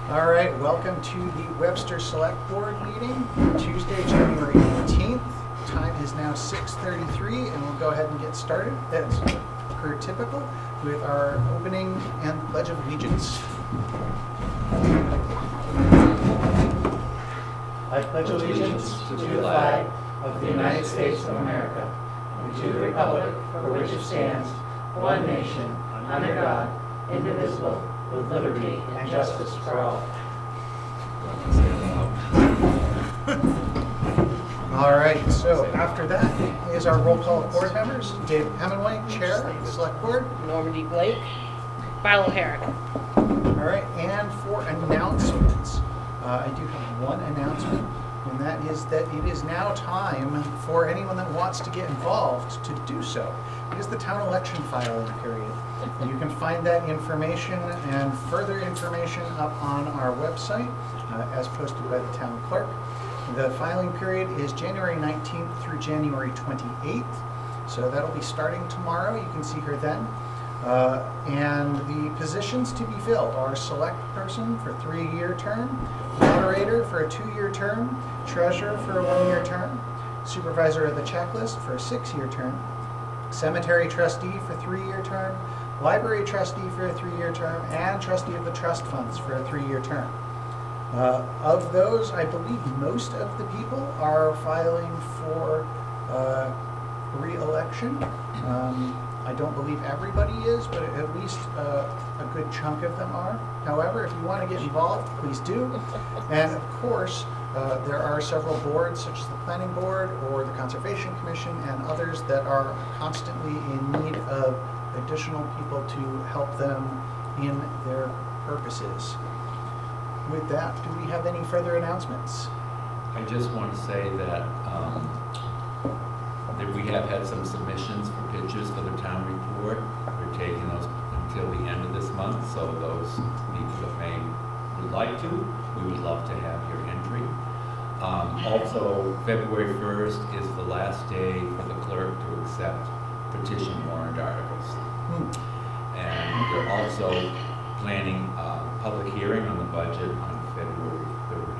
All right, welcome to the Webster Select Board meeting, Tuesday, January 18th. Time is now 6:33, and we'll go ahead and get started, as per typical, with our opening and Pledge of Allegiance. I pledge allegiance to the flag of the United States of America and to the republic for which it stands, one nation, under God, indivisible, with liberty and justice for all. All right, so after that is our roll call of board members. David Hemingway, Chair of the Select Board. Normandy Blake, Philo Herrick. All right, and for announcements, I do have one announcement, and that is that it is now time for anyone that wants to get involved to do so. It is the town election filing period. You can find that information and further information up on our website as posted by the town clerk. The filing period is January 19th through January 28th, so that'll be starting tomorrow. You can see her then. And the positions to be filled are select person for a 3-year term, moderator for a 2-year term, treasurer for a 1-year term, supervisor of the checklist for a 6-year term, cemetery trustee for a 3-year term, library trustee for a 3-year term, and trustee of the trust funds for a 3-year term. Of those, I believe most of the people are filing for re-election. I don't believe everybody is, but at least a good chunk of them are. However, if you want to get involved, please do. And of course, there are several boards, such as the Planning Board or the Conservation Commission and others that are constantly in need of additional people to help them in their purposes. With that, do we have any further announcements? I just want to say that we have had some submissions for pictures for the town report. We're taking those until the end of this month, so those people that would like to, we would love to have your entry. Also, February 1st is the last day for the clerk to accept petition warrant articles. And we're also planning a public hearing on the budget on February 3rd,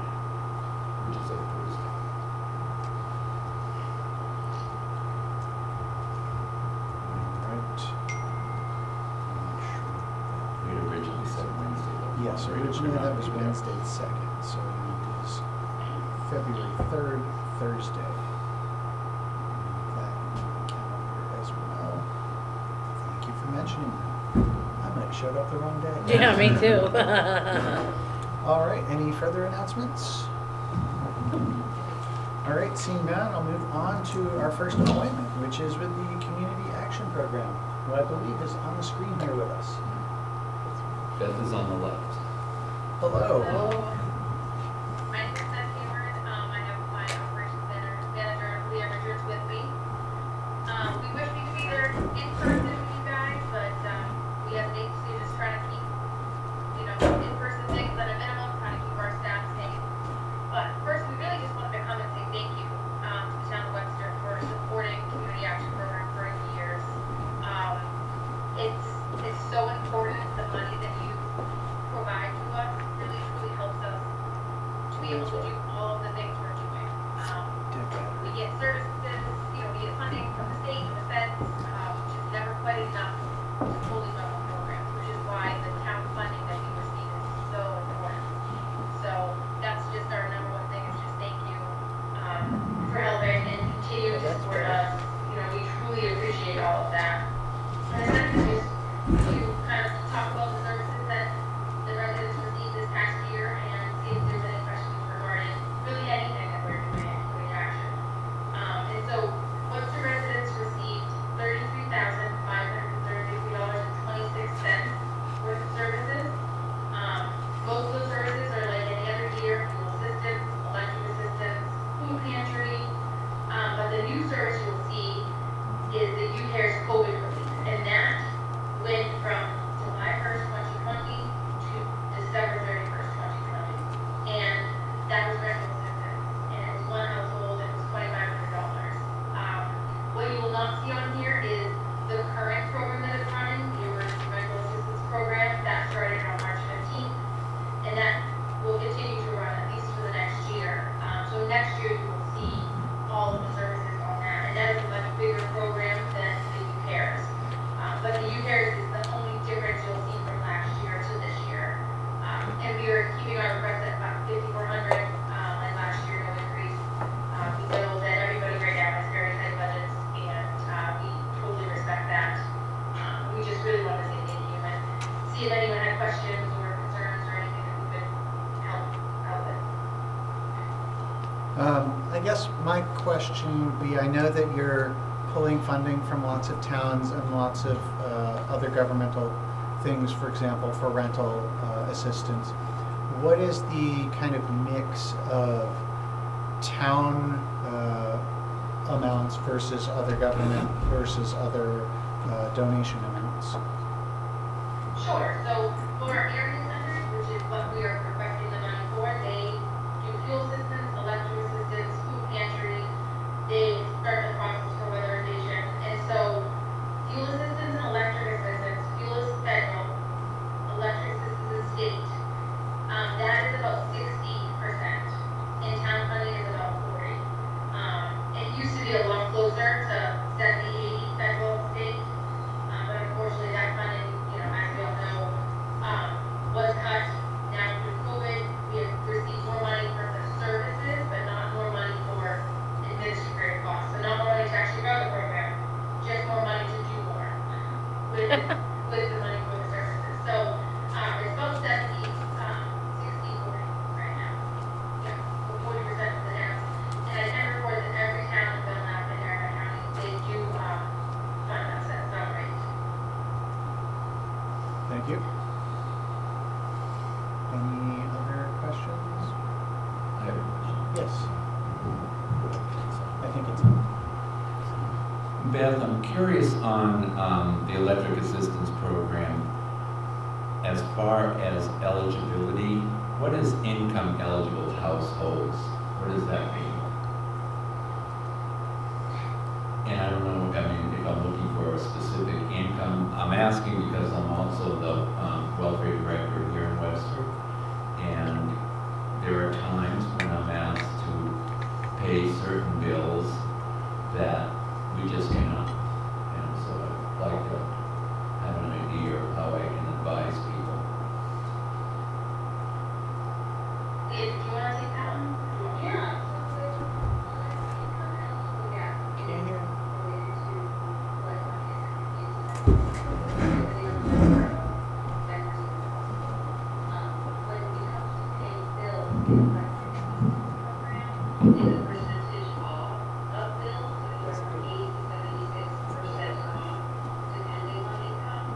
which is a Thursday. We had originally said Wednesday. Though. Yes, originally that was Wednesday the 2nd, so it is February 3rd, Thursday. That in the calendar as well. Thank you for mentioning that. I might have showed up the wrong day. Yeah, me too. All right, any further announcements? All right, seeing none, I'll move on to our first appointment, which is with the Community Action Program, who I believe is on the screen here with us. Beth is on the left. Hello. Hello. My name is Beth Hayward. I have my operations manager, Leah Richards, with me. We wish we could be there in person with you guys, but we have an agency just trying to keep, in-person things at a minimum, trying to keep our staff safe. But first, we really just wanted to come and say thank you to the town of Webster for supporting Community Action Program for years. It's so important, the money that you provide to us really truly helps us to be able to do all of the things we're doing. We get services, we get funding from the state and the feds, which is never quite enough to fully run the programs, which is why the town funding that we receive is so important. So that's just our number one thing, is just thank you for helping and continue to support us. We truly appreciate all of that. And then just to kind of talk about the services that the residents received this past year and see if there's any questions regarding questions or concerns or anything that we could help out with. I guess my question would be, I know that you're pulling funding from lots of towns and lots of other governmental things, for example, for rental assistance. What is the kind of mix of town amounts versus other government versus other donation amounts? Sure, so for our area centers, which is what we are requesting the money for, they do fuel assistance, electric assistance, food pantry, they start the process for weatherization. And so fuel assistance and electric assistance, fuel is federal, electric assistance is state. That is about 60%, and town funding is about 40. It used to be a lot closer to 70, 80 federal, state, but unfortunately that funding, you know, as we all know, was cut. Now through COVID, we have received more money for the services, but not more money for administrative costs. So not more money to actually run the program, just more money to do more with the money for the services. So it's about 70, 60, 40 right now. Yeah, 40% of the towns. And I can report that every town in Belknap and Arpa County, they do fund us at some rate. Thank you. Any other questions? I have a question. Yes. I think it's Beth, I'm curious on the electric assistance program. As far as eligibility, what is income eligible households? What does that mean? And I don't know, I mean, if I'm looking for a specific income, I'm asking because I'm also the welfare director here in Webster. And there are times when I'm asked to pay certain bills that we just cannot. And so I'd like to have an idea of how I can advise people. Do you want to take that one? Yeah. Can't hear. Is a percentage off of bills, so anywhere from 8 to 76% off, depending on income.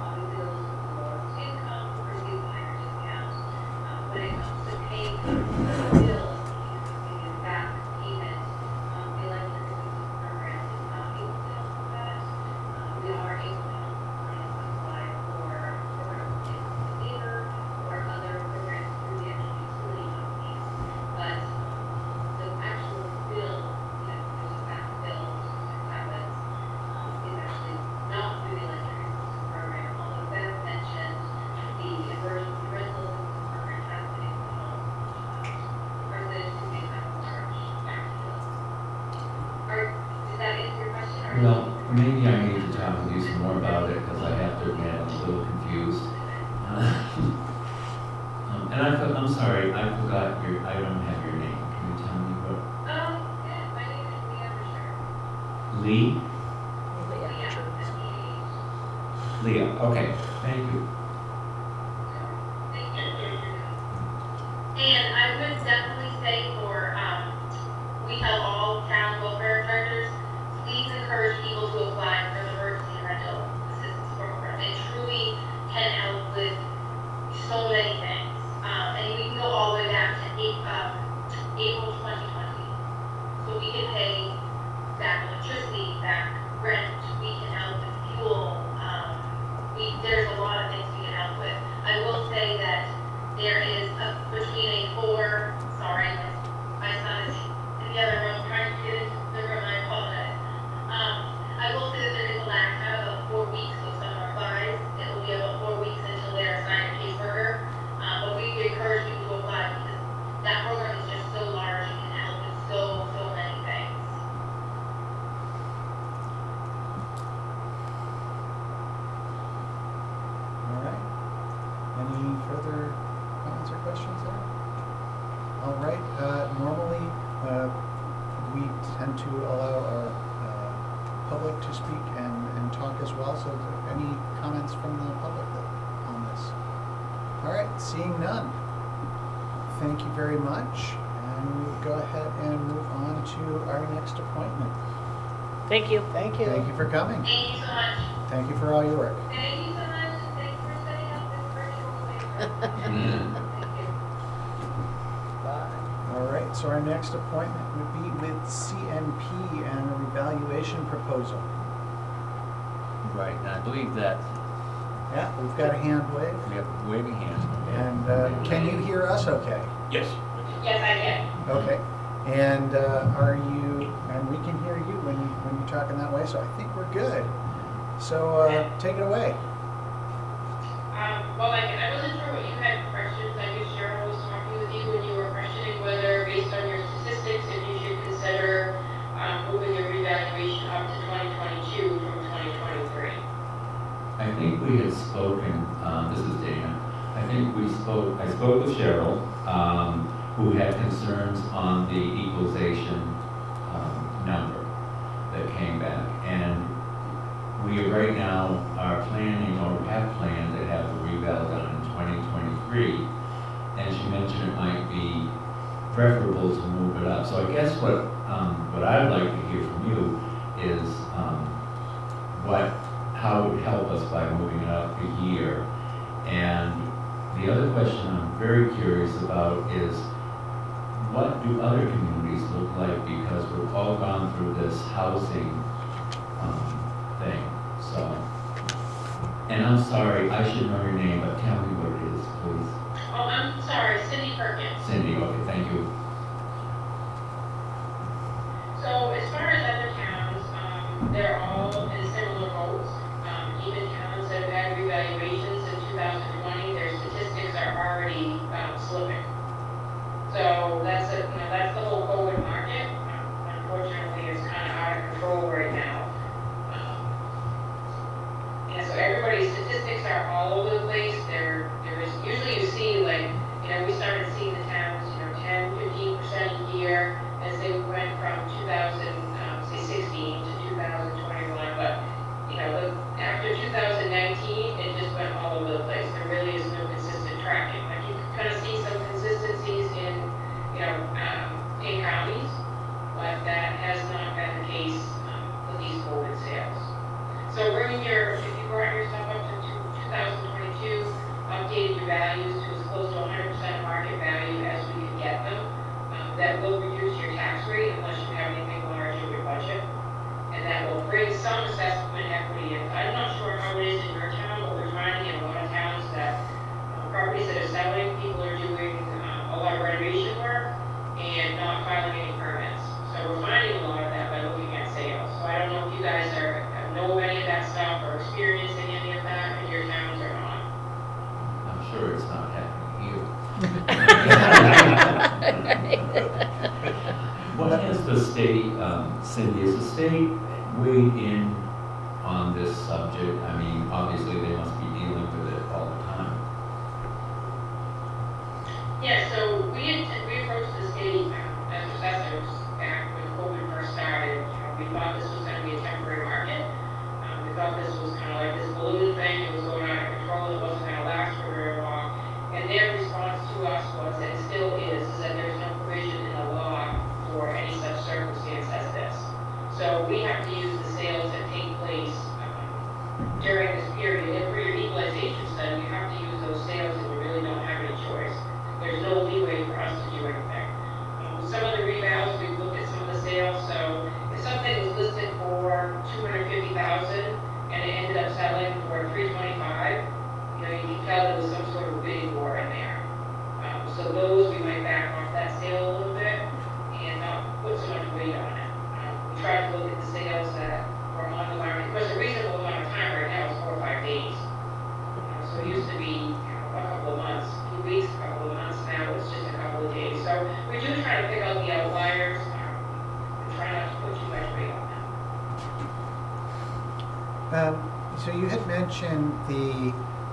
Obviously, those with the lower income receive a higher discount. When it comes to paying the bills, in back payment, the electric assistance program is not able to help with that. We are able to help clients apply for programs in the theater or other programs through the actual utility companies. But the actual bill, you know, there's a back bill, tablets, is actually not through the electric assistance program, although Beth mentioned the emergency rental assistance program has been able to help residents who may have a large back bill. Did that answer your question? Or Well, maybe I need to talk with you some more about it because I have to admit I'm a little confused. And I'm sorry, I forgot I don't have your name. Can you tell me what? Yeah, my name is Leah Fisher. Lee? Leah, M-E-A-H. Leah, okay, thank you. Thank you. And I would definitely say for, we tell all town welfare directors, please encourage people to apply for the emergency rental assistance program. It truly can help with so many things. And we can go all the way back to April 2020. So we can pay back electricity, back rent, we can help with fuel. There's a lot of things we can help with. I will say that there is between sorry, my son is in the other room trying to get into the room, I apologize. I will say that there is a lag time of about 4 weeks with some of our clients. It will be about 4 weeks until they are assigned a caseworker. But we encourage people to apply because that program is just so large and can help with so many things. all right. Any further comments or questions there? All right. Normally, we tend to allow our public to speak and talk as well. So, is there any comments from the public on this? All right, seeing none. Thank you very much. And we'll go ahead and move on to our next appointment. Thank you. Thank you. Thank you for coming. Thank you so much. Thank you for all your work. Thank you so much, and thanks for setting up this virtual thing. Thank you. Bye. All right, so our next appointment would be with CNP and a revaluation proposal. Right, and I believe that Yeah, we've got a hand wave. we have waving hands. And can you hear us okay? Yes. Yes, I can. Okay. And and we can hear you when you're talking that way, so I think we're good. So take it away. Well, I wasn't sure what you had questions. I guess Cheryl was talking with you when you were questioning whether, based on your statistics, if you should consider moving your revaluation up to 2022 from 2023. I think we had spoken, this is Dana, I spoke with Cheryl, who had concerns on the equalization number that came back. And we right now are planning, or have planned to have the reval done in 2023. And she mentioned it might be preferable to move it up. So I guess what I'd like to hear from you is how it would help us by moving it up a year. And the other question I'm very curious about is, what do other communities look like? Because we've all gone through this housing thing, so. And I'm sorry, I should know your name, but tell me what it is, please. Oh, I'm sorry, Cindy Perkins. Cindy, okay, thank you. So as far as other towns, they're all in similar boats. Even towns that have had revaluations in 2020, their statistics are already slipping. So that's the whole COVID market. Unfortunately, it's kind of out of control right now. And so everybody's statistics are all over the place. There is usually, you see, like, we started seeing the towns, 10, 15% a year as they went from 2016 to 2021. But after 2019, it just went all over the place. There really is no consistent tracking. Like, you can kind of see some consistencies in counties, but that has not been the case with these COVID sales. So if you brought your stuff up to 2022, updated your values to as close to 100% market value as we could get them, that will reduce your tax rate unless you have anything large in your budget. And that will bring some assessment equity in. I'm not sure how it is in your town, but we're finding in a lot of towns that properties that are selling, people are doing a lot of renovation work and not filing any permits. So we're finding a lot of that by looking at sales. So I don't know if you guys know of any of that stuff or experiencing any of that in your towns or not. I'm sure it's not happening here. What has the state, Cindy, is the state weighed in on this subject? I mean, obviously they must be dealing with it all the time. Yeah, so we approached the state as assessors back when COVID first started. We thought this was going to be a temporary market. We thought this was kind of like this balloon thing. It was going out of control. It wasn't going to last for very long. And their response to us was, and it still is that there's no provision in the law for any such circumstance as this. So we have to use the sales that take place during this period. And for your equalization study, you have to use those sales and you really don't have any choice. There's no leeway for us to do anything. Some of the revals, we've looked at some of the sales, so if something was listed for $250,000 and it ended up selling for $325,000, you can tell there was some sort of bidding war in there. So those, we might back off that sale a little bit and not put so much weight on it. We tried to look at the sales that were on the market, because the reasonable amount of time right now is 4 or 5 days. So it used to be a couple of months, a few weeks, a couple of months. Now it's just a couple of days. So we do try to pick out the outliers and try not to put too much weight on them. So you had mentioned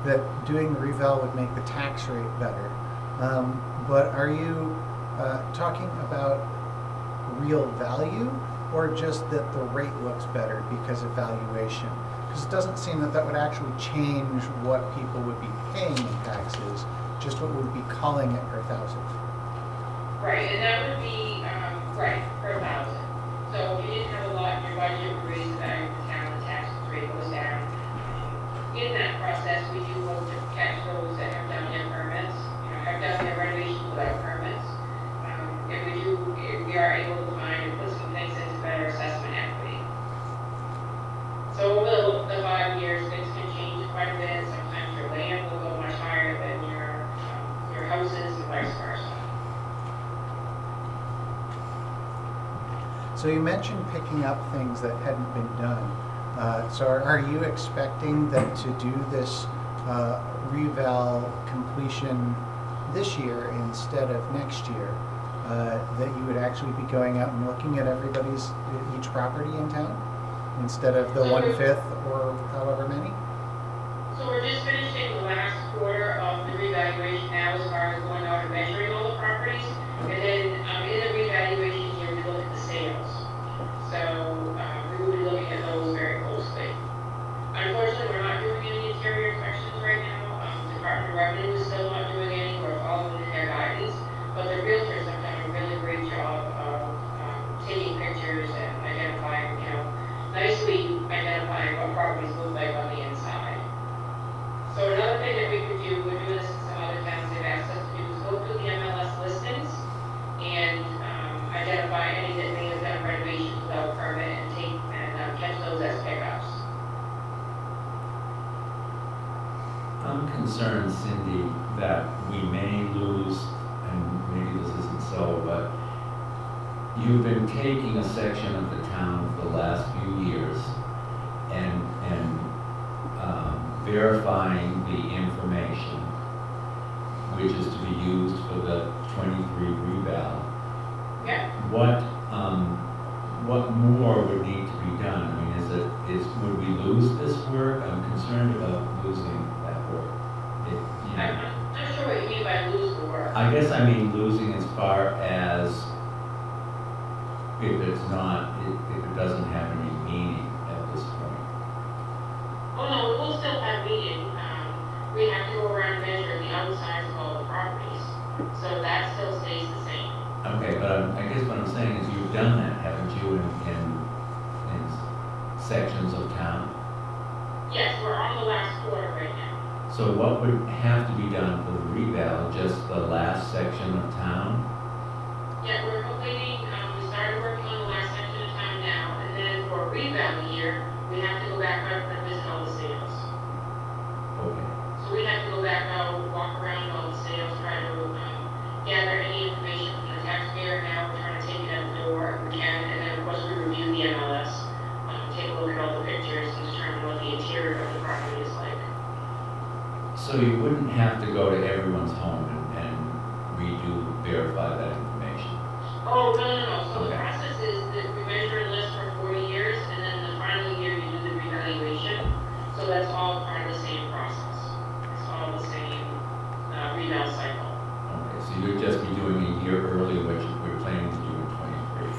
that doing the reval would make the tax rate better, but are you talking about real value, or just that the rate looks better because of valuation? Because it doesn't seem that would actually change what people would be paying in taxes. just what we'd be calling it per thousand. Right, and that would be, right, per thousand. So if you didn't have a lot in your budget, we raise the value of the town, the tax rate goes down. In that process, we do look to catch those that have done their permits, have done their renovations without permits. And we are able to find and put some things into better assessment equity. So over the 5 years, things can change quite a bit. Sometimes your land will go much higher than your houses and vice versa. So you mentioned picking up things that hadn't been done. So are you expecting that to do this reval completion this year instead of next year? That you would actually be going out and looking at each property in town instead of the 1/5 or however many? So we're just finishing the last quarter of the revaluation now as far as going out and measuring all the properties. And then in the revaluation year, we look at the sales. So we will be looking at those very closely. Unfortunately, we're not doing any interior inspections right now. Department of Revenue is still not doing any. We're following their guidance. But the realtors have done a really great job of taking pictures and identifying, nicely identifying what properties look like on the inside. So another thing that we could do, we're doing this in some other towns, they've asked us to do, is go through the MLS listings and identify any that may have done renovations without permit and catch those as pickups. I'm concerned, Cindy, that we may lose, and maybe this isn't so, but you've been taking a section of the town for the last few years and verifying the information which is to be used for the 23 reval. Yeah. What more would need to be done? I mean, would we lose this work? I'm concerned about losing that work. I'm not sure what you mean by lose the work. I guess I mean losing as far as if it doesn't have any meaning at this point. Oh no, we will still have meeting. We have to go around and measure the outsides of all the properties. So that still stays the same. Okay, but I guess what I'm saying is you've done that, haven't you, in sections of town? Yes, we're on the last quarter right now. So what would have to be done for the reval, just the last section of town? Yeah, we're completing, we started working on the last section of town now, and then for a reval year, we have to go back out and visit all the sales. Okay. So we have to go back out, walk around all the sales, try to gather any information from the taxpayer. Now we're trying to take it out the door if we can, and then of course we review the MLS, take a look at all the pictures and determine what the interior of the property is like. So you wouldn't have to go to everyone's home and verify that information? Oh, no. So the Okay. process is that we measure and list for 40 years, and then the final year you do the revaluation. So that's all part of the same process. It's all the same reval cycle. Okay, so you'd just be doing a year early what we're planning to do in 23.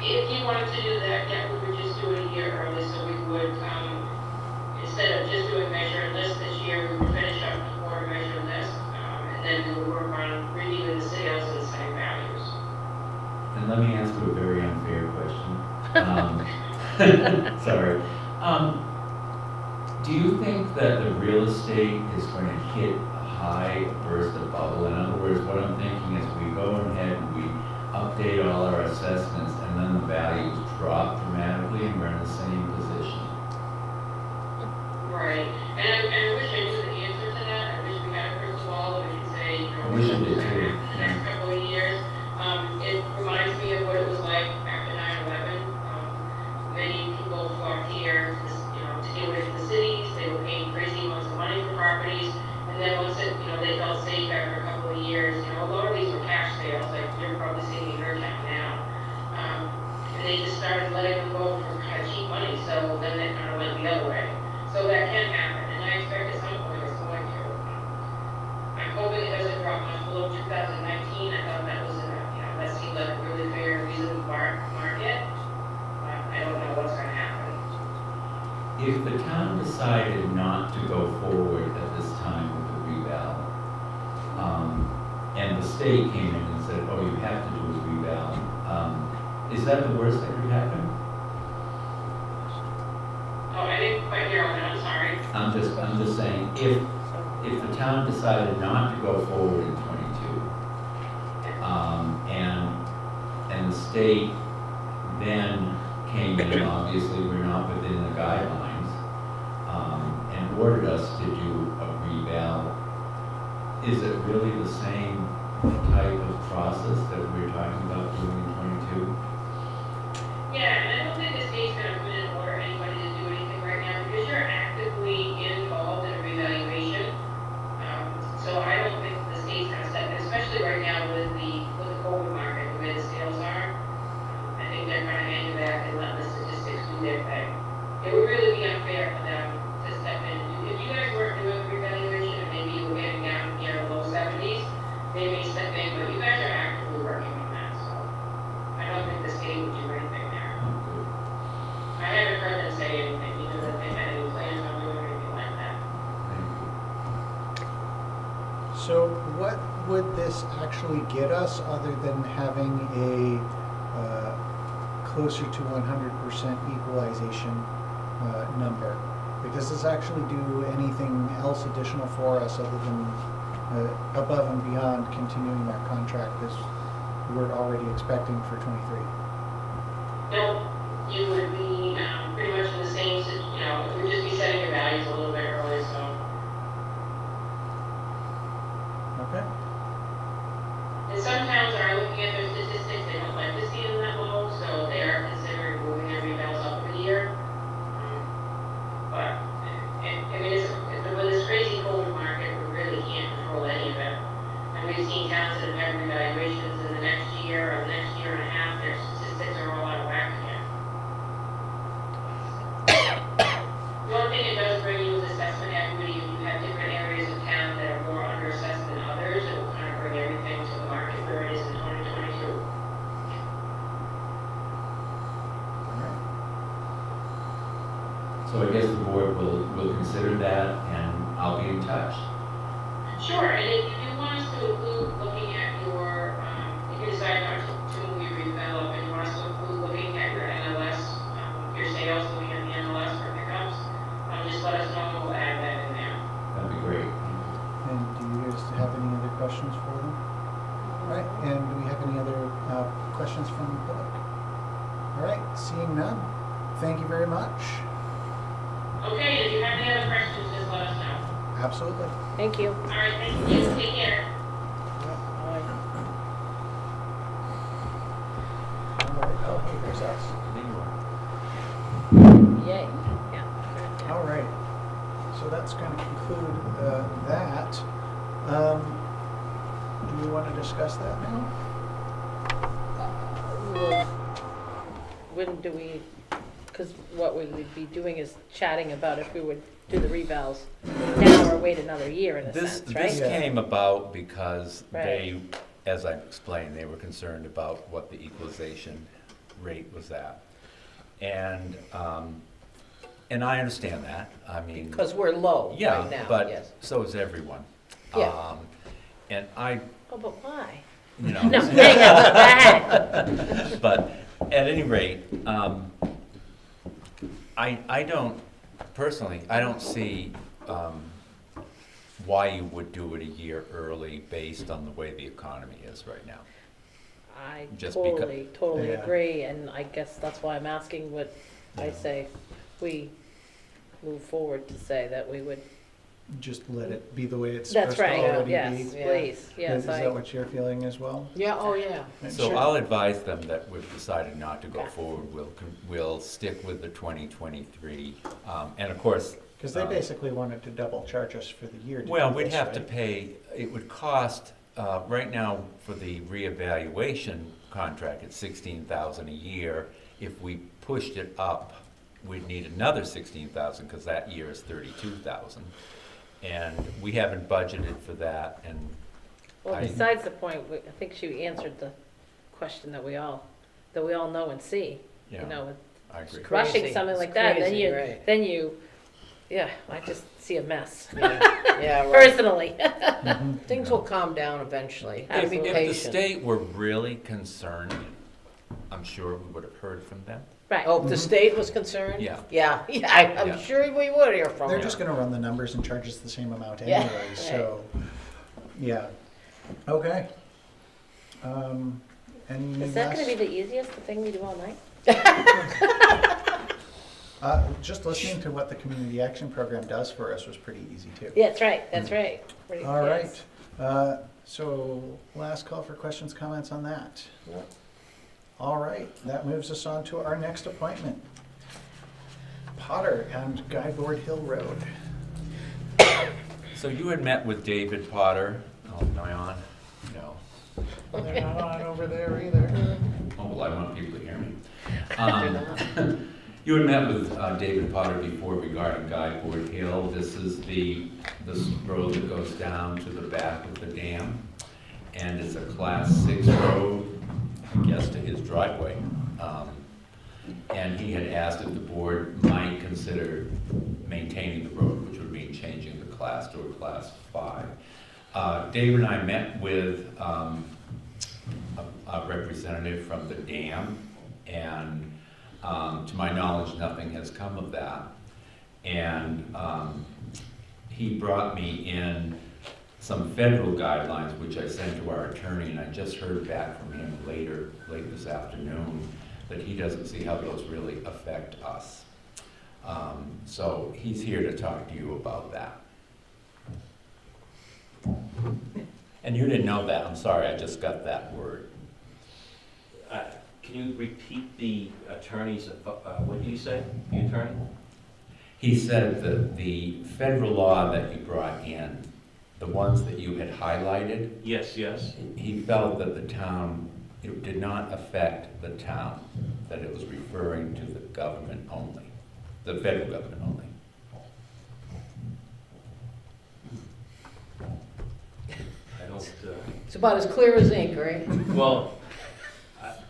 If you wanted to do that, yeah, we would just do it a year early, so we would, instead of just doing measure and list this year, we would finish up the quarter measure and list, and then we would work on reviewing the sales and setting values. And let me ask you a very unfair question. Sorry. Do you think that the real estate is going to hit a high burst of bubble? In other words, what I'm thinking is we go ahead and we update all our assessments and then the values drop dramatically and we're in the same position. Right, and I wish I knew the answer to that. I wish we had a crystal ball that we could say, I wish I did what's too. going to happen in the next couple of years. It reminds me of what it was like after 9/11. Many people flocked here, to get away from the cities. They were paying crazy amounts of money for properties, and then once they felt safe after a couple of years. A lot of these were cash sales, like you're probably seeing in your town now. And they just started letting them go for kind of cheap money, so then they kind of went the other way. So that can happen, and I expect at some point it's going to. I'm hoping it doesn't drop much below 2019. I thought that was that seemed like a really fair, reasonable market. But I don't know what's going to happen. If the town decided not to go forward at this time with the reval, the state came in and said, oh, you have to do a reval, is that the worst that could happen? Oh, I didn't quite hear all that, I'm sorry. I'm just saying, if the town decided not to go forward in 22, and the state then came in, obviously we're not within the guidelines, and ordered us to do a reval, is it really the same type of process that we're talking about doing in 22? Yeah, and I don't think the state's gonna put in order anybody to do anything right now, because you're actively involved in a revaluation. So I don't think the state's gonna set, especially right now with the COVID market, the way the sales are. I think they're gonna hang back and let the statistics do their thing. It would really be unfair for them to step in. If you guys weren't doing a revaluation and maybe you were getting down near the low 70s, they may step in, but you guys are actively working on that, so I don't think the state would do anything there. I haven't heard them say anything, either that they had any plans on doing anything like that. So what would this actually get us other than having a closer to 100% equalization number? Because does this actually do anything else additional for us other than above and beyond continuing our contract as we're already expecting for 23? No, you would be pretty much in the same, it would just be setting your values a little bit early, so. Okay. And some towns are looking at their statistics, they don't like to see them that low, so they are considering moving their revals up a year. But, I mean, with this crazy COVID market, we really can't control any of it. And we've seen towns that have had revaluations in the next year or the next year and a half, their statistics are all out of whack again. The only thing it does bring you is assessment equity. If you have different areas of town that are more underassessed than others, it will kind of bring everything to the market where it is in 2022. All right. So I guess the board will consider that, and I'll be in touch. Sure, and if you do want us to include looking at your, if you decide not to move your redevelop, and you want us to include looking at your NLS, your sales, looking at the NLS for pickups, just let us know, and we'll add that in there. That'd be great. And do you guys have any other questions for them? All right, and do we have any other questions from the public? All right, seeing none, thank you very much. Okay, if you have any other questions, just let us know. Absolutely. Thank you. All right, thank you, take care. All right, oh, hey, there's us. Yay. Yeah. All right, so that's going to conclude that. Do you want to discuss that now? Well, when do we, because what we would be doing is chatting about if we would do the revals now or wait another year in a sense, right? This came about because Right. they, as I explained, they were concerned about what the equalization rate was at. And I understand that, I mean. Because we're low right now, Yeah, but yes. so is everyone. Yeah. And I, Oh, but why? you know. No, hang on. But at any rate, I don't, personally, I don't see why you would do it a year early based on the way the economy is right now. I Just totally Yeah. agree, and I guess that's why I'm asking what I Yeah. say. We move forward to say that we would. Just let it be the way it's That's supposed to right, already yes, be? please, yes, Is that what you're feeling as well? Yeah, oh, yeah. So Sure. I'll advise them that we've decided not to go Okay. forward. We'll stick with the 2023, and of course. Because they basically wanted to double charge us for the year to Well, do we'd this, have to right? pay, it would cost, right now for the reevaluation contract, it's $16,000 a year. If we pushed it up, we'd need another $16,000 because that year is $32,000. And we haven't budgeted for that, and Well, besides the point, I think she answered the question that we all know and see. Yeah. You know, with I agree. rushing Crazy. something It's like that, crazy, right. then you Yeah, I just see a mess, Yeah, right. personally. Things will calm down eventually. If Be the patient. state were really concerned, I'm sure we would have heard from them. Right. Oh, if the state was concerned? Yeah. Yeah, Yeah. I'm sure we would hear from They're them. just gonna run the numbers and charge us the same amount Yeah, anyway, right. so, yeah. Okay. Any Is that gonna be last- the easiest, the thing we do all night? Just listening to what the community action program does for us was pretty easy too. Yeah, that's right, that's right. Pretty- All yes. right, so last call for questions, comments on that. Yep. All right, that moves us on to our next appointment. Potter and Guideboard Hill Road. So you had met with David Potter. Oh, am I on? No. They're not on over there either. Oh, well, I want people to hear me. They're not. You had met with David Potter before regarding Guideboard Hill. This is this road that goes down to the back of the dam. And it's a Class 6 road, I guess, to his driveway. And he had asked if the board might consider maintaining the road, which would mean changing the class to a Class 5. David and I met with a representative from the dam, and to my knowledge, nothing has come of that. And he brought me in some federal guidelines, which I sent to our attorney, and I just heard back from him late this afternoon, that he doesn't see how those really affect us. So he's here to talk to you about that. And you didn't know that, I'm sorry, I just got that word. Can you repeat the attorney's, what did you say, the attorney? He said that the federal law that you brought in, the ones that you had highlighted, Yes, yes. he felt that the town, it did not affect the town, that it was referring to the government only, the federal government only. I don't, It's about as clear as ink, right? well,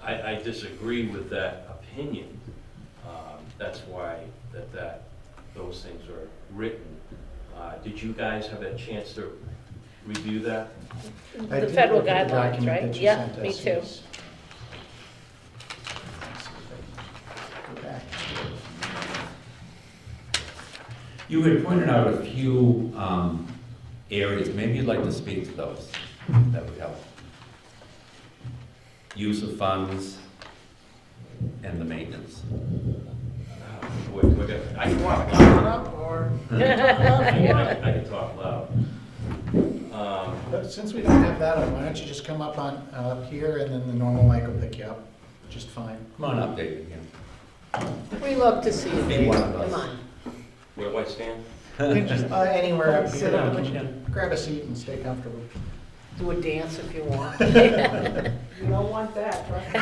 I disagree with that opinion. That's why those things are written. Did you guys have a chance to review that? I The did federal look at the guidelines, document right? that you Yeah, sent me us, too. yes. Let's see if I can go back to it. You had pointed out a few areas, maybe you'd like to speak to those, that would help. Use of funds and the maintenance. I can talk Come on loud. up, or, I can talk loud. but since we don't have that on, why don't you just come up up here, and then the normal mic will pick you up just fine. Come on up, David, again. We love to see you, Be Dave. one of us. Come on. Where do I stand? Anywhere up Sit up. here, grab a seat and stay comfortable. Do a dance if you want. You don't want that, right?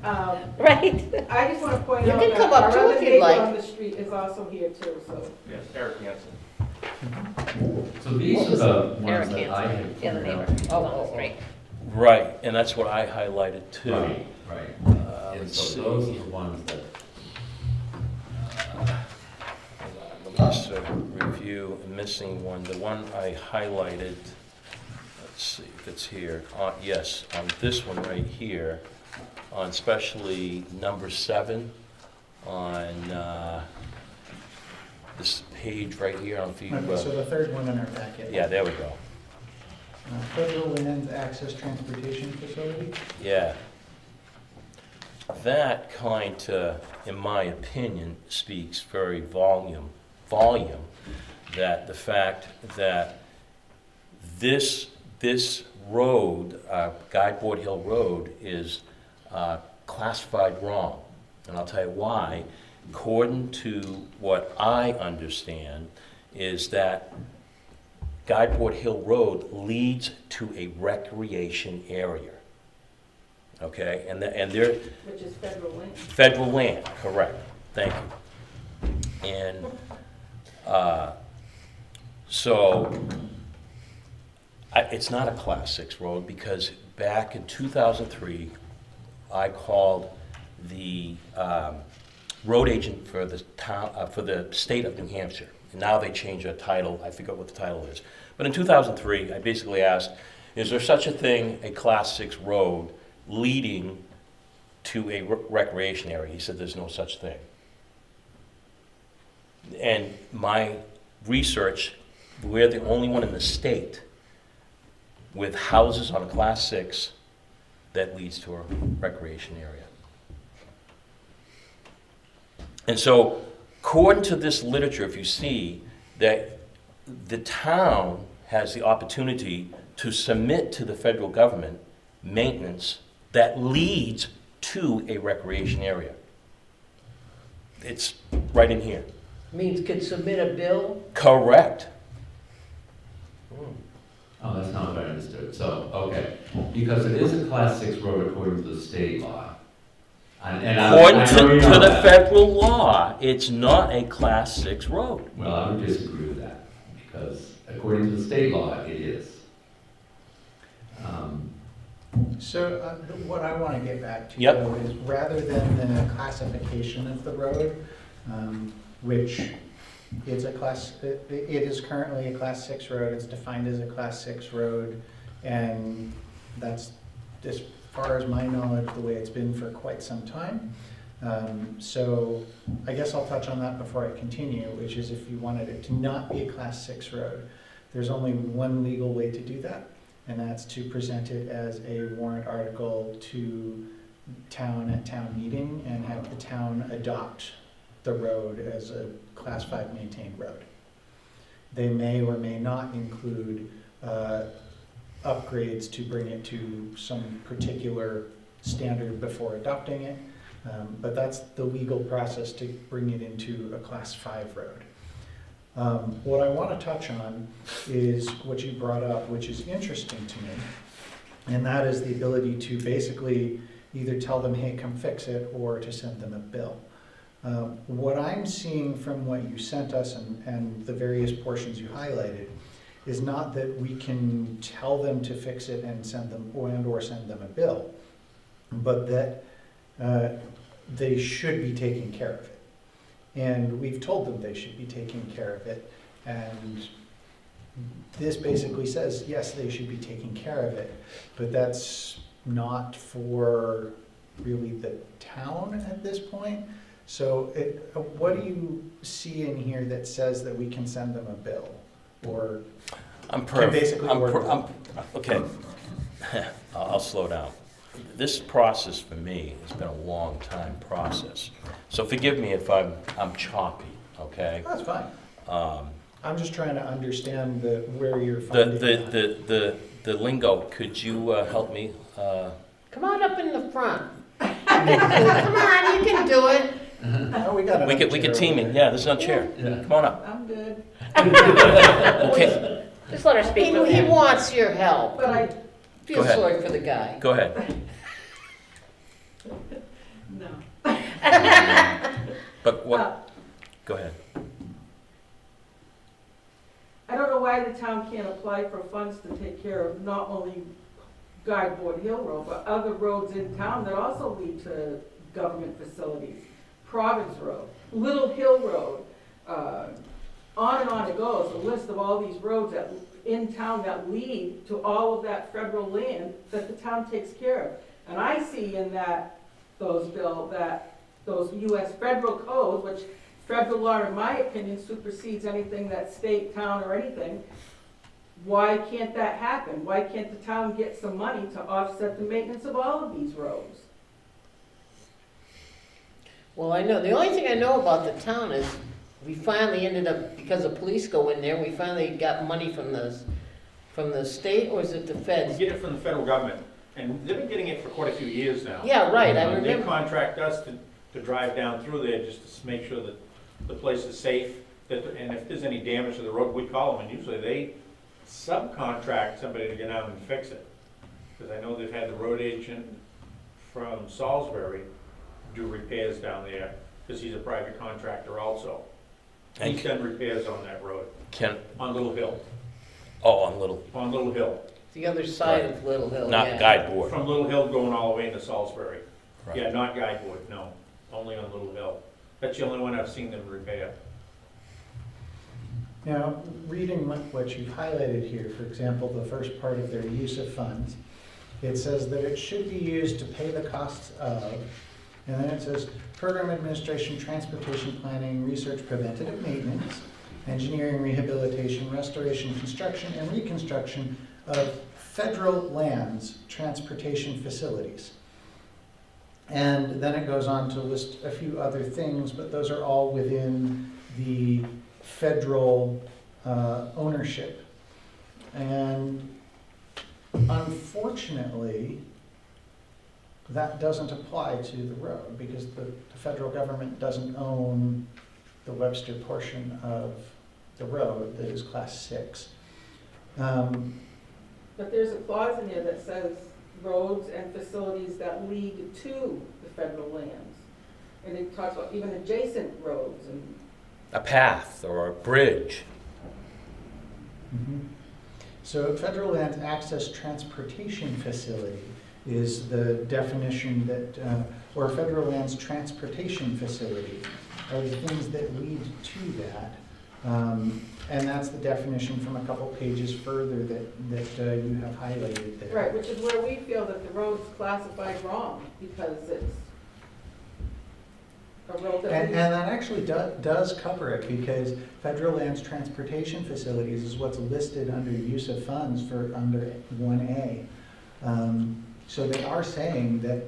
Right? I just want to point You out can that come up our too other if you'd neighbor like. on the street is also here too, so. Yes, Eric Hansen. So these What are was the it? ones Eric that I Hansen, had the other pointed neighbor. out. Oh, right. Right, and that's what I highlighted too. Right, right. And let's so see. those are the ones that, Let me just review a missing one. The one I highlighted, let's see if it's here. Yes, on this one right here, on especially number 7, on this page right here on Okay, so the third one in our packet. yeah, there we go. Federal Lands Access Transportation Facility. Yeah. That kind of, in my opinion, speaks very volume, that the fact that this road, Guideboard Hill Road, is classified wrong. And I'll tell you why. According to what I understand, is that Guideboard Hill Road leads to a recreation area. Okay, and they're Which is federal land. federal land, correct, thank you. And so it's not a Class 6 road because back in 2003, I called the road agent for the town, for the state of New Hampshire. And now they changed their title, I forget what the title is. But in 2003, I basically asked, is there such a thing, a Class 6 road leading to a recreation area? He said there's no such thing. And my research, we're the only one in the state with houses on a Class 6 that leads to a recreation area. And so, according to this literature, if you see that the town has the opportunity to submit to the federal government maintenance that leads to a recreation area. It's right in here. Means could submit a bill? Correct. Oh, that's not what I understood. So, okay, because it is a Class 6 road according to the state law. According I know you to know the that. federal law, it's not a Class 6 road. Well, I would disagree with that, because according to the state law, it is. So what I want to get back to Yep. though is rather than the classification of the road, which is it is currently a Class 6 road, it's defined as a Class 6 road, and that's, as far as my knowledge, the way it's been for quite some time. So I guess I'll touch on that before I continue, which is if you wanted it to not be a Class 6 road, there's only one legal way to do that, and that's to present it as a warrant article to town at town meeting and have the town adopt the road as a Class 5 maintained road. They may or may not include upgrades to bring it to some particular standard before adopting it, but that's the legal process to bring it into a Class 5 road. What I want to touch on is what you brought up, which is interesting to me, and that is the ability to basically either tell them, hey, come fix it, or to send them a bill. What I'm seeing from what you sent us and the various portions you highlighted is not that we can tell them to fix it and send them, or send them a bill, but that they should be taking care of it. And we've told them they should be taking care of it, and this basically says, yes, they should be taking care of it, but that's not for really the town at this point. So what do you see in here that says that we can send them a bill? Or okay, I'll slow down. This process for me has been a long time process. So forgive me if I'm choppy, okay? That's fine. I'm just trying to understand where you're finding that. The lingo, could you help me? Come on up in the front. Come on, you can do it. Oh, we got We another could chair team over in, there. yeah, there's no chair. Yeah. Come on up. I'm good, Okay, Just let her speak. He wants your help. but I, Feel Go ahead. sorry for the guy. go ahead. no. But what, go ahead. I don't know why the town can't apply for funds to take care of not only Guideboard Hill Road, but other roads in town that also lead to government facilities. Province Road, Little Hill Road, on and on it goes, a list of all these roads that, in town that lead to all of that federal land that the town takes care of. And I see in those US federal codes, which federal law, in my opinion, supersedes anything that state, town, or anything. Why can't that happen? Why can't the town get some money to offset the maintenance of all of these roads? Well, I know, the only thing I know about the town is we finally ended up, because the police go in there, we finally got money from the state, or is it the We feds? get it from the federal government, and they've been getting it for quite a few years now. Yeah, right, I They remember. contract us to drive down through there just to make sure that the place is safe, and if there's any damage to the road, we call them, and usually they subcontract somebody to get out and fix it. Because I know they've had the road agent from Salisbury do repairs down there, because he's a private contractor also. And He's done repairs on that road, on Little Hill, on Little, on Little Hill. The other side of Little Hill, not yeah. Guideboard. From Little Hill going all the way into Salisbury. Yeah, not Guideboard, no, only on Little Hill. That's the only one I've seen them repair. Now, reading what you've highlighted here, for example, the first part of their use of funds, it says that it should be used to pay the costs of, and then it says program administration, transportation planning, research, preventative maintenance, engineering, rehabilitation, restoration, construction, and reconstruction of federal lands, transportation facilities. And then it goes on to list a few other things, but those are all within the federal ownership. And unfortunately, that doesn't apply to the road because the federal government doesn't own the Webster portion of the road that is Class 6. But there's a clause in there that says roads and facilities that lead to the federal lands. And it talks about even adjacent roads and. A path or a bridge. Mhm. So federal lands access transportation facility is the definition that, or federal lands transportation facility are the things that lead to that. And that's the definition from a couple pages further that you have highlighted there. Right, which is where we feel that the road's classified wrong, because it's a road that And leads. that actually does cover it, because federal lands transportation facilities is what's listed under use of funds for under 1A. So they are saying that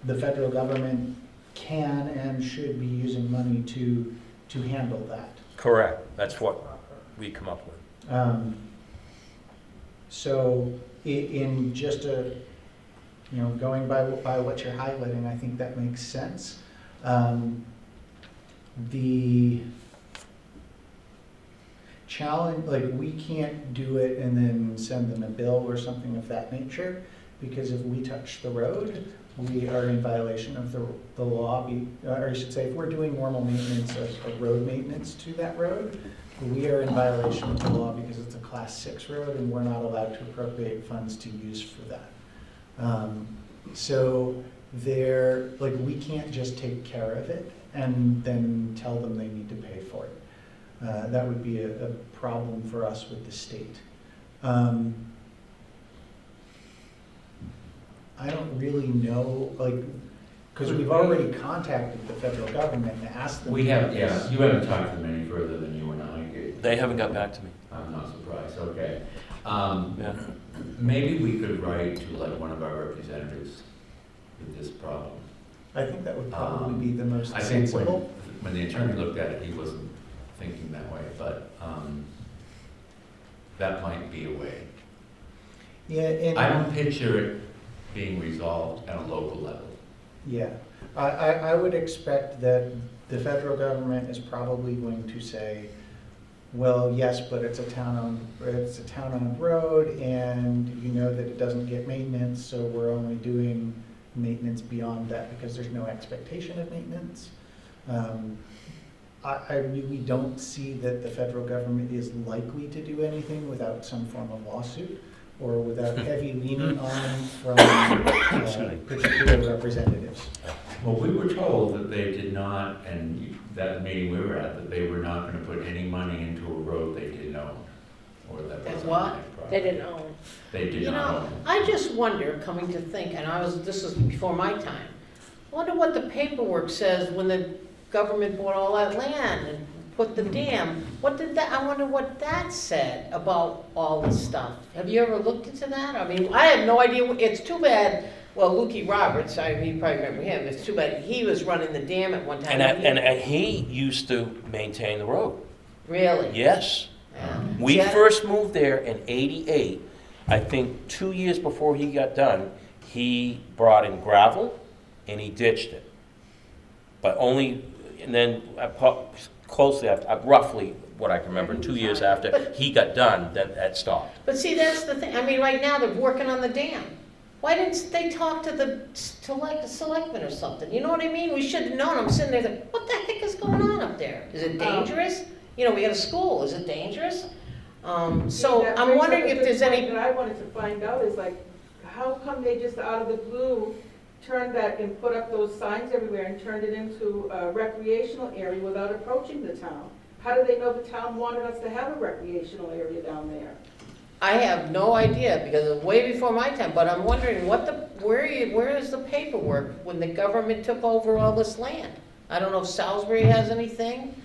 the federal government can and should be using money to handle that. Correct. That's what we come up with. So in just going by what you're highlighting, I think that makes sense. The challenge, like, we can't do it and then send them a bill or something of that nature, because if we touch the road, we are in violation of the law, or I should say, if we're doing normal maintenance of road maintenance to that road, we are in violation of the law because it's a Class 6 road and we're not allowed to appropriate funds to use for that. So we can't just take care of it and then tell them they need to pay for it. That would be a problem for us with the state. I don't really know, because we've already contacted the federal government and asked them. We have, yeah, you haven't talked to them any further than you and I did. They haven't got back to me. I'm not surprised, okay. Yeah. Maybe we could write to one of our representatives with this problem. I think that would probably be the most I think sensible. when the attorney looked at it, he wasn't thinking that way, but that might be a way. Yeah, and I don't picture it being resolved at a local level. yeah, I would expect that the federal government is probably going to say, well, yes, but it's a town-owned road, and you know that it doesn't get maintenance, so we're only doing maintenance beyond that because there's no expectation of maintenance. I really don't see that the federal government is likely to do anything without some form of lawsuit or without heavy leaning on from particular representatives. Well, we were told that they did not, and that meeting we were at, that they were not going to put any money into a road they didn't own, or that was That's on what? their property. They didn't own. They did You not know, own. I just wonder, coming to think, and this was before my time, I wonder what the paperwork says when the government bought all that land and put the dam. I wonder what that said about all this stuff. Have you ever looked into that? I mean, I have no idea. It's too bad, well, Lukey Roberts, you probably remember him, it's too bad he was running the dam at one time. And he used to maintain the road. Really? Yes. Yeah. We Yeah. first moved there in '88. I think 2 years before he got done, he brought in gravel and he ditched it. But only, and then roughly what I can remember, 2 years after he got done, then that stopped. But see, that's the thing. I mean, right now they're working on the dam. Why didn't they talk to the selectmen or something? You know what I mean? We should have known. I'm sitting there like, what the heck is going on up there? Is it dangerous? We got a school. Is it dangerous? So That I'm brings wondering up a if good there's point any. that I wanted to find out is how come they just out of the blue turned that and put up those signs everywhere and turned it into a recreational area without approaching the town? How do they know the town wanted us to have a recreational area down there? I have no idea, because it was way before my time, but I'm wondering where is the paperwork when the government took over all this land? I don't know if Salisbury has anything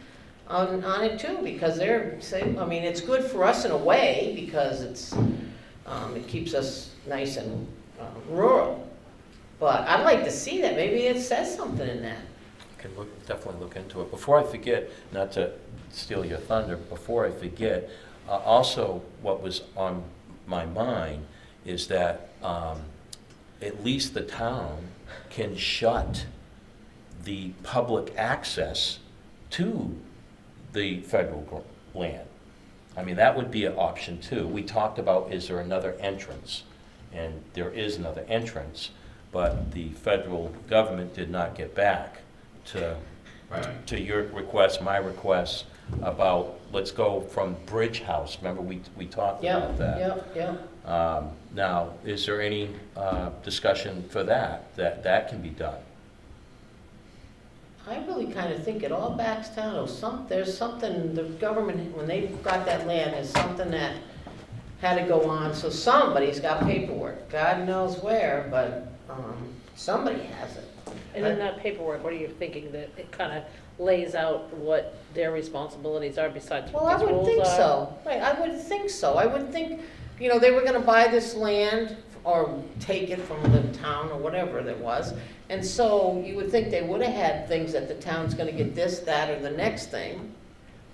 on it too, because they're saying, I mean, it's good for us in a way, because it keeps us nice and rural. But I'd like to see that, maybe it says something in that. Can definitely look into it. Before I forget, not to steal your thunder, before I forget, also what was on my mind is that at least the town can shut the public access to the federal land. I mean, that would be an option too. We talked about, is there another entrance? And there is another entrance, but the federal government did not get back to your request, my request, about let's go from Bridge House. Remember, we talked about that. Yeah. Now, is there any discussion for that can be done? I really kind of think it all backs down to there's something, the government, when they got that land, is something that had to go on, so somebody's got paperwork. God knows where, but somebody has it. And in that paperwork, what are you thinking, that it kind of lays out what their responsibilities are besides Well, what I these would rules think are? so. Right, I would think so. I would think, they were gonna buy this land or take it from the town or whatever that was. And so you would think they would have had things that the town's gonna get this, that, or the next thing.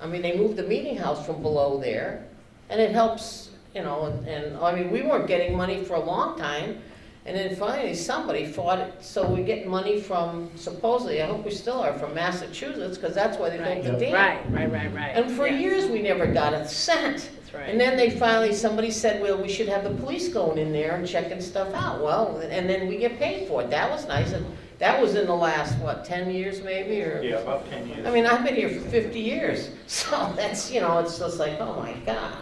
I mean, they moved the meeting house from below there, and it helps, and I mean, we weren't getting money for a long time. And then finally, somebody fought it, so we get money from, supposedly, I hope we still are, from Massachusetts, because that's why they built the dam. Right. And for Yeah. years, we never got a cent. That's right. And then somebody said, well, we should have the police going in there and checking stuff out. Well, and then we get paid for it. That was nice, and that was in the last, 10 years maybe, or? Yeah, about 10 years. I mean, I've been here for 50 years, so that's, it's just like, oh my God.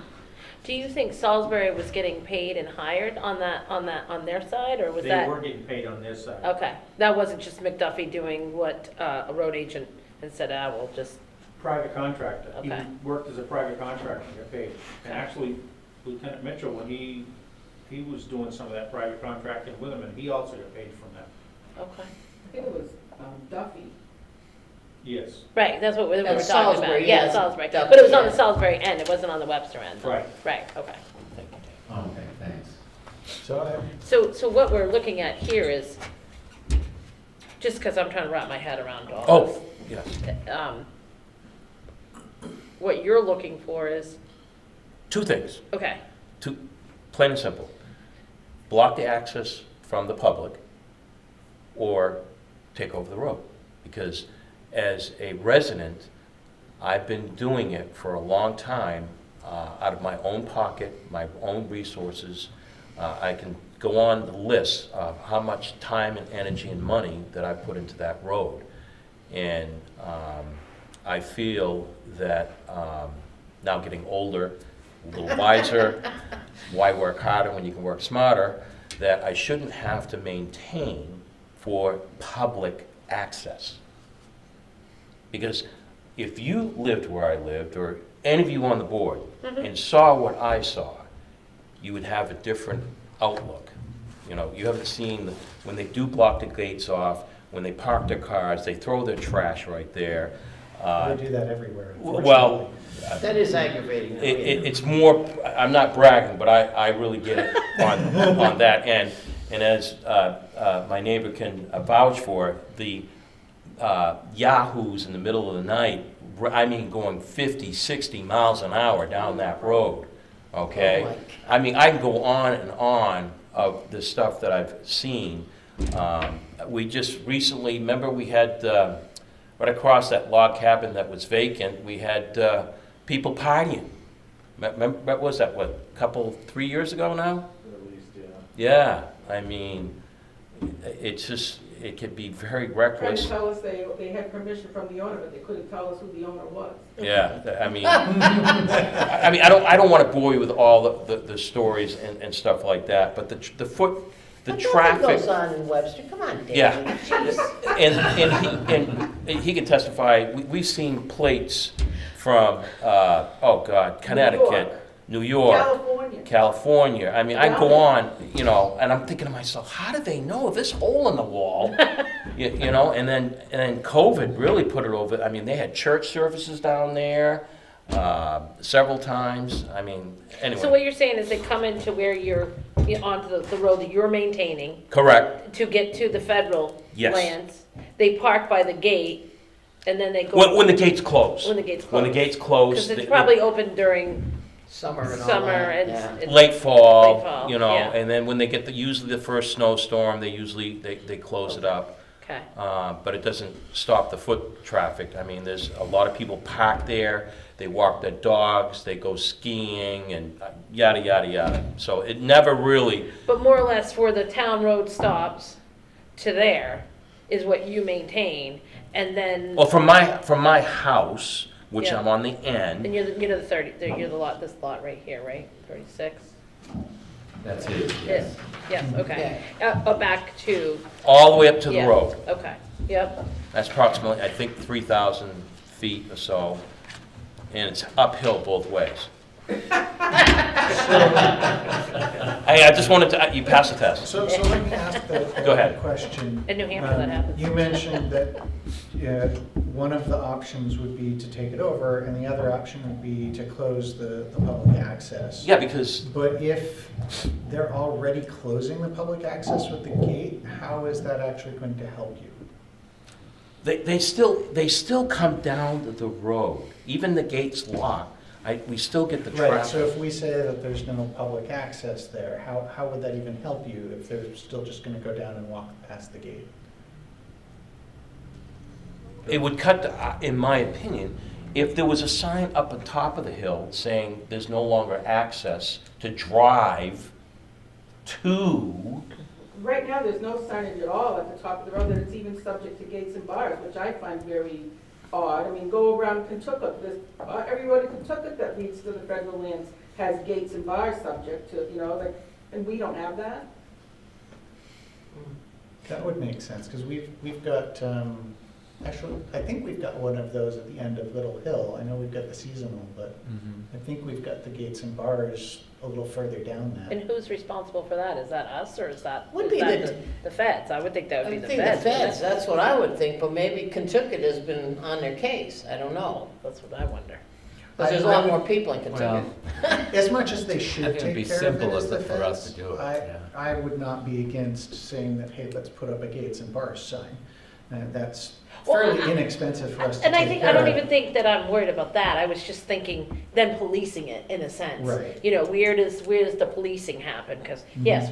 Do you think Salisbury was getting paid and hired on their side, or was that? They were getting paid on their side. Okay, that wasn't just McDuffie doing what a road agent and said, we'll just. Private contractor. Okay. He worked as a private contractor and got paid. And Okay. actually, Lieutenant Mitchell, when he was doing some of that private contracting with him, and he also got paid from that. Okay. I think it was Duffy. Yes. Right, that's what we were That's talking Salisbury, about. Yeah, yes, Salisbury. Duffy, But it was on the yeah. Salisbury end, it wasn't on the Webster end. though. Right. Right, okay. Okay, thanks. So what we're looking at here is, just because I'm trying to wrap my head around all Oh, yes. this. What you're looking for is, Two things. okay, Plain and simple. Block the access from the public or take over the road. Because as a resident, I've been doing it for a long time out of my own pocket, my own resources. I can go on the list of how much time and energy and money that I put into that road. And I feel that now getting older, a little wiser, why work harder when you can work smarter, that I shouldn't have to maintain for public access. Because if you lived where I lived, or any of you on the board, and saw what I saw, you would have a different outlook. You haven't seen, when they do block the gates off, when they park their cars, they throw their trash right there. They do that everywhere, Well, That is aggravating. it's more, I'm not bragging, but I really get it on that end. And as my neighbor can vouch for, the yahoos in the middle of the night, I mean going 50, 60 miles an hour down that road, okay? Oh my God. I mean, I can go on and on of the stuff that I've seen. We just recently, remember we had, right across that log cabin that was vacant, we had people partying. Remember, what was that, 3 years ago now? At least, yeah. Yeah, I mean, it's just, it can be very Trying reckless. to tell us they had permission from the owner, but they couldn't tell us who the owner was. Yeah, I mean, I don't want to bore you with all the stories and stuff like that, but the the But nothing traffic. goes on in Webster, come on, Dave. Yeah. Jeez. And he can testify, we've seen plates from, oh God, Connecticut, New York, California. California. I mean, I go on, you know, and I'm thinking to myself, how do they know this hole in the wall? You know, and then COVID really put it over. I mean, they had church services down there several times. I mean, anyway. So what you're saying is they come into where onto the road that you're maintaining Correct. to get to the federal Yes. lands. They park by the gate, and then they go. When the gates close. When the gates When the close. gates close. Because it's they- probably open during Summer and all summer that, and. yeah. and- late fall, Late fall, you know, yeah. and then when they get usually the first snowstorm, they close it up. Okay. But it doesn't stop the foot traffic. I mean, there's a lot of people park there, they walk their dogs, they go skiing and yada, yada, yada. So it never really, But more or less where the town road stops to there is what you maintain, and then, well, from my house, which Yeah. I'm on the and end, you're the lot, this lot right here, right? 36? That's it. Yes, yes, okay. Back to, all the way up to the yeah, road. okay, yep. That's approximately, I think, 3,000 feet or so, and it's uphill both ways. I just wanted to, you pass the test. So let me ask the Go ahead. question. In New Hampshire, that happens. You mentioned that one of the options would be to take it over, and the other option would be to close the public access. Yeah, because But if they're already closing the public access with the gate, how is that actually going to help you? they still come down the road, even the gate's locked, we still get the Right, so traffic. if we say that there's no public access there, how would that even help you if they're still just gonna go down and walk past the gate? It would cut, in my opinion, if there was a sign up on top of the hill saying there's no longer access to drive to, Right now, there's no signage at all at the top of the road that it's even subject to gates and bars, which I find very odd. I mean, go around Kentucky, every road in Kentucky that leads to the federal lands has gates and bars subject to, you know, like, and we don't have that? That would make sense, because we've got, actually, I think we've got one of those at the end of Little Hill. I know we've got the seasonal, but I think we've got the gates and bars a little further down that. And who's responsible for that? Is that us, or is that Would be the feds? I would think that I would be would the think the feds. wouldn't feds, it? that's what I would think, but maybe Kentucky has been on their case, I don't know. That's what I wonder. Because there's a lot more people in Kentucky. Well, As much as they I should think it'd take be care of it simple as the for us feds, to do it, I, yeah. I would not be against saying that, hey, let's put up a gates and bars sign. That's Well, fairly inexpensive for us to And I take think, care I don't of. even think that I'm worried about that. I was just thinking then policing it in a sense. Right. You know, where does the policing happen? Because yes,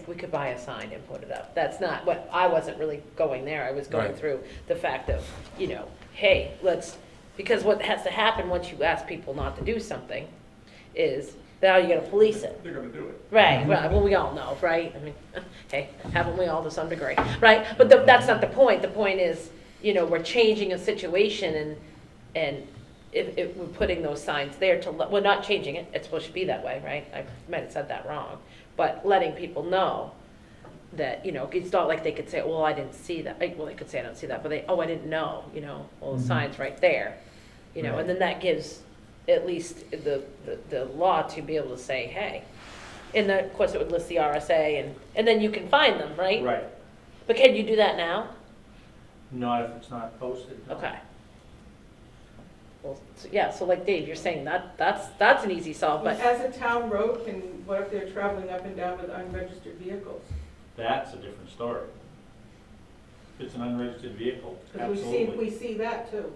we could buy a sign and put it up. That's not what, I wasn't really going there. I was going Right. through the fact of, you know, hey, because what has to happen once you ask people not to do something is now you gotta police it. They're gonna do it. Right, right, well, we all know, right? I mean, hey, haven't we all to some degree, right? But that's not the point. The point is, you know, we're changing a situation and if we're putting those signs there we're not changing it, it's supposed to be that way, right? I might have said that wrong, but letting people know that, you know, it's not like they could say, well, I didn't see that. Well, they could say, I don't see that, but I didn't know, you know, well, the sign's right there, you know, and then that gives at least the law to be able to say, hey, and then, of course, it would list the RSA and then you can find them, right? Right. But can you do that now? Not if it's not posted. no. Okay. Well, yeah, so like Dave, you're saying that's an easy solve, but, As a town road, what if they're traveling up and down with unregistered vehicles? That's a different story. If it's an unregistered vehicle, Because absolutely. we see that too.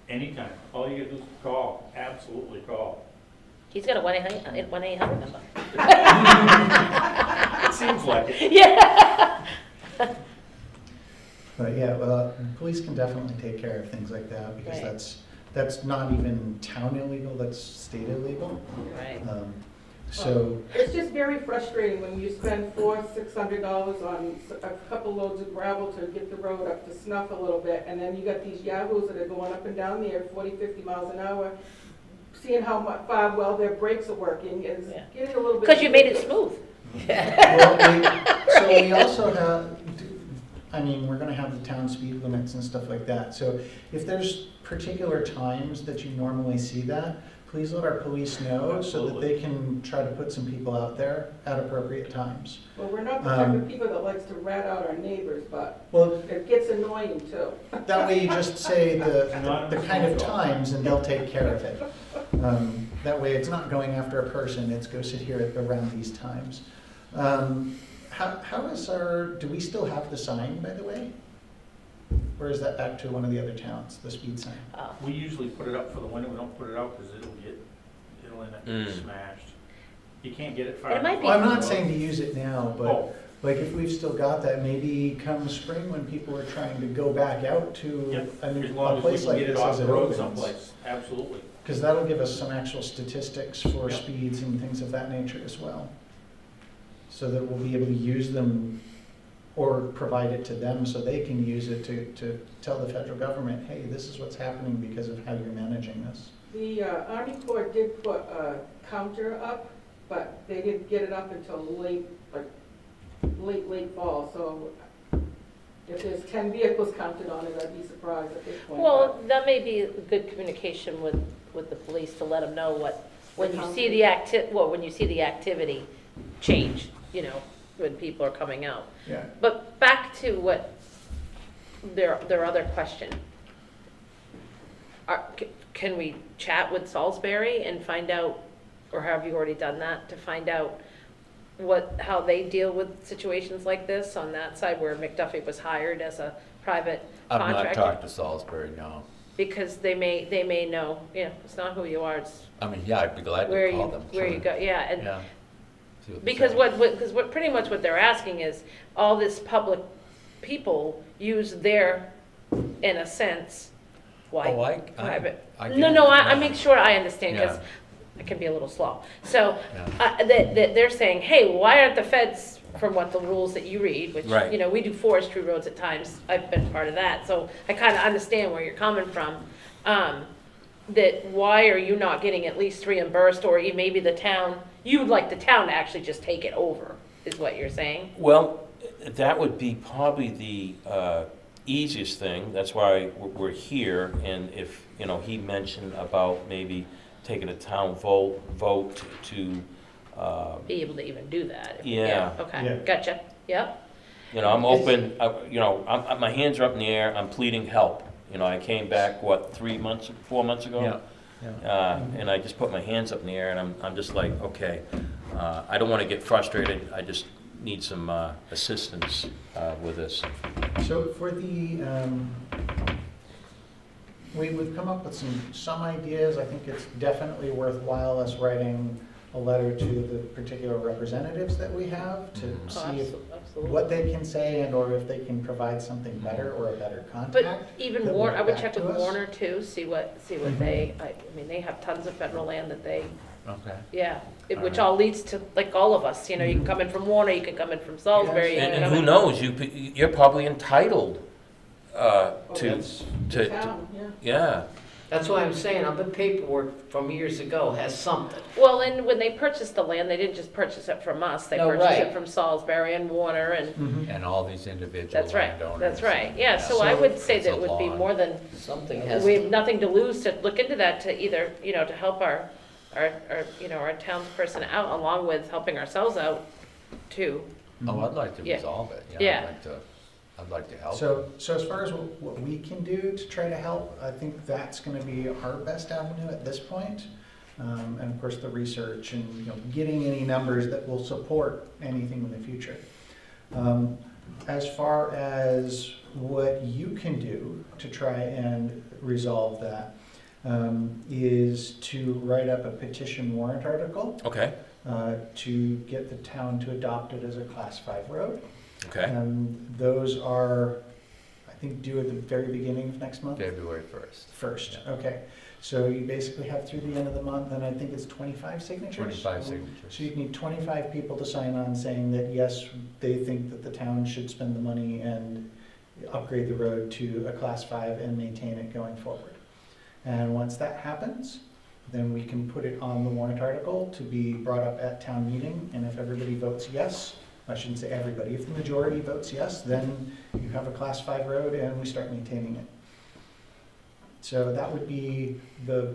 Anytime. All you gotta do is call, absolutely call. he's got a 1-800 number. It seems like it. Yeah. But yeah, well, police can definitely take care of things like that, because Right. that's not even town illegal, that's state illegal. Right. So, It's just very frustrating when you spend $400-600 on a couple loads of gravel to get the road up to snuff a little bit, and then you got these yahoos that are going up and down there 40-50 miles an hour, seeing how far well their brakes are working is Yeah. getting a little bit. Because you made it smooth. So we also have, I mean, we're gonna have the town speed limits and stuff like that. So if there's particular times that you normally see that, please let our police know so that they can try to put some people out there at appropriate times. Well, we're not the type of people that likes to rat out our neighbors, but Well, it gets annoying too. that way you just say the kind of times and they'll take care of it. That way it's not going after a person, it's go sit here at around these times. How is do we still have the sign, by the way? Or is that back to one of the other towns, the speed sign? We usually put it up for the winter, we don't put it out because it'll end up getting smashed. You can't get it far. It might be- Well, I'm not saying to use it now, but Oh, like if we've still got that, maybe come spring when people are trying to go back out to yep, a as long as we place can like get it this off as the it road opens. someplace, absolutely. Because that'll give us some actual statistics for Yep. speeds and things of that nature as well. So that we'll be able to use them or provide it to them so they can use it to tell the federal government, hey, this is what's happening because of how you're managing this. The Army Corps did put a counter up, but they didn't get it up until late fall, so if there's 10 vehicles counted on it, I'd be surprised at this point. Well, that may be good communication with the police to let them know when you see the activity change, when people are coming out. Yeah. But back to what their other question. Can we chat with Salisbury and find out, or have you already done that, to find out how they deal with situations like this on that side where McDuffie was hired as a private I've not contractor? talked to Salisbury, no. Because they may know, it's not who you are, it's I mean, yeah, I'd be glad where to call them. where you sure. go, yeah, and Yeah. See what they because say. what pretty much what they're asking is, all this public people use their, in a sense, Oh, I private. get it. No, I Yeah. make sure I understand, because Yeah. I can be a little slow. So, Yeah. they're saying, hey, why aren't the feds, from what the rules that you read, which, Right. we do forestry roads at times, I've been part of that, so I kind of understand where you're coming from. That why are you not getting at least reimbursed, or maybe the town, you would like the town to actually just take it over, is what you're saying? Well, that would be probably the easiest thing. That's why we're here. And if, he mentioned about maybe taking a town vote to, Be able to even do that. Yeah. Okay, Yeah. gotcha, yep. I'm open, my hands are up in the air, I'm pleading help. I came back, 4 months ago? Yeah. And I just put my hands up in the air and I'm just like, okay, I don't want to get frustrated, I just need some assistance with this. So for we've come up with some ideas. I think it's definitely worthwhile us writing a letter to the particular representatives that we have to Oh, see if absolutely. what they can say and or if they can provide something better or a better But contact. even that will Warner, I get would back check to with us. Warner too, see what they, I mean, they have tons of federal land that they, Okay. yeah, which Alright. all leads to, like all of us, you can come in from Warner, you can come in from Salisbury. you Yes. can And come who in- knows, you're probably entitled Oh, to, that's to, the town, yeah. yeah. That's why I'm saying, the paperwork from years ago has something. Well, and when they purchased the land, they didn't just purchase it from us, they No, purchased right. it from Salisbury and Warner and, Mhm. And all these individual that's right, landowners. that's right, yeah, so I would say It's that a would be lot. more than, Something has. we have nothing to lose to look into that, to either, to help our townsperson out, along with helping ourselves out too. Oh, I'd like to Yeah. resolve it, Yeah. I'd like to help. So as far as what we can do to try to help, I think that's going to be our best avenue at this point. And of course, the research and getting any numbers that will support anything in the future. As far as what you can do to try and resolve that is to write up a petition warrant article Okay, to get the town to adopt it as a Class 5 road. okay. Those are, I think, due at the very beginning of next month? February 1st. First, Yeah. okay. So you basically have through the end of the month, and I think it's 25 signatures? 25 signatures. So you'd need 25 people to sign on saying that, yes, they think that the town should spend the money and upgrade the road to a Class 5 and maintain it going forward. And once that happens, then we can put it on the warrant article to be brought up at town meeting, and if everybody votes yes, I shouldn't say everybody, if the majority votes yes, then you have a class 5 road and we start maintaining it. So that would be the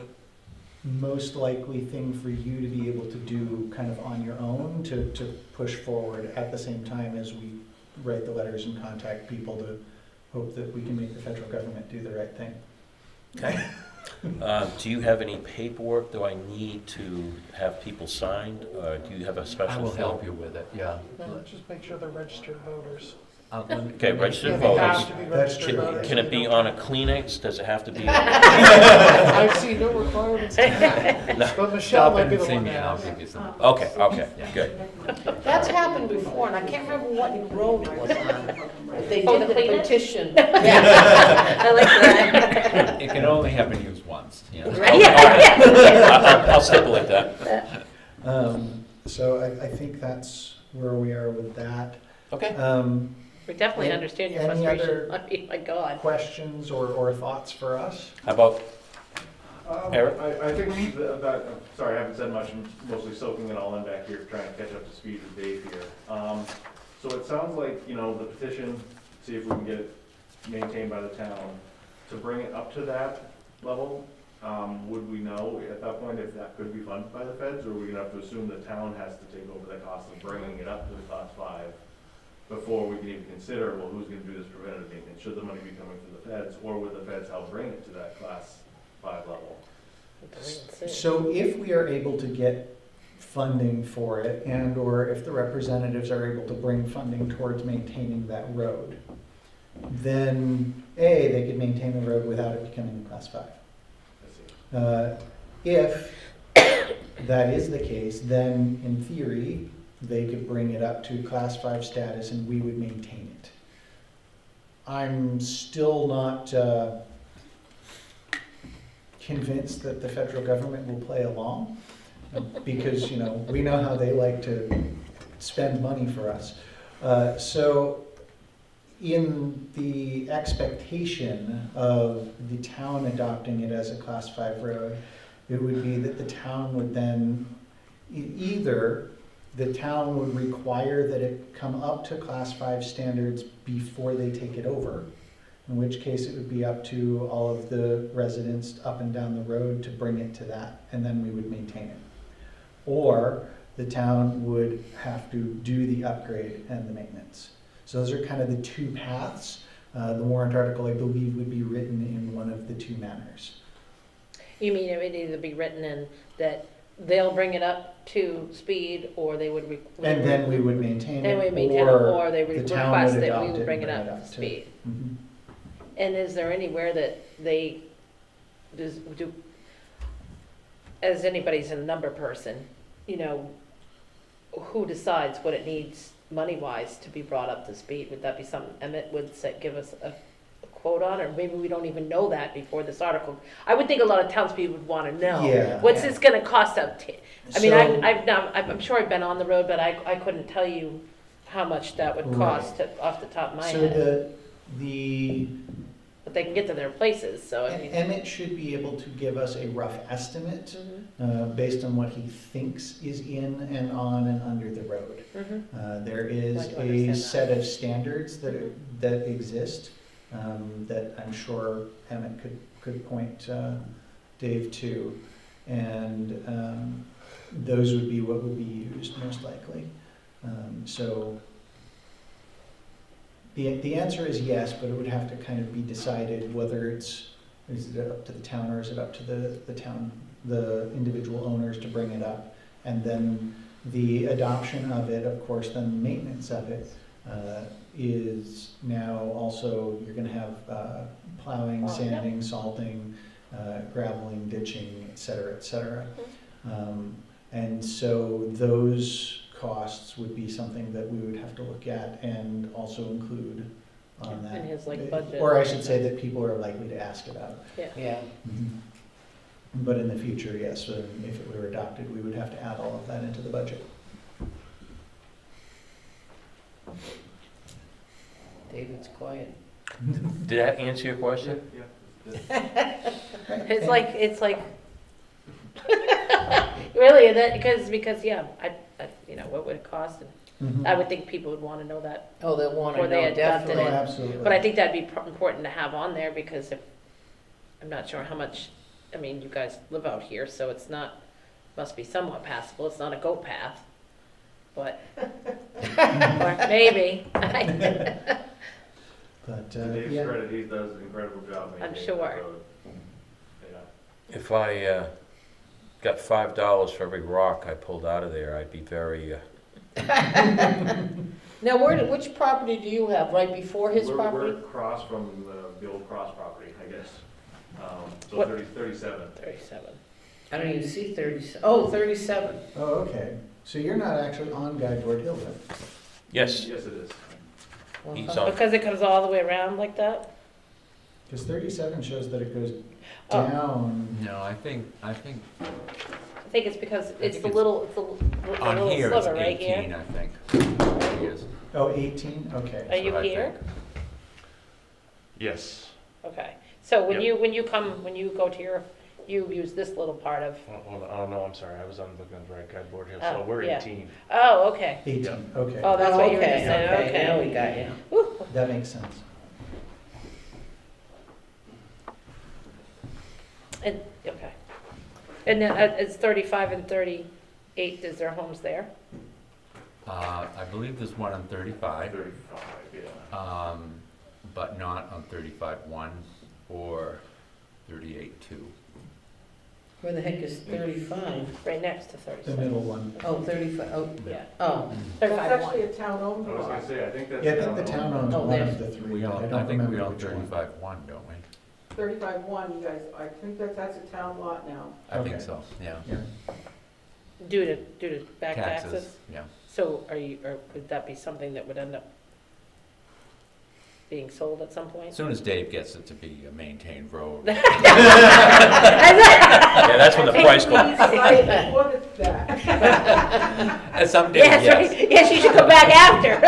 most likely thing for you to be able to do kind of on your own to push forward at the same time as we write the letters and contact people to hope that we can make the federal government do the right thing. Okay? Do you have any paperwork? Do I need to have people signed, or do you have a special? I will form? help you with it, yeah. Just make sure they're registered voters. Okay, registered Yeah, they voters. have to be That's registered true. voters. Can it be on a Kleenex? Does it have to be? I see no requirements to that, No. but Michelle Stop might in be and the see one me to and I'll ask. give you some. Okay, okay, good. That's happened before, and I can't remember what road it was on. They Oh, did the the Kleenex? petition. I like that. It can only have been used once, you know? Okay, all right. I'll stipulate that. So I think that's where we are with that. Okay. We definitely Any- understand your any frustration. other- I mean, my God. Questions or thoughts for us? How about, Eric? I think that, sorry, I haven't said much, I'm mostly soaking it all in back here, trying to catch up to speed with Dave here. So it sounds like, the petition, see if we can get it maintained by the town, to bring it up to that level, would we know at that point if that could be funded by the feds, or are we gonna have to assume the town has to take over the cost of bringing it up to the class 5 before we can even consider, well, who's gonna do this preventative maintenance? Should the money be coming from the feds, or would the feds help bring it to that class 5 level? So if we are able to get funding for it, and/or if the representatives are able to bring funding towards maintaining that road, then A, they could maintain the road without it becoming a class 5. I see. If that is the case, then in theory, they could bring it up to class 5 status and we would maintain it. I'm still not convinced that the federal government will play along, because, we know how they like to spend money for us. So in the expectation of the town adopting it as a class 5 road, it would be that the town would then, either the town would require that it come up to class 5 standards before they take it over, in which case it would be up to all of the residents up and down the road to bring it to that, and then we would maintain it. Or the town would have to do the upgrade and the maintenance. So those are kind of the two paths. The warrant article, I believe, would be written in one of the two manners. You mean it would either be written in that they'll bring it up to speed, or they would. And then we would maintain it, And we maintain it, or they would the town request would that adopt we it would and bring it up to to- speed. Mhm. And is there anywhere that they, do, as anybody's a number person, who decides what it needs money-wise to be brought up to speed? Would that be something Emmett would give us a quote on, or maybe we don't even know that before this article? I would think a lot of townspeople would want to know. Yeah. What's this gonna cost up? I mean, So- I'm sure I've been on the road, but I couldn't tell you how much that would cost off the top of my So head. the But they can get to their places, so I mean. Emmett should be able to give us a rough estimate Mhm, based on what he thinks is in and on and under the road. mhm. There is I do a understand that. set of standards that exist that I'm sure Emmett could point Dave to, and those would be what would be used most likely. So the answer is yes, but it would have to kind of be decided whether is it up to the town, or is it up to the town, the individual owners to bring it up. And then the adoption of it, of course, then the maintenance of it is now also, you're gonna have plowing, Oh, yeah. sanding, salting, graveling, ditching, et cetera, et cetera. And so those costs would be something that we would have to look at and also include on that. In his, budget. Or I should say that people are likely to ask about. Yeah. But in the future, yes, if it were adopted, we would have to add all of that into the budget. David's quiet. Did that answer your question? Yeah. It's like Really, that, because, yeah, you know, what would it cost? And Mhm. I would think people would wanna know that, Oh, they want to Or they know, adopted Oh, it. definitely. absolutely. but I think that'd be important to have on there, because if, I'm not sure how much, I mean, you guys live out here, so it's not, must be somewhat passable, it's not a goat path, but, or maybe, But, To Dave's yeah, credit, he does an incredible job maintaining the sure. road. Yeah. If I got $5 for every rock I pulled out of there, I'd be very, Now, which property do you have, right before his We're property? across from the old Cross property, I guess. So What? 37. 37. I don't even see 37. oh, okay. So you're not actually on Guideboard Hill then? yes, Yes, it is. he's on. Because it comes all the way around like that? Because 37 shows that it goes Oh. down. No, I think, I think it's because it's think the it's- little, it's the on little here it's sliver right 18, here. I think. It is. Oh, 18, okay. Are you what I here? think. Yes. Okay, so when Yep. when you go to your, you use this little part of, Oh, no, I'm sorry, I was on looking at the right Guideboard here, Oh, so we're yeah. 18. oh, okay. 18, okay. Oh, that's what you were Okay, saying, okay. Now we got you. Whew. That makes sense. And, okay. And then it's 35 and 38, is there homes there? I believe there's one on 35, 35, yeah. but not on 35-1 or 38-2. Where the heck is 35? Right next to The 37. middle one. Oh, 35, oh, Yeah, oh. That's 35 actually one. a town-owned I was lot. gonna say, I think that's. Yeah, I think the town owns Oh, one there's- of the three. We but own, don't I think we remember own which one. 35-1, don't we? 35-1, you guys, I think that's a town lot now. I think Okay. so, yeah. Yeah. Due to back taxes? Yeah. So or would that be something that would end up being sold at some As point? soon as Dave gets it to be a maintained road. Yeah, that's when the price goes. Right, what is that? Someday, Yes, yes. right, yes, you should come back after.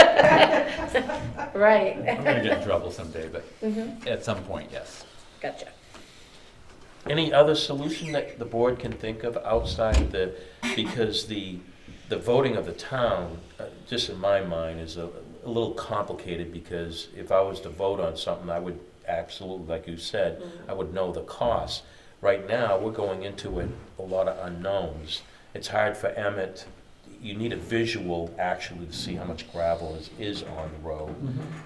Right. I'm gonna get in trouble someday, but Mhm. at some point, yes. Gotcha. Any other solution that the board can think of outside because the voting of the town, just in my mind, is a little complicated, because if I was to vote on something, I would absolutely, like you said, I would know the cost. Right now, we're going into it, a lot of unknowns. It's hard for Emmett, you need a visual actually to see how much gravel is on the road,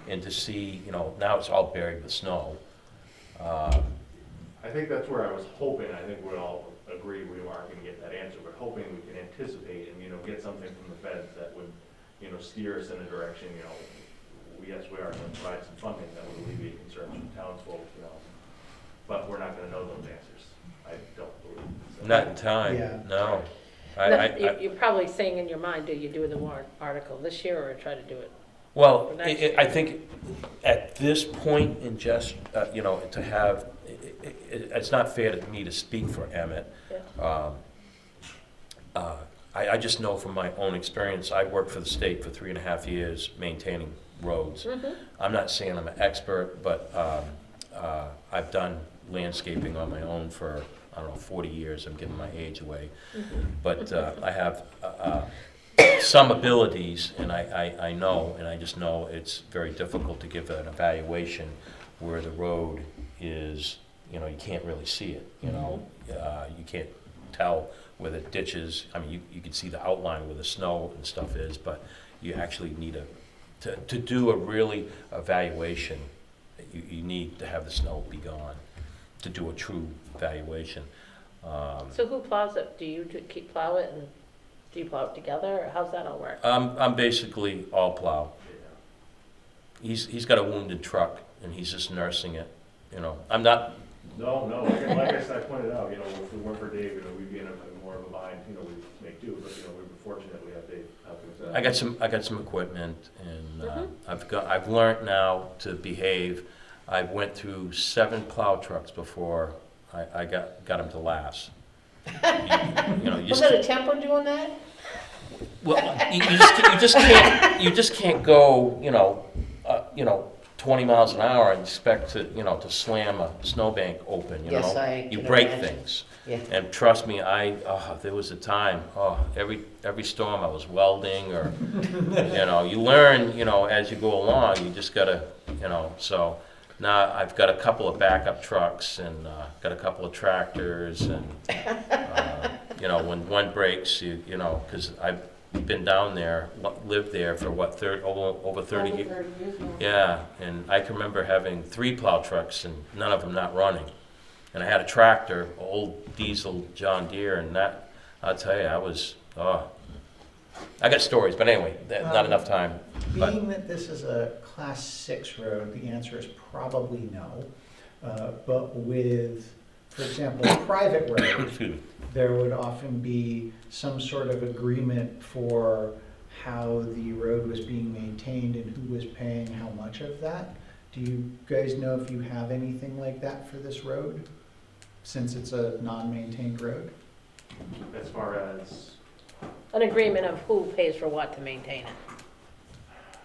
and to see, now it's all buried with snow. I think that's where I was hoping, I think we all agree we aren't gonna get that answer, but hoping we can anticipate and, get something from the feds that would, steer us in a direction, yes, we are gonna provide some funding that would alleviate concerns from townsfolk, but we're not gonna know those answers, I don't believe. So- Not in time, Yeah. no. You're probably saying in your mind, do you do the warrant article this year or try to do it? Well, For next I think at this point in just, to have, it's not fair to me to speak for Emmett. Yeah. I just know from my own experience, I worked for the state for 3.5 years maintaining roads. Mhm. I'm not saying I'm an expert, but I've done landscaping on my own for, 40 years. I'm giving my age away. But I have some abilities, and I know, and I just know it's very difficult to give an evaluation where the road is, you can't really see it, you can't tell where the ditches, you can see the outline where the snow and stuff is, but you actually need to do a really evaluation, you need to have the snow be gone to do a true evaluation. So who plows it? Do you plow it, and do you plow it together, or how's that all work? I'm basically all plow. He's got a wounded truck, and he's just nursing it, I'm not, No, like I said, I pointed out, if we weren't for Dave, we'd be in more of a bind, we'd make do, but, we were fortunate we have Dave helping us out. I got some equipment, and I've learned now to behave. I went through 7 plow trucks before I got them to last. You Was it a temper doing that? well, you just can't go, 20 miles an hour and expect to, to slam a snowbank open, Yes, I You can break imagine. things. Yeah. And trust me, there was a time, every storm I was welding or, you learn, as you go along, you just gotta, so now I've got a couple of backup trucks and got a couple of tractors and, when one breaks, because I've been down there, lived there for what, over 30 years? Over 30 years now. Yeah, and I can remember having 3 plow trucks and none of them not running. And I had a tractor, old diesel John Deere, and that, I'll tell you, I got stories, but anyway, not enough time. But Being that this is a class 6 road, the answer is probably no. But with, for example, a private road, excuse me. there would often be some sort of agreement for how the road was being maintained and who was paying how much of that. Do you guys know if you have anything like that for this road, since it's a non-maintained road? As far as, An agreement of who pays for what to maintain it.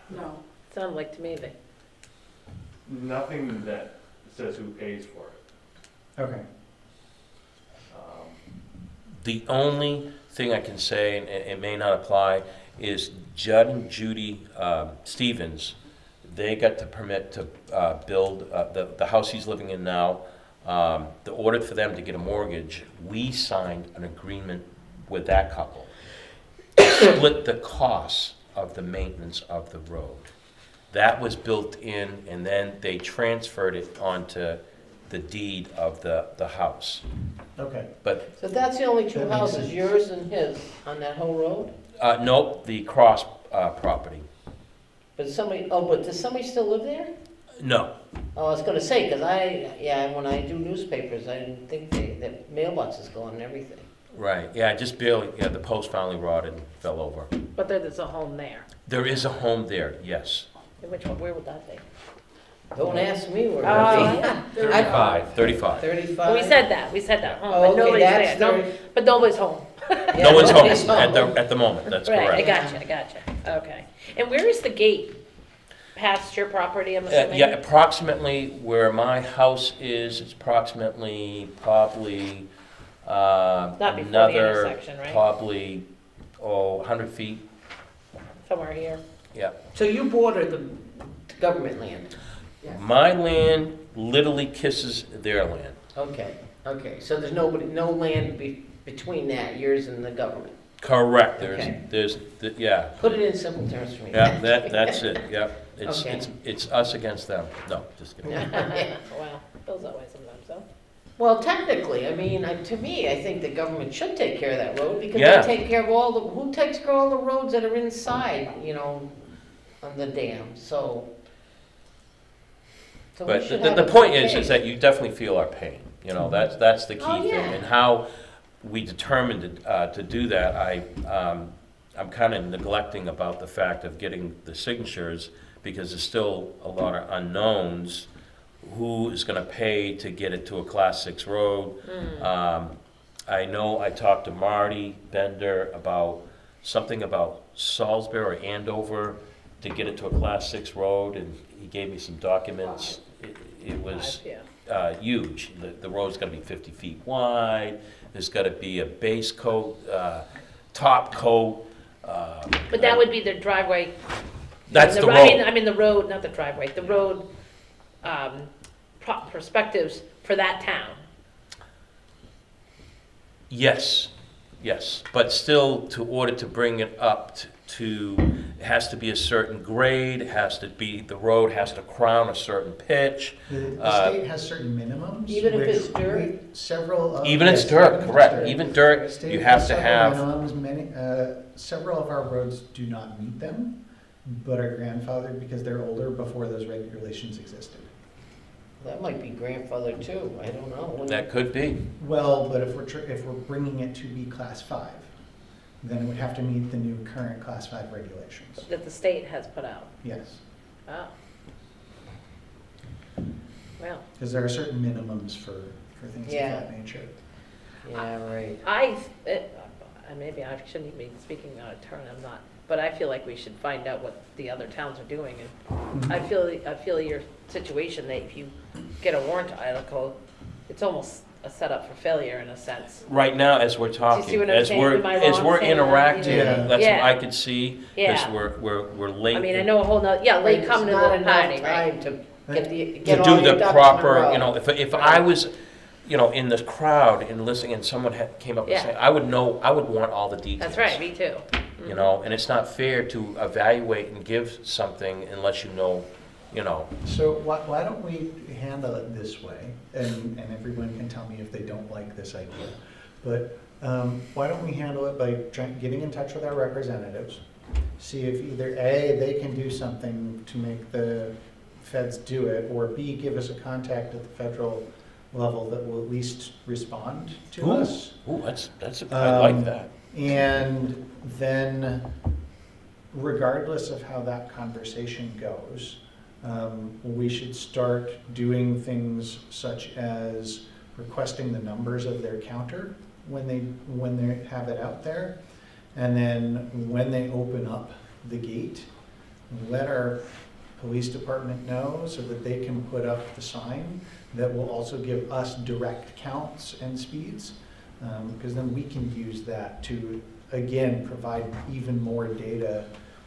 No. Sounds like to me that, nothing that says who pays for it. Okay. The only thing I can say, and it may not apply, is Judd and Judy Stevens, they got the permit to build the house he's living in now. The order for them to get a mortgage, we signed an agreement with that couple. Split the costs of the maintenance of the road. That was built in, and then they transferred it onto the deed of the house. Okay. But So that's the only two That makes houses, sense. yours and his, on that whole road? nope, the cross property. But does somebody still live there? No, Oh, I was gonna say, because when I do newspapers, I didn't think that mailbox is gone and everything. right, yeah, just barely, yeah, the post finally rotted and fell over. but there's a home there. There is a home there, yes. Which one, where would that be? Don't ask me where Oh, it is. 35. 35. 35? Well, we said that, home, Oh, but okay, nobody's that's there, no, but nobody's home. Yeah, No one's home nobody's at the moment, that's Right, I correct. gotcha, okay. And where is the gate? Past your property, I'm assuming? Yeah, approximately where my house is, it's approximately probably Not before the another, intersection, right? probably, 100 feet, Somewhere here. yeah. So you border the government land? My land literally kisses their land. Okay, so there's no land between that, yours and the government? Correct, Okay. yeah, Put it in simple terms for me. yeah, that's it, yeah. Okay. It's us against them. No, just kidding. Well, feels that way sometimes, though. Well, technically, I mean, to me, I think the government should take care of that road, because Yeah. they take care of who takes care of all the roads that are inside, on the dam, so. we But should the have a point good is case. that you definitely feel our pain, that's the key Oh, thing. yeah. And how we determined to do that, I'm kind of neglecting about the fact of getting the signatures, because there's still a lot of unknowns. Who is gonna pay to get it to a class 6 road? I know I talked to Marty Bender about something about Salisbury or Andover to get it to a class 6 road, and he gave me some documents. It was Yeah. huge. The road's gotta be 50 feet wide, there's gotta be a base coat, top coat. But that would be the driveway. That's the I road. mean, the road, not the driveway, the road, perspectives for that town. Yes, but still, to order to bring it up it has to be a certain grade, the road has to crown a certain pitch. The state has certain minimums. Even if which it's dirt? Several of. Even it's yes, dirt, even if correct. it's Even The dirt, state you has have to several have, minimums. Several of our roads do not meet them, but are grandfathered because they're older before those regulations existed. That might be grandfather too, I don't know. that could be. Well, but if we're bringing it to be class 5, then it would have to meet the new current class 5 regulations. That the state has put out. Yes, Oh. Well, because there are certain minimums for things Yeah. of that nature. Yeah, right. maybe I shouldn't even be speaking out of turn, I'm not but I feel like we should find out what the other towns are doing. And Mhm. I feel your situation, that if you get a warrant article, it's almost a setup for failure in a sense. Right now, as we're talking, see what I'm as saying? we're, Am I as wrong we're saying that? interacting, Yeah. that's what Yeah. I could see, because Yeah. we're late. I mean, I know a whole nother, yeah, late coming to Not the enough party, right? time to get the, To get all do your the ducks in a proper, row. you know, if I was, you know, in the crowd and listening, and someone came up and Yeah. said, I would know, I would want all the details. That's right, me too. You know, and it's not fair to evaluate and give something unless you know, you know. So why don't we handle it this way, and everyone can tell me if they don't like this idea. But why don't we handle it by getting in touch with our representatives, see if either A, they can do something to make the feds do it, or B, give us a contact at the federal level that will at least respond to us. Ooh, I like that. And then, regardless of how that conversation goes, we should start doing things such as requesting the numbers of their counter when they have it out there. And then when they open up the gate, let our police department know so that they can put up the sign that will also give us direct counts and speeds. Because then we can use that to, again, provide even more data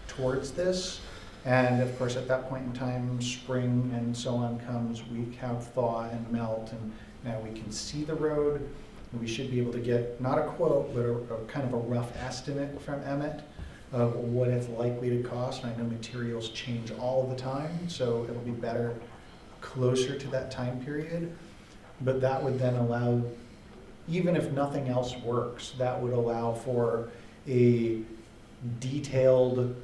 towards this. And of course, at that point in time, spring and so on comes, we have thaw and melt, and now we can see the road. And we should be able to get, not a quote, but a kind of a rough estimate from Emmett of what it's likely to cost. And I know materials change all the time, so it'll be better closer to that time period. But that would then allow, even if nothing else works, that would allow for a detailed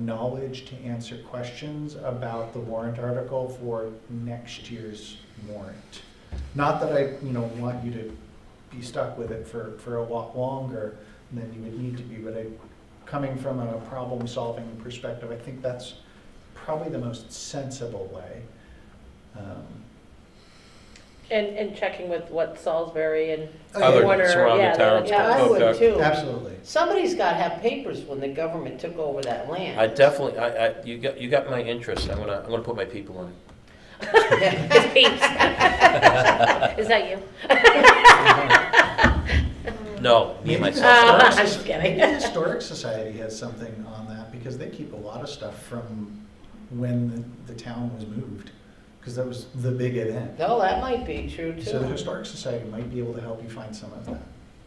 knowledge to answer questions about the warrant article for next year's warrant. Not that I, want you to be stuck with it for a lot longer than you would need to be, but coming from a problem-solving perspective, I think that's probably the most sensible way. And checking with what Salisbury and Other Warner, surrounding yeah, towns. Yeah, I would Okay. too. Absolutely. Somebody's got to have papers when the government took over that land. I definitely, you got my interest. I'm gonna put my people on it. his peeps. Is that you? No, me Maybe and the myself. I'm just kidding. Maybe the Historic Society has something on that, because they keep a lot of stuff from when the town was moved, because that was the big event. No, that might be true So the too. Historic Society might be able to help you find some of that.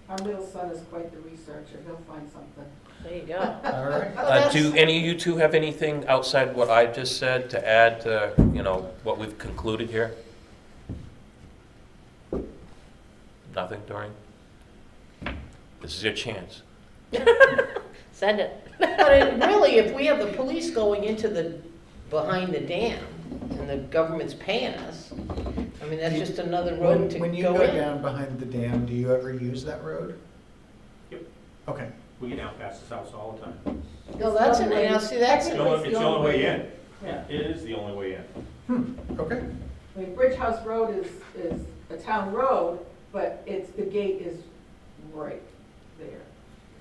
Our middle son is quite the researcher, he'll find something. There you go. All right. Do any of you two have anything outside what I just said to add to, what we've concluded here? Nothing, Doreen? This is your chance. Send it. Really, if we have the police going into behind the dam, and the government's paying us, I mean, that's just another road to When you go go in. down behind the dam, do you ever use that road? Yep. Okay. We get out past his house all the time. No, that's it, now see, that's It's it. the only way in. Yeah. It is the only way in. Okay. I mean, Bridge House Road is a town road, but the gate is right there.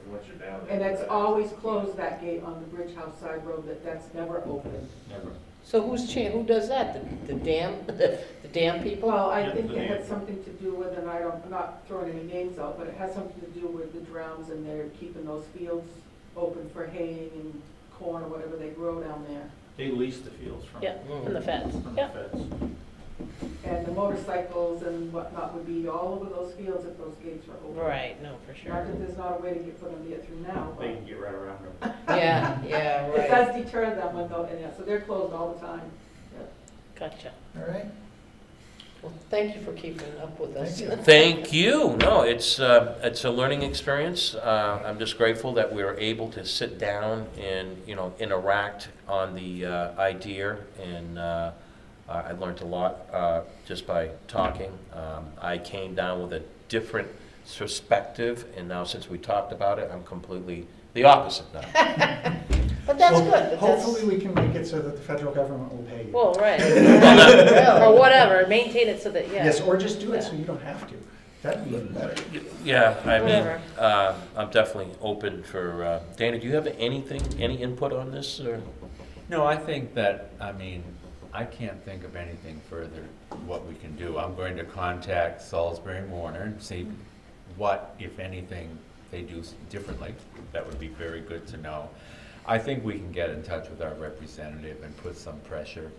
Once you're down there. And it's always closed, that gate on the Bridge House side road, that's never open. Never. So who does that? The dam, the dam people? Well, I Yeah, think the it had name. something to do with, and I'm not throwing any names out, but it has something to do with the drums, and they're keeping those fields open for haying and corn or whatever they grow down there. They lease the fields from Yeah, and the feds. from the Yeah. feds. And the motorcycles and whatnot would be all over those fields if those gates were open. Right, no, for sure. Not that there's not a way for them to get through now, but They can get right around them. Yeah, it right. does deter them when so they're closed all the time. Gotcha. All right. Well, thank you for keeping up with us. Thank you. Thank you. No, it's a learning experience. I'm just grateful that we were able to sit down and, interact on the idea, and I learned a lot just by talking. I came down with a different perspective, and now since we talked about it, I'm completely the opposite now. But that's Well, good. But that's- hopefully we can make it so that the federal government will pay you. Well, right. Really? Or whatever, maintain it so that, yeah. Yes, or just do it so you don't have to. That'd be even better. Yeah, I mean, Whatever. I'm definitely open for, Dana, do you have anything, any input on this, or? No, I think that, I mean, I can't think of anything further what we can do. I'm going to contact Salisbury and Warner and see what, if anything, they do differently. That would be very good to know. I think we can get in touch with our representative and put some pressure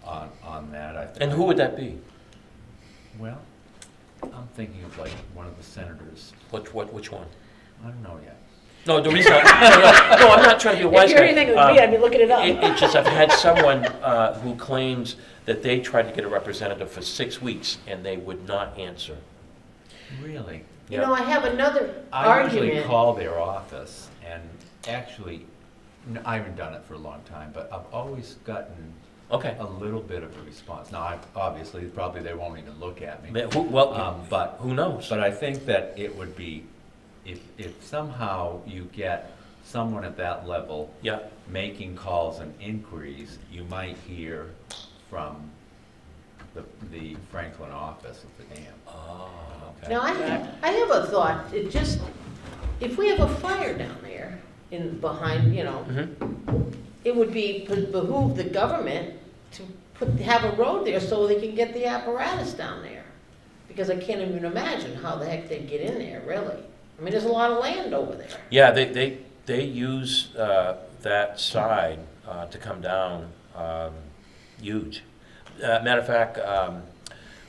on that. I think. And who would that be? Well, I'm thinking of like one of the senators. Which one? I don't know yet. No, the reason, no, I'm not trying to be a wise If guy. you're anything with me, I'd be looking it up. It just, I've had someone who claims that they tried to get a representative for 6 weeks and they would not answer. Really? You know, I have another I usually argument. call their office, and actually, I haven't done it for a long time, but I've always gotten Okay. a little bit of a response. Now, obviously, probably they won't even look at me. Well, But who knows? But I think that it would be, if somehow you get someone at that level Yeah. making calls and inquiries, you might hear from the Franklin office of the dam. Oh, okay. Now, I have a thought, if we have a fire down there behind, Mhm. it would behoove the government to have a road there so they can get the apparatus down there. Because I can't even imagine how the heck they'd get in there, really. I mean, there's a lot of land over there. Yeah, they use that side to come down huge. Matter of fact,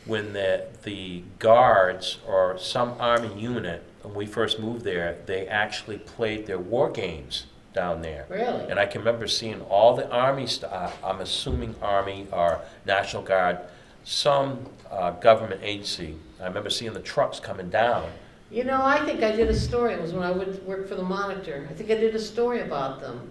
when the guards or some army unit, when we first moved there, they actually played their war games down there. Really? And I can remember seeing all the Army stuff, I'm assuming Army or National Guard, some government agency. I remember seeing the trucks coming down. You know, I think I did a story, it was when I would work for the Monitor. I think I did a story about them.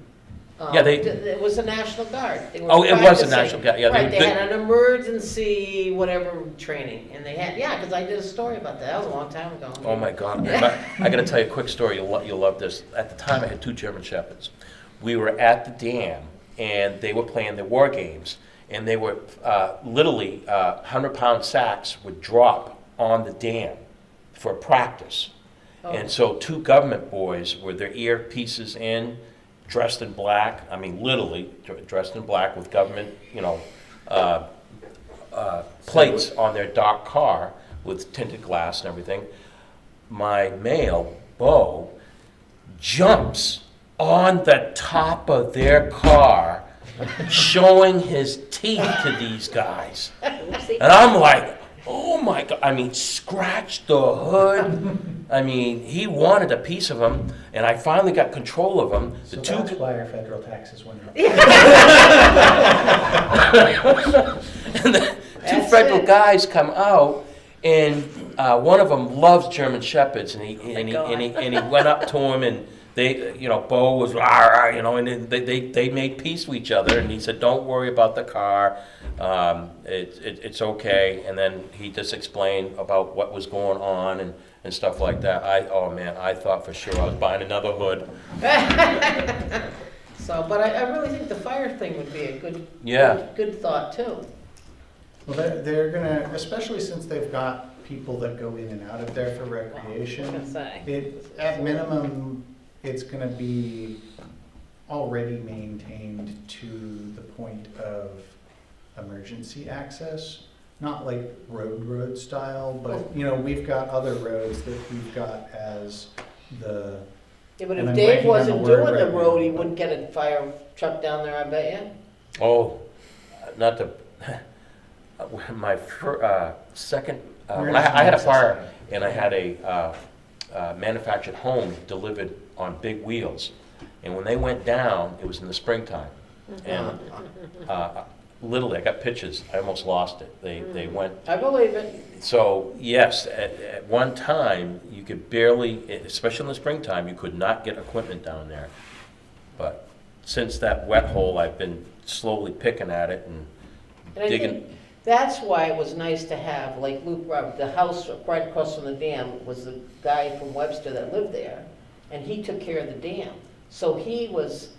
Yeah, they- It was the National Guard. They were Oh, it was the practicing. National Guard, yeah, they- Right, they had an emergency, whatever, training, and they had, yeah, because I did a story about that, that was a long time ago. Oh my God! I got to tell you a quick story. You'll love this. At the time, I had 2 German Shepherds. We were at the dam, and they were playing their war games, and they were literally 100-pound sacks would drop on the dam for practice. Oh. And so 2 government boys with their earpieces in, dressed in black. I mean, literally dressed in black with government, plates on their dark car with tinted glass and everything. My male, Bo, jumps on the top of their car, showing his teeth to these guys. And I'm like, oh my God. I mean, scratched the hood. I mean, he wanted a piece of him, and I finally got control of him. So that's why our federal taxes went up. And the 2 That's federal it. guys come out, and one of them loves German Shepherds, and he went up to him, and they, Bo was, rah, rah, and then they made peace with each other, and he said, "Don't worry about the car, it's okay." And then he just explained about what was going on and stuff like that. I thought for sure I was buying another hood. So, but I really think the fire thing would be a Yeah. good thought too. Well, they're gonna, especially since they've got people that go in and out of there for recreation. I was gonna say. At minimum, it's gonna be already maintained to the point of emergency access. Not like road style, but, we've got other roads that we've got as the, Yeah, but And if I'm Dave blanking on the wasn't word doing the right road, now, he but- wouldn't get a fire truck down there, I bet you. Oh, not the, my second, when I had a fire, and I had a manufactured home delivered on big wheels. And when they went down, it was in the springtime. And literally, I got pictures, I almost lost it. They went, I believe it. so yes, at one time, you could barely, especially in the springtime, you could not get equipment down there. But since that wet hole, I've been slowly picking at it and And I digging. think that's why it was nice to have, like Luke Robert, the house right across from the dam was the guy from Webster that lived there, and he took care of the dam. So he was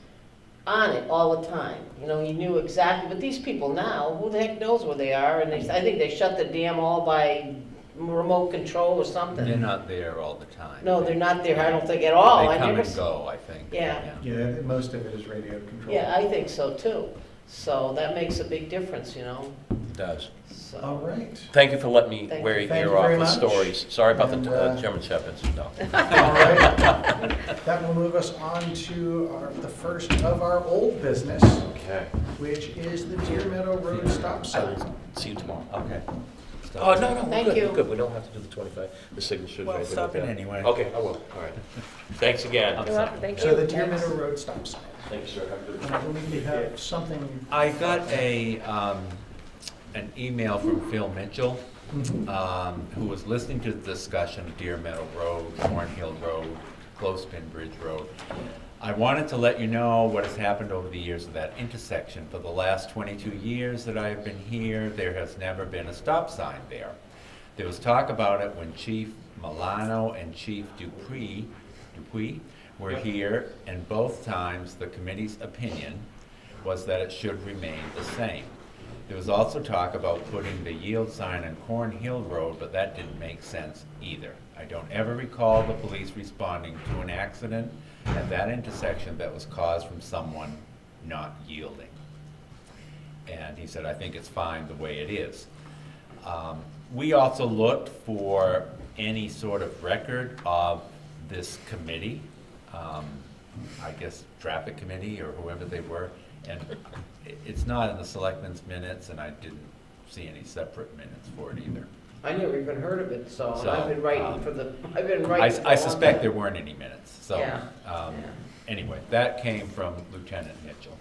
on it all the time. He knew exactly, but these people now, who the heck knows where they are? And I think they shut the dam all by remote control or something. They're not there all the time. No, they're not there, I don't think at all. They I come never and s- go, I think. Yeah. Yeah, most of it is radio controlled. Yeah, I think so too. So that makes a big difference, you know, It does. so. All right. Thank you for letting me Thank wear you. your Thank ear you off very with much. stories. Sorry about And, the German Shepherds, no. All right. That will move us on to the first of our old business, Okay. which is the Deer Meadow Road stop sign. See you tomorrow. Okay. Oh, no, no, Thank we're good, you. we're good. We don't have to do the 25, the signature. Well, stop it anyway. Okay, I will, all right. Thanks again. You're welcome. Thank you. So the Deer Thanks. Meadow Road stop sign. Thank you, sir. Have a good And I believe you have something. I got an email from Phil Mitchell, who was listening to the discussion of Deer Meadow Road, Cornhill Road, Clothespin Bridge Road. I wanted to let you know what has happened over the years of that intersection. For the last 22 years that I have been here, there has never been a stop sign there. There was talk about it when Chief Milano and Chief Dupuy were here, and both times the committee's opinion was that it should remain the same. There was also talk about putting the yield sign on Cornhill Road, but that didn't make sense either. I don't ever recall the police responding to an accident at that intersection that was caused from someone not yielding. And he said, I think it's fine the way it is. We also looked for any sort of record of this committee, I guess traffic committee or whoever they were, and it's not in the selectmen's minutes, and I didn't see any separate minutes for it either. I never even heard of it, so So, I've been writing for the, I've been writing. for a I long suspect time. there weren't any minutes, so, Yeah, yeah. anyway, that came from Lieutenant Mitchell.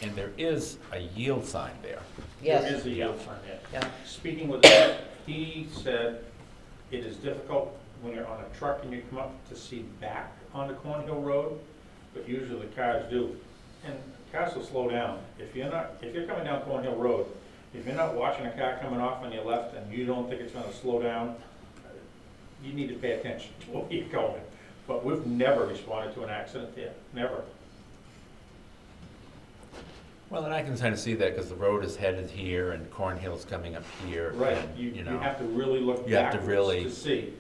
And there is a yield sign there. There Yes, is a yield sign there. yeah. Speaking with him, he said it is difficult when you're on a truck and you come up to see back onto Cornhill Road, but usually the cars do. And cars will slow down. If you're coming down Cornhill Road, if you're not watching a car coming off on your left and you don't think it's gonna slow down, you need to pay attention to where you're going. But we've never responded to an accident there, never. Well, and I can kind of see that because the road is headed here and Cornhill's coming up here. Right, and, you know, have to really look You have to backwards really- to see.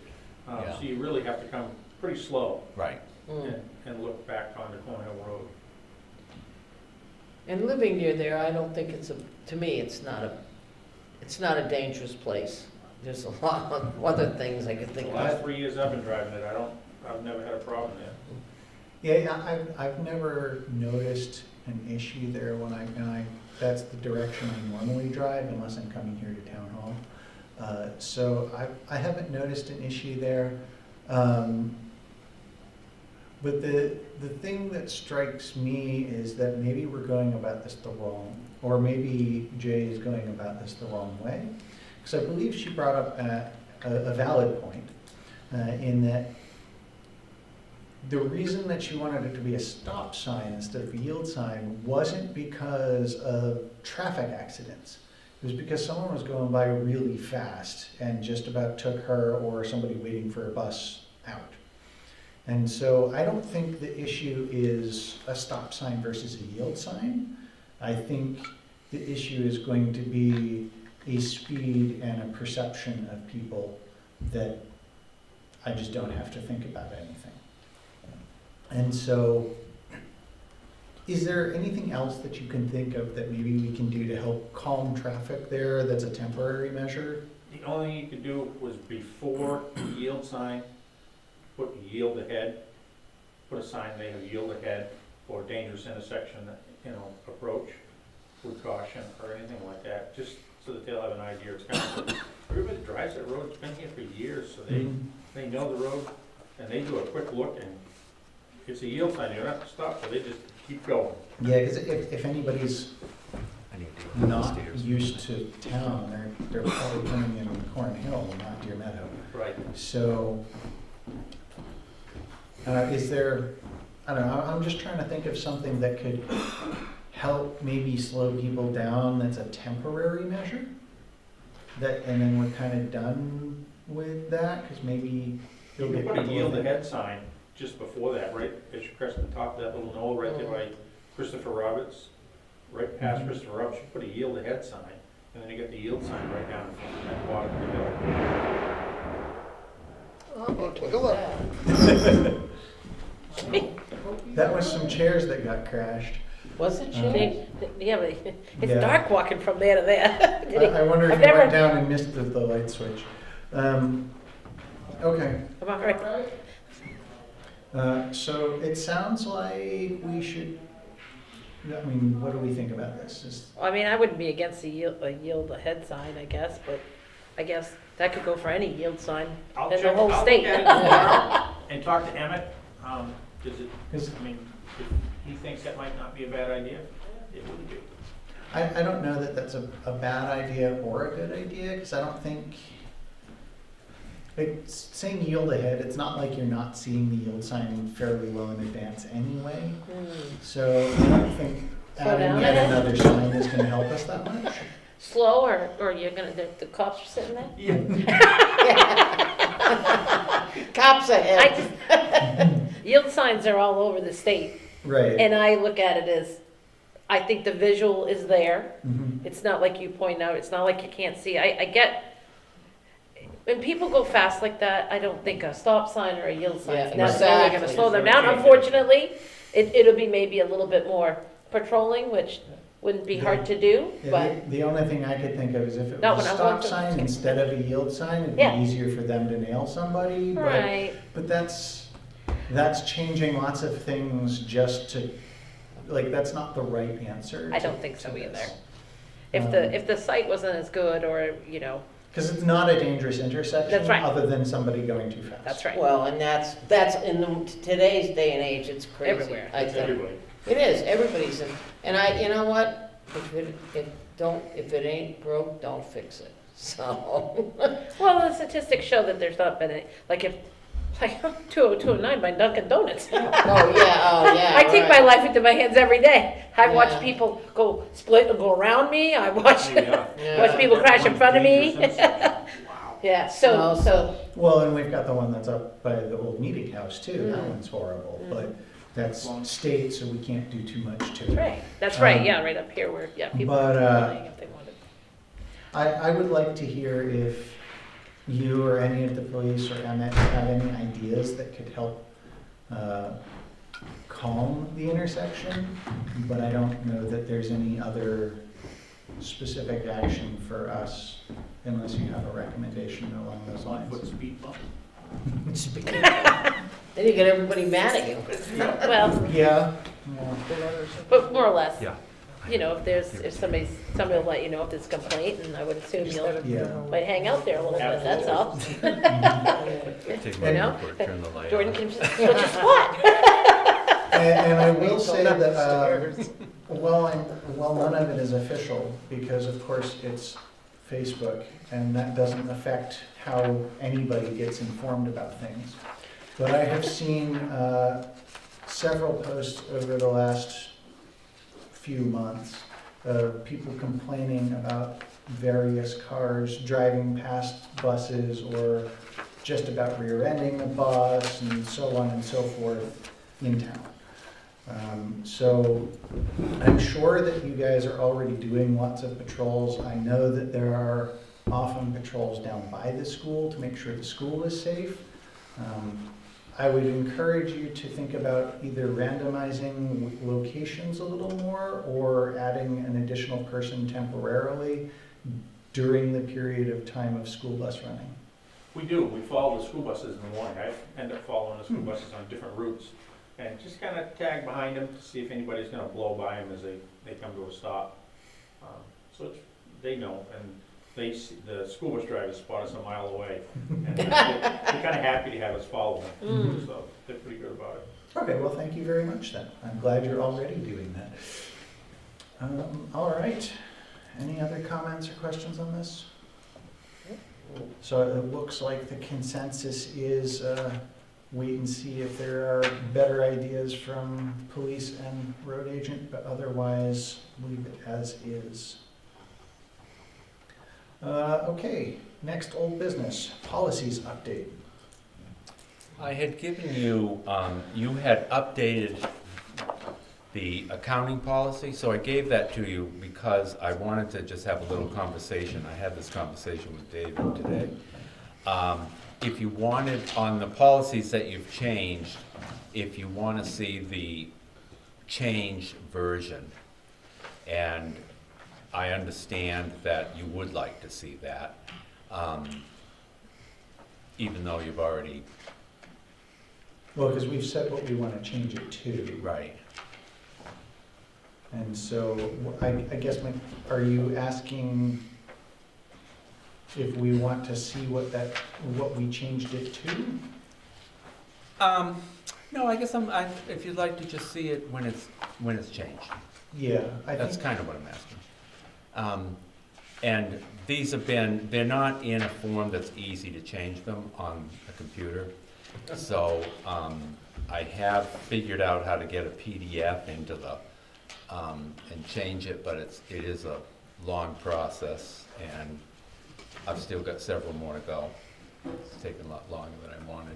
Yeah. So you really have to come pretty slow Right. Mm. and look back onto Cornhill Road. And living near there, I don't think it's to me, it's not a dangerous place. There's a lot of other things I could think The last of. 3 years I've been driving it, I've never had a problem there. Yeah, I've never noticed an issue there when that's the direction I normally drive unless I'm coming here to town hall. So I haven't noticed an issue there. But the thing that strikes me is that maybe we're going about this the wrong, or maybe Jay is going about this the wrong way. Because I believe she brought up a valid point in that the reason that she wanted it to be a stop sign instead of a yield sign wasn't because of traffic accidents. It was because someone was going by really fast and just about took her or somebody waiting for a bus out. And so I don't think the issue is a stop sign versus a yield sign. I think the issue is going to be a speed and a perception of people that I just don't have to think about anything. And so, is there anything else that you can think of that maybe we can do to help calm traffic there that's a temporary measure? The only thing you could do was before the yield sign, put yield ahead, put a sign, they have yield ahead or dangerous intersection, approach with caution or anything like that, just so that they'll have an idea. It's kind of, everybody drives that road, it's been here for years, so they know the road, and they do a quick look, and it's a yield sign, you don't have to stop, so they just keep going. Yeah, because if anybody's I need to go not upstairs. used to town, they're probably coming in Cornhill, not Deer Meadow. Right. So, is there, I don't know, I'm just trying to think of something that could help maybe slow people down that's a temporary measure? And then we're kind of done with that, because maybe You you'll can get put a people yield that- ahead sign just before that, right, as you crest the top of that little knoll right there by Christopher Roberts, right past Christopher Roberts, you put a yield ahead sign, And then you got the yield sign right down at the bottom of the hill. Oh, take a look. That was some chairs that got crashed. Was it Uh, changed? Yeah, but it's Yeah. dark walking from there to there. I wonder if I've you never- went down and missed the light switch. Okay. Am I right? So it sounds like we should, I mean, what do we think about this? I mean, I wouldn't be against a yield ahead sign, I guess, but I guess that could go for any yield sign I'll in the check- whole I'll state. look at it tomorrow and talk to Emmett. Does it, Because I mean, if he thinks that might not be a bad idea, it wouldn't be. I don't know that that's a bad idea or a good idea, because I don't think, like, saying yield ahead, it's not like you're not seeing the yield sign fairly well in advance anyway. So I don't think Slow adding down. yet another sign is gonna help us that much. Slow, or you're gonna, the cops are sitting there? Cops ahead. I just, yield signs are all over the state, Right. and I look at it as, I think the visual is there. Mhm. It's not like you point out, it's not like you can't see. I get, when people go fast like that, I don't think a stop sign or a yield sign is Yeah, necessarily gonna exactly. slow them down. Unfortunately, it'll be maybe a little bit more patrolling, which wouldn't be hard to do, Yeah, but, the only thing I could think of is if it Not was a when I'm going stop to- sign instead of a yield sign, it'd be Yeah. easier for them to nail somebody. right. But that's changing lots of things just to, like, that's not the right answer. I don't think so to either. this. If the site wasn't as good, or, you know, Because it's not a dangerous intersection. That's right. Other than somebody going too fast. that's right. Well, and that's in today's day and age, it's crazy. Everywhere. I It's think. everybody. It is, everybody's in, and you know what? If it ain't broke, don't fix it, so. Well, the statistics show that there's not been any, like 20209 by Dunkin' Donuts. Oh, yeah, I take my right. life into my hands every day. I watch Yeah. people go split and go around me. I watch Yeah. watch people crash in front of me. Dangerous intersection. Wow. Yeah. So Well, and we've got the one that's up by the old meeting house too. That Mm. one's horrible, Mm. but that's state, so we can't do too much to that's it. right. That's right. Um, Yeah, right up here where people but, are playing if they wanted. I would like to hear if you or any of the police or Emmett have any ideas that could help calm the intersection, but I don't know that there's any other specific action for us unless you have a recommendation along those lines. Put speed bump. Then you get everybody mad at you. Well, Yeah, but more or less. Yeah. You know, if somebody will let you know if there's a complaint, and I would assume you'll yeah. might hang out there a little bit. That's all. Take You know? report, turn the light Jordan on. can just switch a spot. And I will say that, well, none of it is official, because of course it's Facebook, and that doesn't affect how anybody gets informed about things. But I have seen several posts over the last few months of people complaining about various cars driving past buses or just about rear-ending a bus and so on and so forth in town. So I'm sure that you guys are already doing lots of patrols. I know that there are often patrols down by the school to make sure the school is safe. I would encourage you to think about either randomizing locations a little more or adding an additional person temporarily during the period of time of school bus running. We do, we follow the school buses in the morning. I end up following the school buses on different routes and just kind of tag behind them to see if anybody's gonna blow by them as they come to a stop. So they know, and the school bus drivers spot us a mile away. And they're kind of happy to have us follow them, so they're pretty good about it. Okay, well, thank you very much then. I'm glad you're already doing that. All right. Any other comments or questions on this? So it looks like the consensus is wait and see if there are better ideas from police and road agent, but otherwise leave it as is. Okay, next old business, policies update. I had given you, you had updated the accounting policy, so I gave that to you because I wanted to just have a little conversation. I had this conversation with David today. If you wanted, on the policies that you've changed, if you want to see the changed version, and I understand that you would like to see that, even though you've already, Well, because we've said what we want to change it to. right. And so I guess are you asking if we want to see what we changed it to? No, I guess if you'd like to just see it when it's changed. Yeah, I That's think, kind of what I'm asking. And these they're not in a form that's easy to change them on a computer. So I have figured out how to get a PDF into the, and change it, but it is a long process, and I've still got several more to go. It's taken a lot longer than I wanted.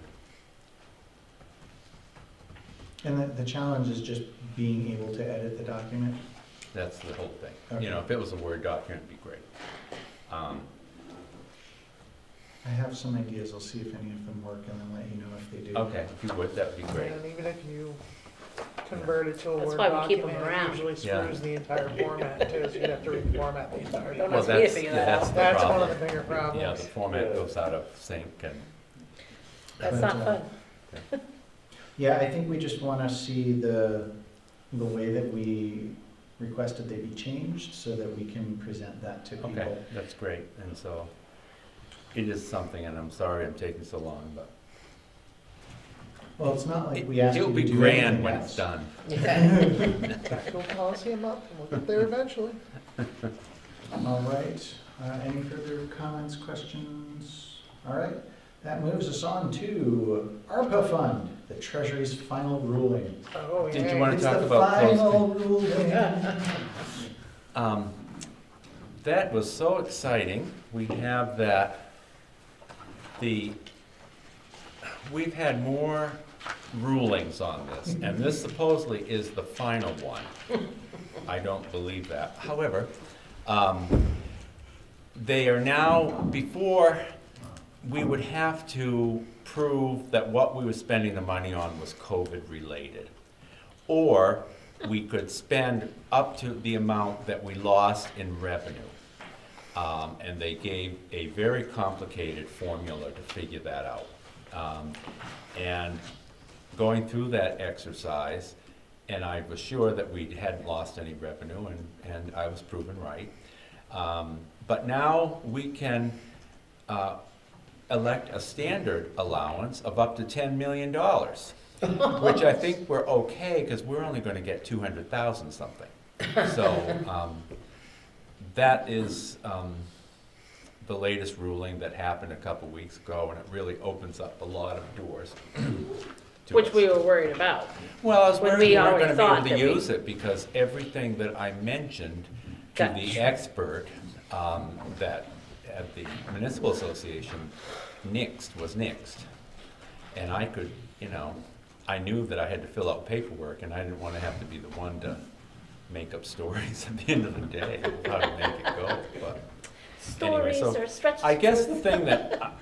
and the challenge is just being able to edit the document. That's the whole thing. Okay. You know, if it was a Word document, it'd be great. I have some ideas, I'll see if any of them work and then let you know if they do. Okay, if you would, that'd be great. And even if you convert it to a That's Word why we keep 'em document, around. it usually Yeah. screws the entire format too, so you'd have to reformat the entire Don't document. ask me to figure that that's out. the That's one problem. of the bigger Yeah, the problems. format goes out of sync, and That's But, not fun. Yeah, I think we just want to see the way that we requested they be changed so that we can present that to people. okay, that's great. And so it is something, and I'm sorry I'm taking so long, but Well, it's not like we asked you it'll to be do grand anything when else. it's done. Back to a policy a month, and we'll get there eventually. All right, any further comments, questions? All right, that moves us on to ARPA fund, the Treasury's final ruling. Oh, yeah. Did you want to It's talk the about final closed? ruling. That was so exciting. We have that, we've had more rulings on this, and this supposedly is the final one. I don't believe that. However, they are now, before, we would have to prove that what we were spending the money on was COVID-related. Or we could spend up to the amount that we lost in revenue. And they gave a very complicated formula to figure that out. And going through that exercise, and I was sure that we hadn't lost any revenue, and I was proven right. But now we can elect a standard allowance of up to $10 million, which I think we're okay, because we're only going to get 200,000 something. So that is the latest ruling that happened a couple weeks ago, and it really opens up a lot of doors. to Which us. we were worried about. Well, I was when worried we we weren't always gonna be able thought to that we- use it, because everything that I mentioned to Got the tr- expert, that at the municipal association was nixed. And I could, I knew that I had to fill out paperwork, and I didn't wanna have to be the one to make up stories at the end of the day, of how to make it go, but. Anyway, Stories so or stretches. I guess the thing that,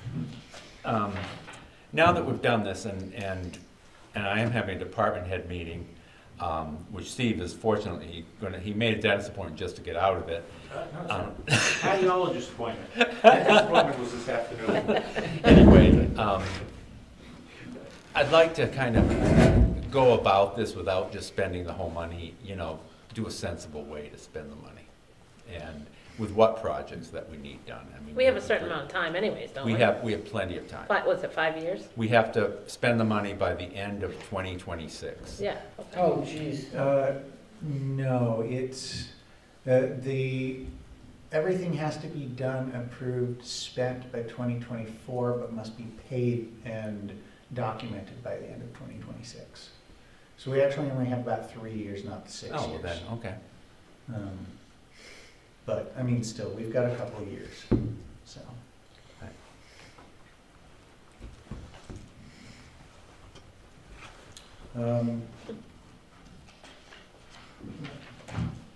now that we've done this, and I am having a department head meeting, which Steve is fortunately he made a dentist appointment just to get out of it. Cardiologist appointment. Dentist appointment was this afternoon. Anyway, I'd like to kind of go about this without just spending the whole money, do a sensible way to spend the money. And with what projects that we need done. I mean, We have a certain amount of time anyways, don't we? We have plenty of time. What's it, 5 years? We have to spend the money by the end of 2026. Yeah. Okay. Oh, geez. No, it's, everything has to be done, approved, spent by 2024, but must be paid and documented by the end of 2026. So we actually only have about 3 years, not the 6 years. Oh, well then, okay. But, I mean, still, we've got a couple of years, so.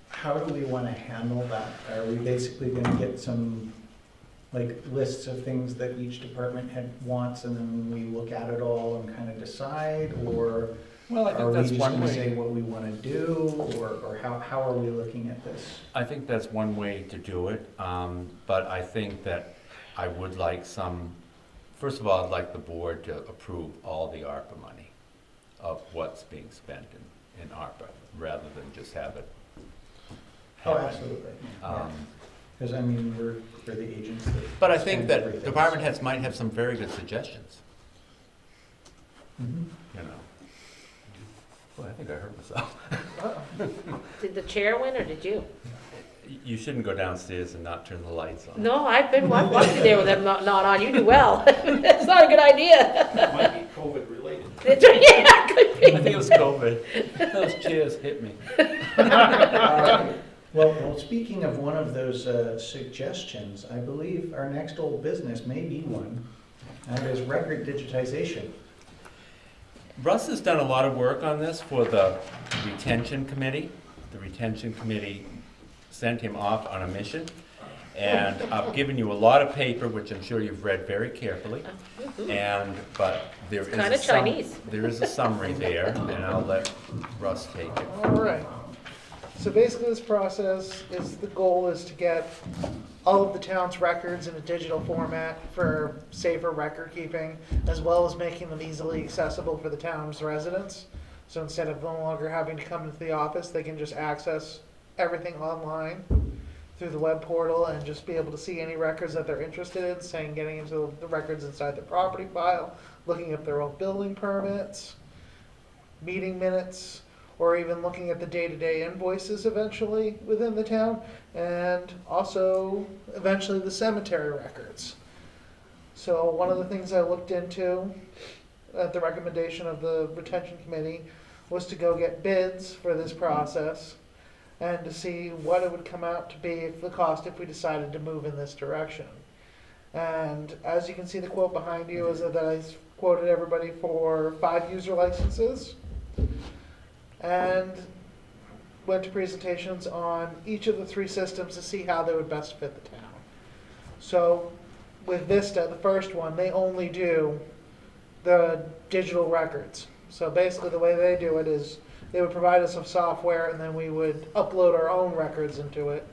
how do we want to handle that? Are we basically going to get some, like, lists of things that each department wants, and then we look at it all and kind of decide? Or Well, I are think we that's just one going to say way. what we want to do? Or how are we looking at this? I think that's one way to do it, but I think that I would like first of all, I'd like the board to approve all the ARPA money of what's being spent in ARPA, rather than just have it. Oh, happen. absolutely. Um, Because, I mean, we're the agents that. But I think spend that everything. department heads might have some very good suggestions, Mhm. you know. Well, I think I heard myself. Did the chair win or did you? You shouldn't go downstairs and not turn the lights on. No, I've been watching there with them not on. You do well. That's not a good idea. Might be COVID related. Yeah, could I think be. it was COVID. Those chairs hit me. Well, speaking of one of those suggestions, I believe our next old business may be one, and it is record digitization. Russ has done a lot of work on this for the retention committee. The retention committee sent him off on a mission, and I've given you a lot of paper, which I'm sure you've read very carefully. But there is Kinda Chinese. there is a summary there, and I'll let Russ take it. All right. So basically this process is, the goal is to get all of the town's records in a digital format for safer record keeping, as well as making them easily accessible for the town's residents. So instead of no longer having to come into the office, they can just access everything online through the web portal and just be able to see any records that they're interested in, saying getting into the records inside their property file, looking at their own building permits, meeting minutes, or even looking at the day-to-day invoices eventually within the town, and also eventually the cemetery records. So one of the things I looked into at the recommendation of the retention committee was to go get bids for this process and to see what it would come out to be, the cost if we decided to move in this direction. And as you can see, the quote behind you is that I quoted everybody for 5 user licenses, and went to presentations on each of the 3 systems to see how they would best fit the town. So with Vista, the first one, they only do the digital records. So basically the way they do it is they would provide us some software, and then we would upload our own records into it,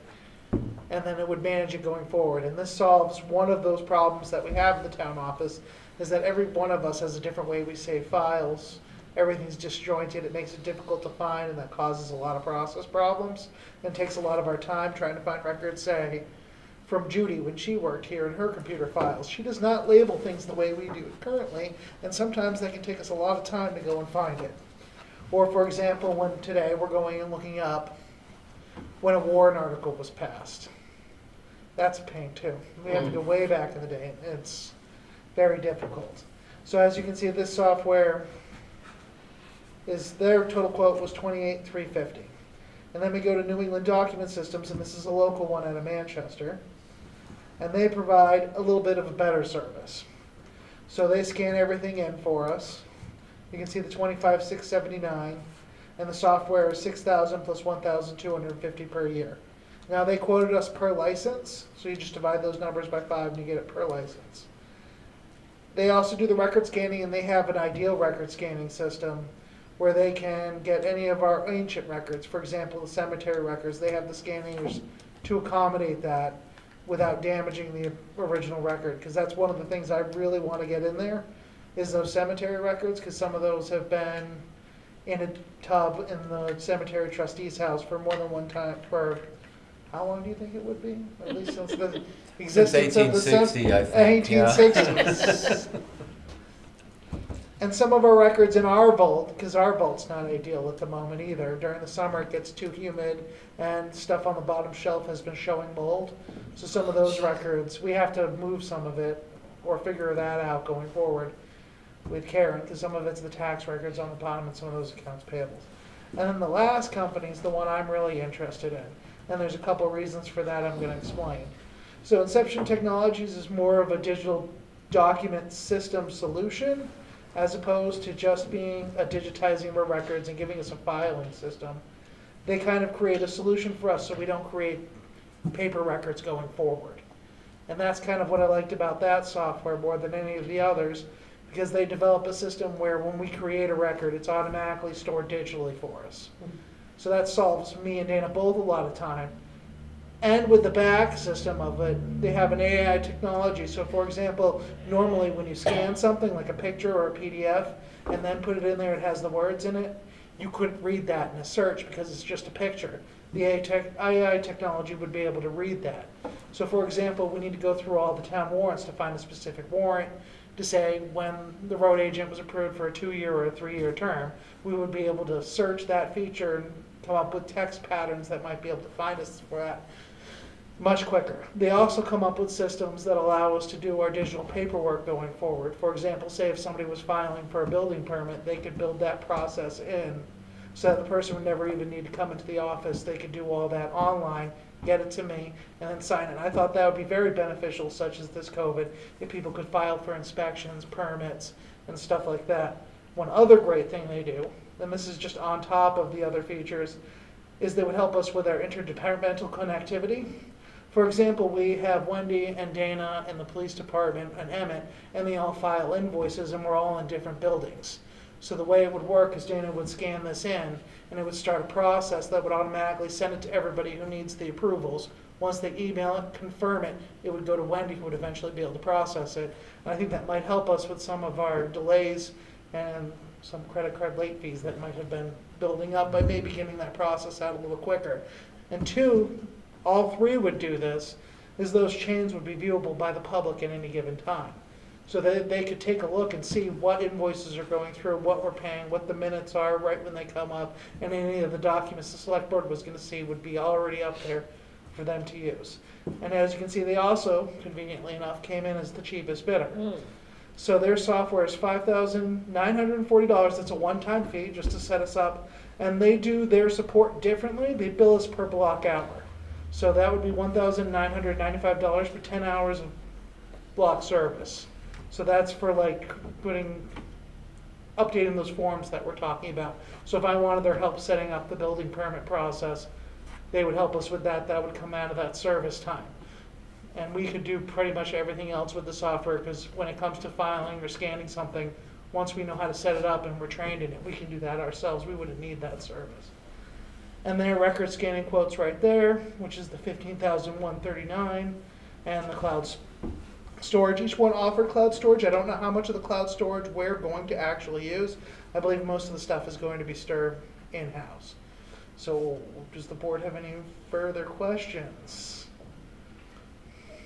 and then it would manage it going forward. And this solves one of those problems that we have in the town office, is that every one of us has a different way we save files. Everything's disjointed, it makes it difficult to find, and that causes a lot of process problems, and takes a lot of our time trying to find records, say, from Judy when she worked here in her computer files. She does not label things the way we do it currently, and sometimes that can take us a lot of time to go and find it. Or for example, when today we're going and looking up when a warrant article was passed. That's a pain too. We have to go way back in the day, and it's very difficult. So as you can see, this software their total quote was $28,350. And then we go to New England Document Systems, and this is a local one out of Manchester. And they provide a little bit of a better service. So they scan everything in for us. You can see the $25,679, and the software is $6,000 plus $1,250 per year. Now they quoted us per license, so you just divide those numbers by 5 and you get it per license. They also do the record scanning, and they have an ideal record scanning system where they can get any of our ancient records. For example, the cemetery records, they have the scanners to accommodate that without damaging the original record, because that's one of the things I really want to get in there, is those cemetery records, because some of those have been in a tub in the cemetery trustee's house for more than one time, for, how long do you think it would be? At least since the existence of the 1860, I think, yeah. 1860s. And some of our records in our vault, because our vault's not ideal at the moment either. During the summer, it gets too humid, and stuff on the bottom shelf has been showing mold. So some of those records, we have to move some of it, or figure that out going forward with Karen, because some of it's the tax records on the bottom and some of those accounts payables. And then the last company is the one I'm really interested in. And there's a couple reasons for that I'm going to explain. So Inception Technologies is more of a digital document system solution, as opposed to just being a digitizing of our records and giving us a filing system. they kind of create a solution for us so we don't create paper records going forward. And that's kind of what I liked about that software more than any of the others, because they develop a system where when we create a record, it's automatically stored digitally for us. So that solves me and Dana both a lot of time. And with the back system of it, they have an AI technology. So for example, normally when you scan something like a picture or a PDF and then put it in there, it has the words in it, you couldn't read that in a search because it's just a picture. The AI technology would be able to read that. So for example, we need to go through all the town warrants to find a specific warrant to say when the road agent was approved for a 2-year or a 3-year term, we would be able to search that feature and come up with text patterns that might be able to find us for that much quicker. They also come up with systems that allow us to do our digital paperwork going forward. For example, say if somebody was filing for a building permit, they could build that process in so that the person would never even need to come into the office. They could do all that online, get it to me, and then sign it. I thought that would be very beneficial, such as this COVID, if people could file for inspections, permits, and stuff like that. One other great thing they do, and this is just on top of the other features, is they would help us with our interdepartmental connectivity. For example, we have Wendy and Dana and the police department and Emmett, and they all file invoices, and we're all in different buildings. So the way it would work is Dana would scan this in, and it would start a process that would automatically send it to everybody who needs the approvals. Once they email it, confirm it, it would go to Wendy, who would eventually be able to process it. And I think that might help us with some of our delays and some credit card late fees that might have been building up by maybe getting that process out a little quicker. And two, all three would do this, is those chains would be viewable by the public at any given time. So that they could take a look and see what invoices are going through, what we're paying, what the minutes are right when they come up, and any of the documents the select board was gonna see would be already up there for them to use. And as you can see, they also, conveniently enough, came in as the cheapest bidder. So their software is $5,940. That's a one-time fee just to set us up. And they do their support differently. They bill us per block hour. So that would be $1,995 for 10 hours of block service. So that's for like updating those forms that we're talking about. So if I wanted their help setting up the building permit process, they would help us with that. That would come out of that service time. And we could do pretty much everything else with the software, because when it comes to filing or scanning something, once we know how to set it up and we're trained in it, we can do that ourselves. We wouldn't need that service. And their record scanning quote's right there, which is the $15,139, and the cloud storage. Each one offered cloud storage. I don't know how much of the cloud storage we're going to actually use. I believe most of the stuff is going to be stored in-house. So does the board have any further questions?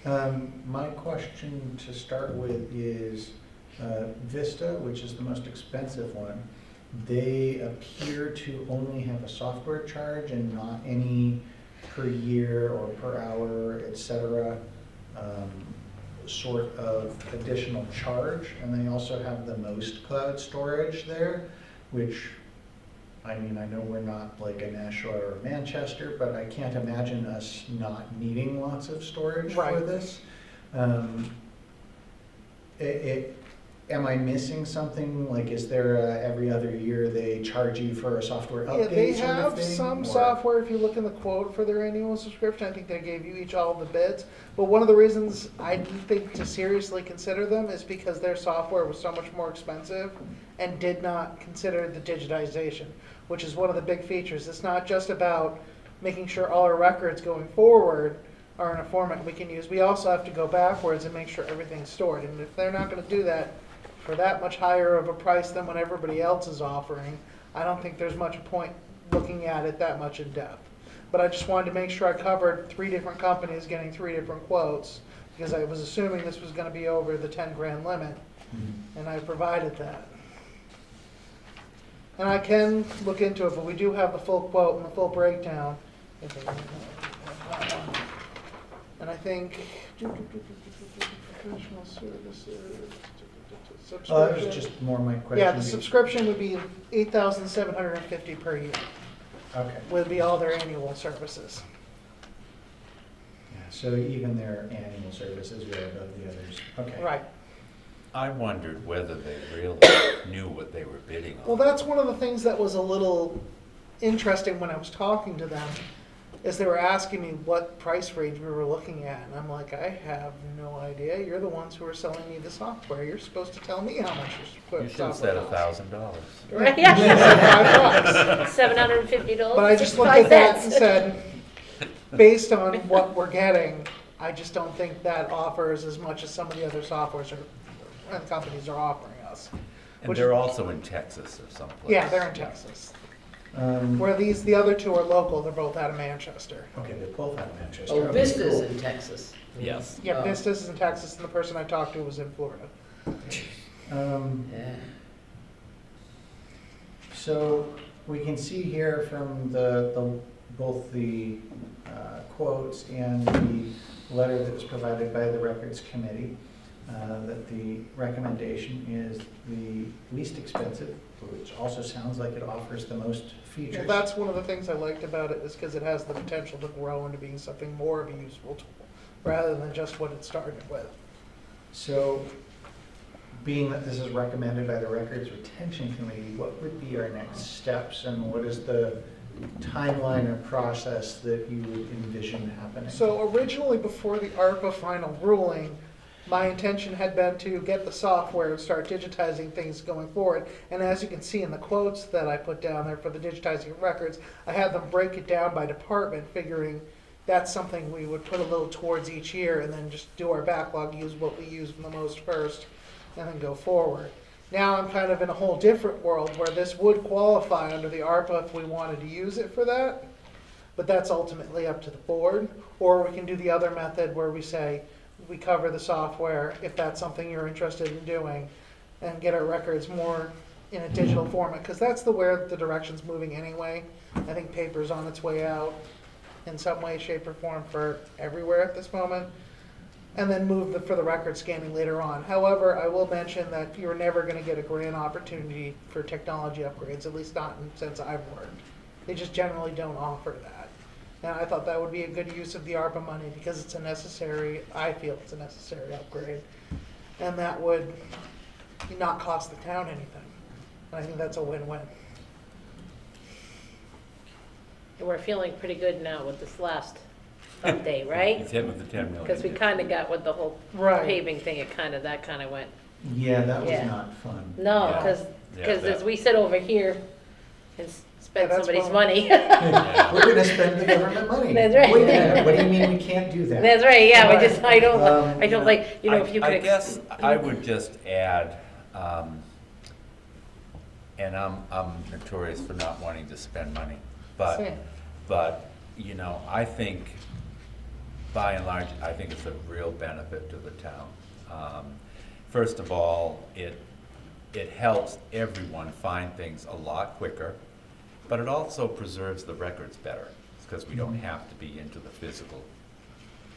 My question to start with is Vista, which is the most expensive one. They appear to only have a software charge and not any per year or per hour, etc. Sort of additional charge. And they also have the most cloud storage there, which, I mean, I know we're not like a Nashua or a Manchester, but I can't imagine us not needing lots of storage for this. Am I missing something? Like, is there every other year they charge you for a software update? Yeah, they sort of have thing, some or? software. If you look in the quote for their annual subscription, I think they gave you each all of the bids. But one of the reasons I think to seriously consider them is because their software was so much more expensive and did not consider the digitization, which is one of the big features. It's not just about making sure all our records going forward are in a format we can use. We also have to go backwards and make sure everything's stored. And if they're not going to do that for that much higher of a price than what everybody else is offering, I don't think there's much point looking at it that much in depth. But I just wanted to make sure I covered 3 different companies getting 3 different quotes, because I was assuming this was going to be over the 10 grand limit, and I provided that. And I can look into it, but we do have the full quote and the full breakdown. And I think professional services. That was just more my question. Yeah, the subscription would be $8,750 per year. Okay. Would be all their annual services. Yeah, so even their annual services are above the others. Okay. Right. I wondered whether they really knew what they were bidding on. Well, that's one of the things that was a little interesting when I was talking to them is they were asking me what price range we were looking at. And I'm like, I have no idea. You're the ones who are selling me the software. You're supposed to tell me how much your You should have said $1,000. Right, yeah. $5. $750. But I just looked at that and said, based on what we're getting, I just don't think that offers as much as some of the other softwares and companies are offering us. And Which- they're also in Texas or someplace. Yeah, they're in Texas. Where the other two are local, they're both out of Manchester. Okay, they're both out of Manchester. Oh, Okay, Vista's cool. in Texas. Yes. Yeah, Oh. Vistas is in Texas, and the person I talked to was in Florida. Yeah. So we can see here from both the quotes and the letter that was provided by the Records Committee that the recommendation is the least expensive, which also sounds like it offers the most Well, features. that's one of the things I liked about it, is because it has the potential to grow into being something more of a useful tool, rather than just what it started with. So, being that this is recommended by the Records Retention Committee, what would be our next steps, and what is the timeline or process that you would envision happening? So originally, before the ARPA final ruling, my intention had been to get the software and start digitizing things going forward. And as you can see in the quotes that I put down there for the digitizing of records, I had them break it down by department, figuring that's something we would put a little towards each year and then just do our backlog, use what we use the most first, and then go forward. Now I'm kind of in a whole different world where this would qualify under the ARPA if we wanted to use it for that, but that's ultimately up to the board. Or we can do the other method where we say, we cover the software if that's something you're interested in doing, and get our records more in a digital format, because that's where the direction's moving anyway. I think paper's on its way out in some way, shape, or form for everywhere at this moment, and then move for the record scanning later on. However, I will mention that you're never going to get a grant opportunity for technology upgrades, at least not since I've worked. They just generally don't offer that. And I thought that would be a good use of the ARPA money, because it's a necessary, I feel it's a necessary upgrade. And that would not cost the town anything. And I think that's a win-win. And we're feeling pretty good now with this last update, right? It's hit with the 10 million. Because we kind of got with the whole Right. paving thing, that kind of went, Yeah, that was Yeah. not fun. no, Yeah. because, Yeah, as that- we sit over here and spend Yeah, that's somebody's fine. money. Yeah. We're gonna spend the government money. That's right. Wait a minute, what do you mean we can't do that? That's right, yeah, Right. I don't You like, if you could. I guess I would just add, and I'm notorious for not wanting to spend money, Same. but, you know, I think, by and large, I think it's a real benefit to the town. First of all, it helps everyone find things a lot quicker, but it also preserves the records better, because we don't have to be into the physical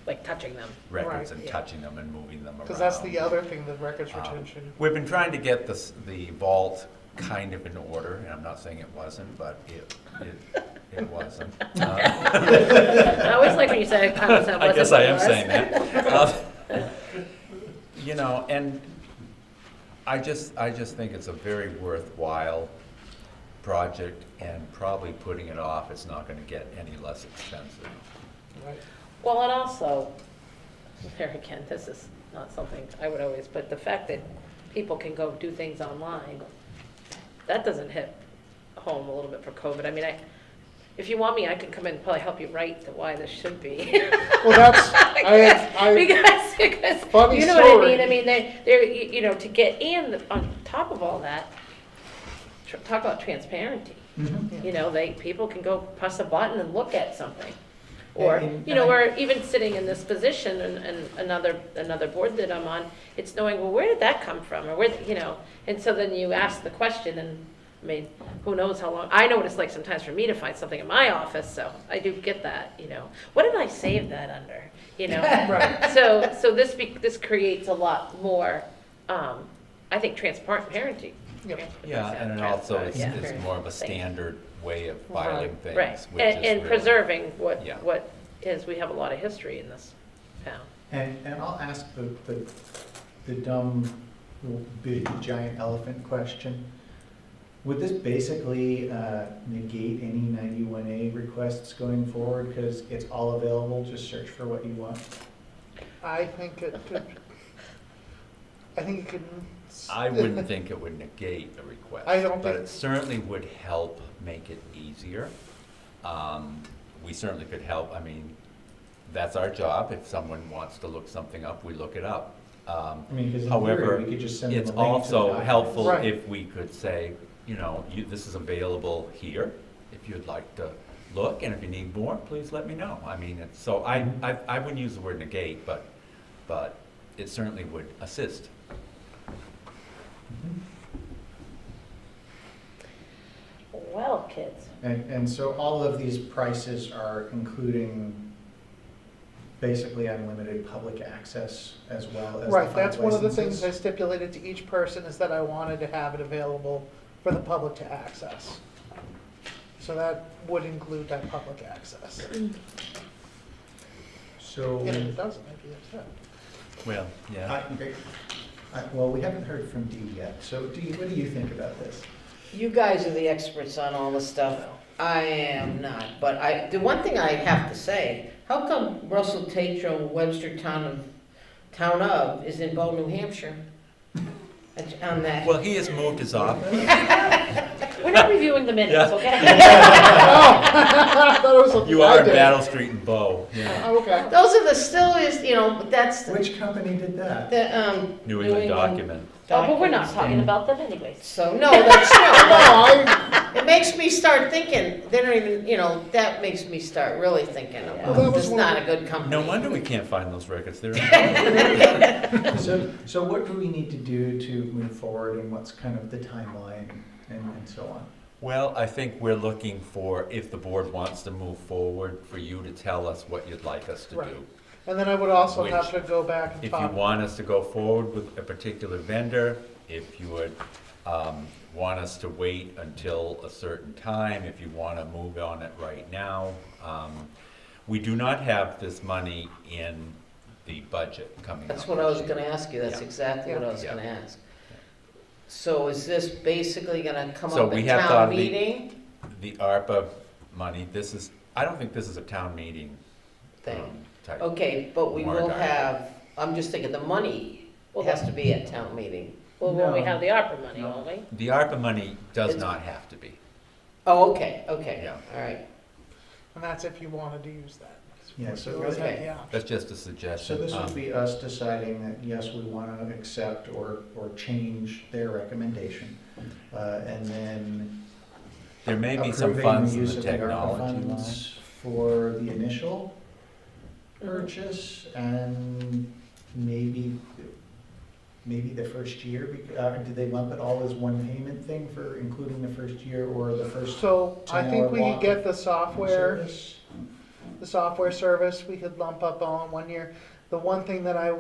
Like touching them. records Right, and yeah. touching them and moving them around. Because that's the other thing, the records Um, retention. We've been trying to get the vault kind of in order, and I'm not saying it wasn't, but it wasn't. I always like when you say it kind of sounds. I guess I am saying that. You know, and I just think it's a very worthwhile project, and probably putting it off, it's not gonna get any less expensive. Right. Well, and also, there again, this is not something I would always, but the fact that people can go do things online, that doesn't hit home a little bit for COVID. I mean, if you want me, I can come in and probably help you write why this should be. Well, that's, Because, Funny you know what I story. mean? I mean, they're, you know, to get in, on top of all that, talk about transparency. Mhm. You know, people can go press a button and look at something. Or, And- you know, and I- or even sitting in this position and another board that I'm on, it's knowing, well, where did that come from? Or where, you know, and so then you ask the question, and I mean, who knows how long, I know what it's like sometimes for me to find something in my office, so I do get that, you know. What did I save that under? You know? Right. So this creates a lot more, I think, transparency. Yep. Yeah, and it also is Yeah. more of a standard way of filing things, Right, which is and really- preserving Yeah. what is, we have a lot of history in this town. And I'll ask the dumb, little big giant elephant question. Would this basically negate any 91A requests going forward, because it's all available, just search for what you want? I think it could, I think it could. I wouldn't think it would negate a request. I don't But think- it certainly would help make it easier. We certainly could help, I mean, that's our job. If someone wants to look something up, we look it up. I mean, because in However, theory, we could just send them a it's link to the also document. helpful Right. if we could say, you know, this is available here, if you'd like to look, and if you need more, please let me know. I mean, it's, so I wouldn't use the word negate, but it certainly would assist. Well, kids. And so all of these prices are including basically unlimited public access as well as the Right, 5 that's one of the things I licenses? stipulated to each person, is that I wanted to have it available for the public to access. So that would include that public access. So, And if it doesn't, I'd be upset. Well, yeah. well, we haven't heard from Dee yet. So Dee, what do you think about this? You guys are the experts on all this stuff. I am not, but the one thing I have to say, how come Russell Tatro, Webster town of, is in Bow, New Hampshire? On that. Well, he has moved his office. We're not reviewing the minutes, Oh, okay? I thought it was something You I are in did. Battle Street and Bow, yeah. Oh, okay. Those are the still is, you know, but that's Which company did that? the, New England document. Oh, but we're not documents. talking about them anyways. So, no, that's No, no, I, it makes me start thinking, they don't even, you know, that makes me start really thinking, Well, about that was this is one- not a good company. No wonder we can't find those records. They're in So what do we need to do to move forward, and what's kind of the timeline and so on? Well, I think we're looking for, if the board wants to move forward, for you to tell us what you'd like us to Right. do. and then I would also Which, have to go back and If you talk. want us to go forward with a particular vendor, if you would want us to wait until a certain time, if you want to move on it right now. We do not have this money in the budget coming up. That's what I was this year. gonna ask you, that's Yeah. exactly what I was Yeah. gonna ask. So is this basically gonna come So up we at have town thought the- meeting The ARPA money, I don't think this is a town meeting thing? type. Okay, but we will warrant article. have, I'm just thinking, the money Well, has to be at town meeting. Well, when we No. have the ARPA money, No. won't we? The ARPA money does It's- not have to be. Oh, okay, okay, Yeah. all right. And that's if you wanted to use that. Yeah, so- You always have Okay. the option. That's just a So suggestion. this would be us deciding that, yes, we want to accept or change their recommendation. And then There may be some approving funds the in use the of the ARPA technology line. funds for the initial purchase and maybe the first year. Did they lump it all as one payment thing for including the first year or the first So I 10-hour think we block could get the of software, service? the software service, we could lump up all in 1 year. The one thing that I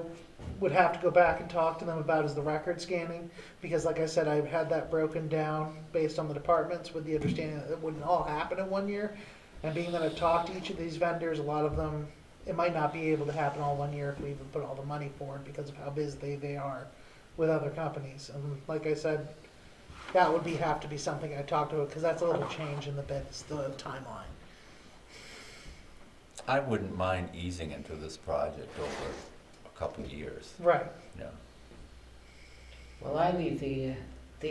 would have to go back and talk to them about is the record scanning, because like I said, I've had that broken down based on the departments with the understanding that it wouldn't all happen in 1 year. And being that I've talked to each of these vendors, a lot of them, it might not be able to happen all 1 year if we even put all the money forward because of how busy they are with other companies. And like I said, that would have to be something I talk to, because that's a little change in the timeline. I wouldn't mind easing into this project over a couple of years, Right. yeah. Well, I leave the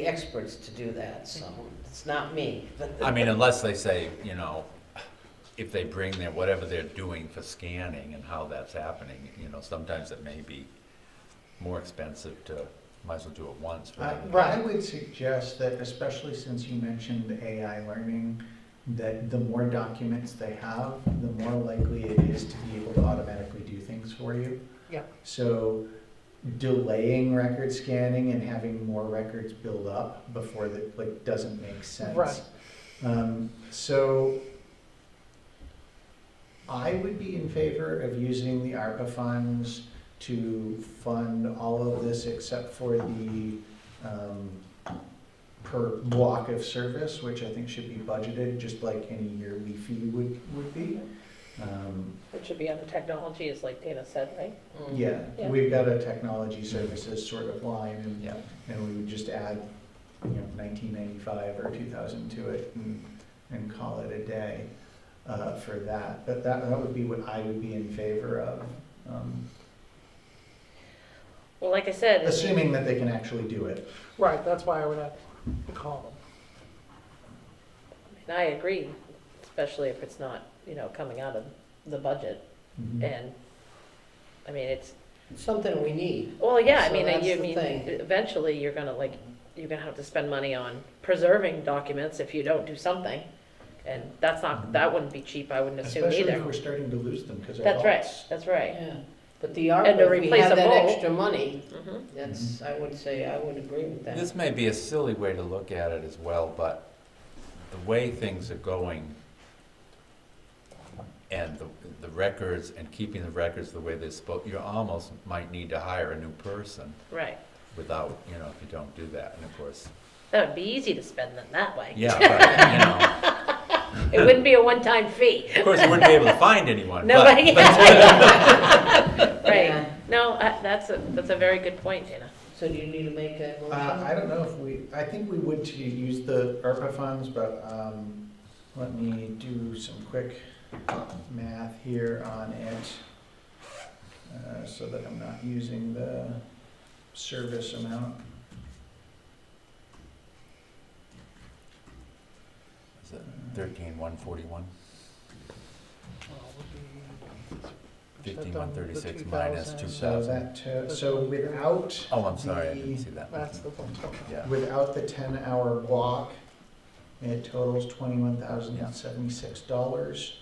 experts to do that, so it's not me. I mean, unless they say, you know, if they bring their, whatever they're doing for scanning and how that's happening, you know, sometimes it may be more expensive to, might as well do it once. rather than- Right. I would suggest that, especially since you mentioned AI learning, that the more documents they have, the more likely it is to be able to automatically do things for you. Yeah. So delaying record scanning and having more records build up before that, like, doesn't make sense. Right. So I would be in favor of using the ARPA funds to fund all of this except for the per block of service, which I think should be budgeted, just like any yearly fee would be. It should be under technology, as like Dana said, right? Yeah, Yeah. we've got a technology services sort of line, Yeah. and we would just add nineteen ninety-five or 2000 to it and call it a day for that. But that would be what I would be in favor of, Well, like I said, assuming that they can actually do it. Right, that's why I would have to call and I agree, especially if it's not, coming out of the budget. And, I mean, it's, Something we need. well, yeah, I So mean, that's you the mean, thing. eventually you're gonna have to spend money on preserving documents if you don't do something. And that wouldn't be cheap, I wouldn't assume Especially either. if we're starting to lose them because That's right, that's right. Yeah, but the And ARPA, to if we replace had a that bulb. extra money, Mhm. that's, I would say, I would agree with that. This may be a silly way to look at it as well, but the way things are going and the records and keeping the records the way they're supposed, you almost might need to hire a new person Right. without, if you don't do that. And of course, That would be easy to spend them that way. yeah, but, It wouldn't be a one-time fee. of course, you wouldn't be able to find anyone. No, but- Right. Yeah. No, that's a very good point, Dana. So do you need to make a motion? I don't know if I think we would to use the ARPA funds, but let me do some quick math here on it so that I'm not using the service amount. Is it 13,141? 15,136 minus 2,000. So that, so without. Oh, I'm sorry, I the- didn't see that. That's the full total. Yeah. Without the 10-hour block, it totals $21,076.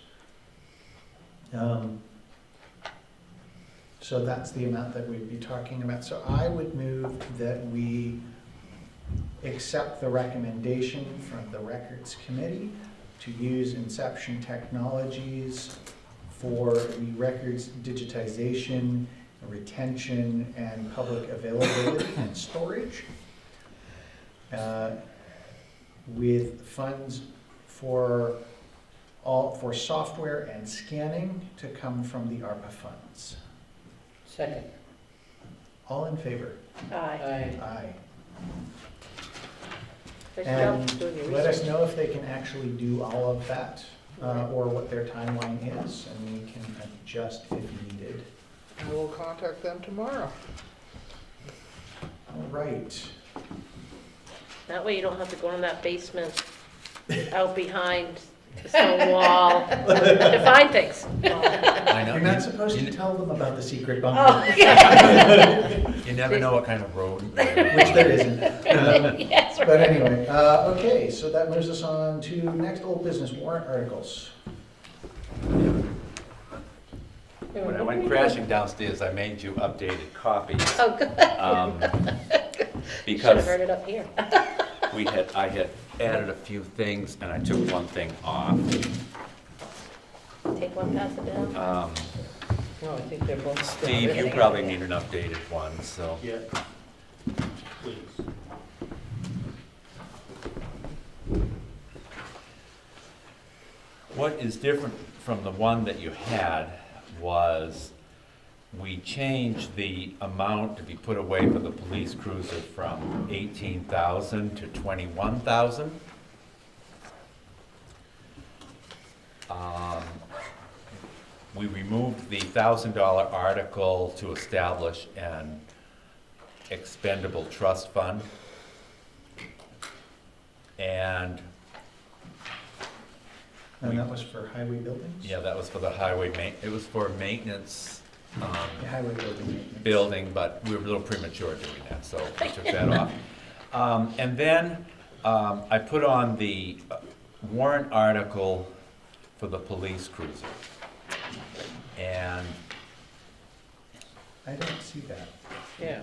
So that's the amount that we'd be talking about. So I would move that we accept the recommendation from the Records Committee to use Inception Technologies for the records digitization, retention, and public availability and storage, with funds for software and scanning to come from the ARPA funds. Second. All in favor? Aye. Aye. Nice And job doing your let us research. know if they can actually do all of that, or what their timeline is, and we can adjust if needed. I will contact them tomorrow. All right. That way you don't have to go in that basement out behind the stone wall to find things. I know. You're not supposed to tell them about the secret Oh, bunker, yeah. You never know what kind of road. which there isn't. Yes, But anyway, okay, so that moves us on to next old business, warrant articles. When I went crashing downstairs, I made you updated copies. Oh, good. Should have Because heard it up here. I had added a few things and I took one thing off. Take one, pass it down. No, I think they're both. Steve, you probably need an updated one, so. Yeah. Please. What is different from the one that you had was we changed the amount to be put away for the police cruiser from 18,000 to 21,000. We removed the $1,000 article to establish an expendable trust fund. And And that was for highway buildings? yeah, that was for the highway it was for maintenance, The highway building maintenance. building, but we were a little premature doing that, so we took that off. And then, I put on the warrant article for the police cruiser. And I don't see that. Yeah.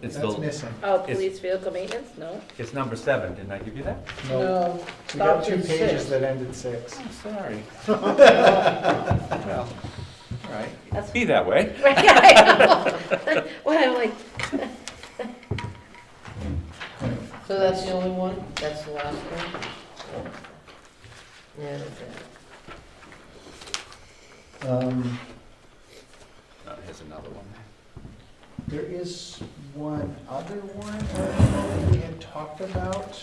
it's That's the, missing. Oh, It's- police vehicle maintenance? No? it's number 7, didn't I give you that? No, We got stopped two at pages 6. that end at 6. I'm sorry. Well, all right, That's be that way. Right, I know. Well, I'm like, So that's the only one? That's the last one? Yeah, that's it. Here's another one. There is one other warrant article that we had talked about.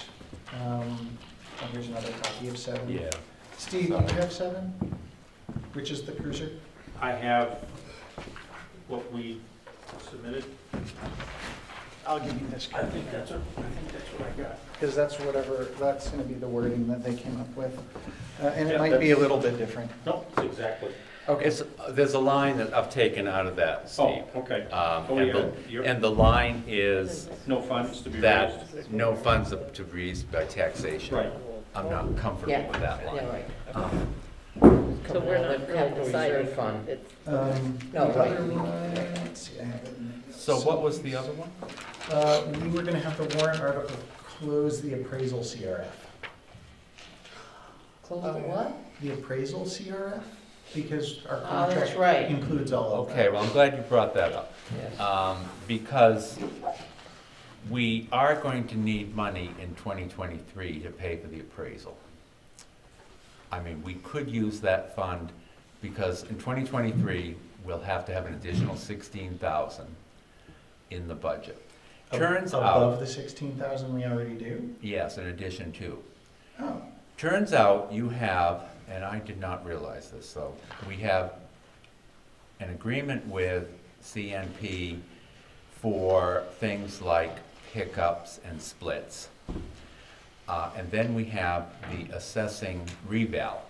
Here's another copy of 7. Yeah. Steve, do you have 7? Which is the cruiser? I have what we submitted. I'll give you this. I think that's what I got. Because that's going to be the wording that they came up with. And it Yeah, might be a little bit different. No, it's exactly. Okay. There's a line that I've taken out of that, Steve. Oh, okay. And the line is No funds to be raised. that no funds are to be raised by taxation. Right. I'm not comfortable Yeah. with that line. Yeah, right. So we're not really deciding. Fund. It's- No, The right. other one, let's see, I have it in- So what was the other one? We were going to have the warrant article close the appraisal CRF. Close the what? The appraisal CRF, because our Oh, that's contract right. includes all of that. Okay, well, I'm glad you brought that up. Yes. Because we are going to need money in 2023 to pay for the appraisal. I mean, we could use that fund because in 2023, we'll have to have an additional 16,000 in the budget. Turns Above out, the 16,000 we already do? yes, in addition to. Oh, Turns out you have, and I did not realize this, so we have an agreement with CNP for things like pickups and splits. And then we have the assessing reval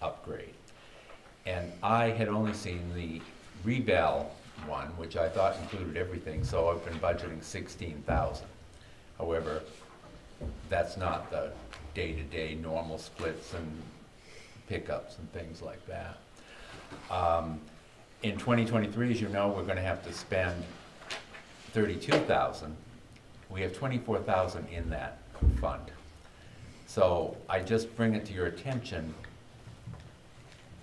upgrade. And I had only seen the reval one, which I thought included everything, so I've been budgeting 16,000. However, that's not the day-to-day normal splits and pickups and things like that. In 2023, as you know, we're gonna have to spend 32,000. We have 24,000 in that fund. So I just bring it to your attention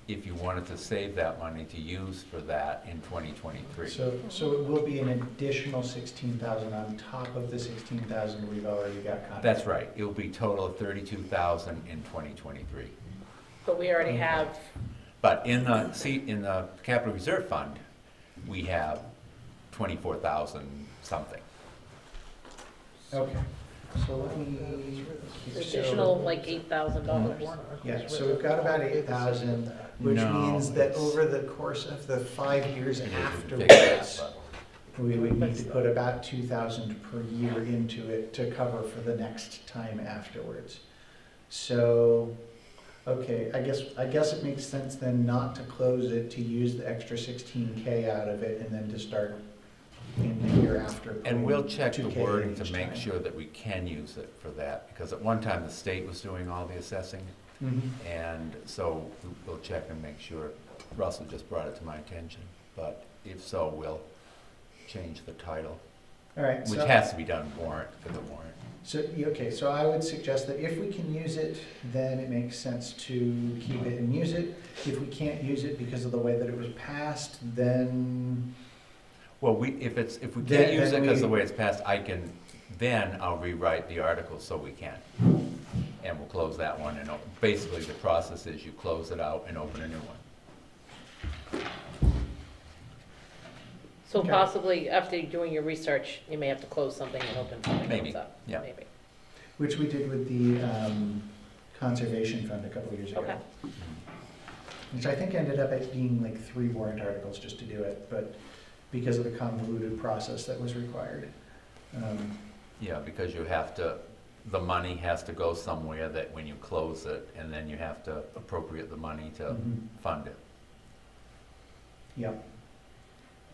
if you wanted to save that money to use for that in 2023. so it will be an additional 16,000 on top of the 16,000 we've already got contracted? That's right, it'll be total of 32,000 in 2023. But we already have, But in the capital reserve fund, we have 24,000 something. Okay, so let me. additional like $8,000. Yeah, so we've got about 8,000, which No, means that it's- over the course of the 5 years It isn't afterwards, big enough, but- we would need to put about 2,000 per year into it to cover for the next time afterwards. So, okay, I guess it makes sense then not to close it, to use the extra 16K out of it, and then to start in the year after. And we'll check the 2K wording to each make time. sure that we can use it for that, because at one time the state was doing all the assessing, Mhm. and so we'll check and make sure. Russell just brought it to my attention, but if so, we'll change the title, All right, which so, has to be done warrant for the warrant. okay, so I would suggest that if we can use it, then it makes sense to keep it and use it. If we can't use it because of the way that it was passed, then, Well, if we Then- can't use then it because we- the way it's passed, then I'll rewrite the article so we can. And we'll close that one, and basically the process is you close it out and open a new one. So Okay. possibly after doing your research, you may have to close something and open something Maybe, else up. yeah. Maybe. which we did with the Conservation Fund a couple years ago. Okay. Which I think ended up at being like 3 warrant articles just to do it, but because of the convoluted process that was required. Yeah, because you have to, the money has to go somewhere that when you close it, and then you have to appropriate the money to Mhm. fund it. Yep.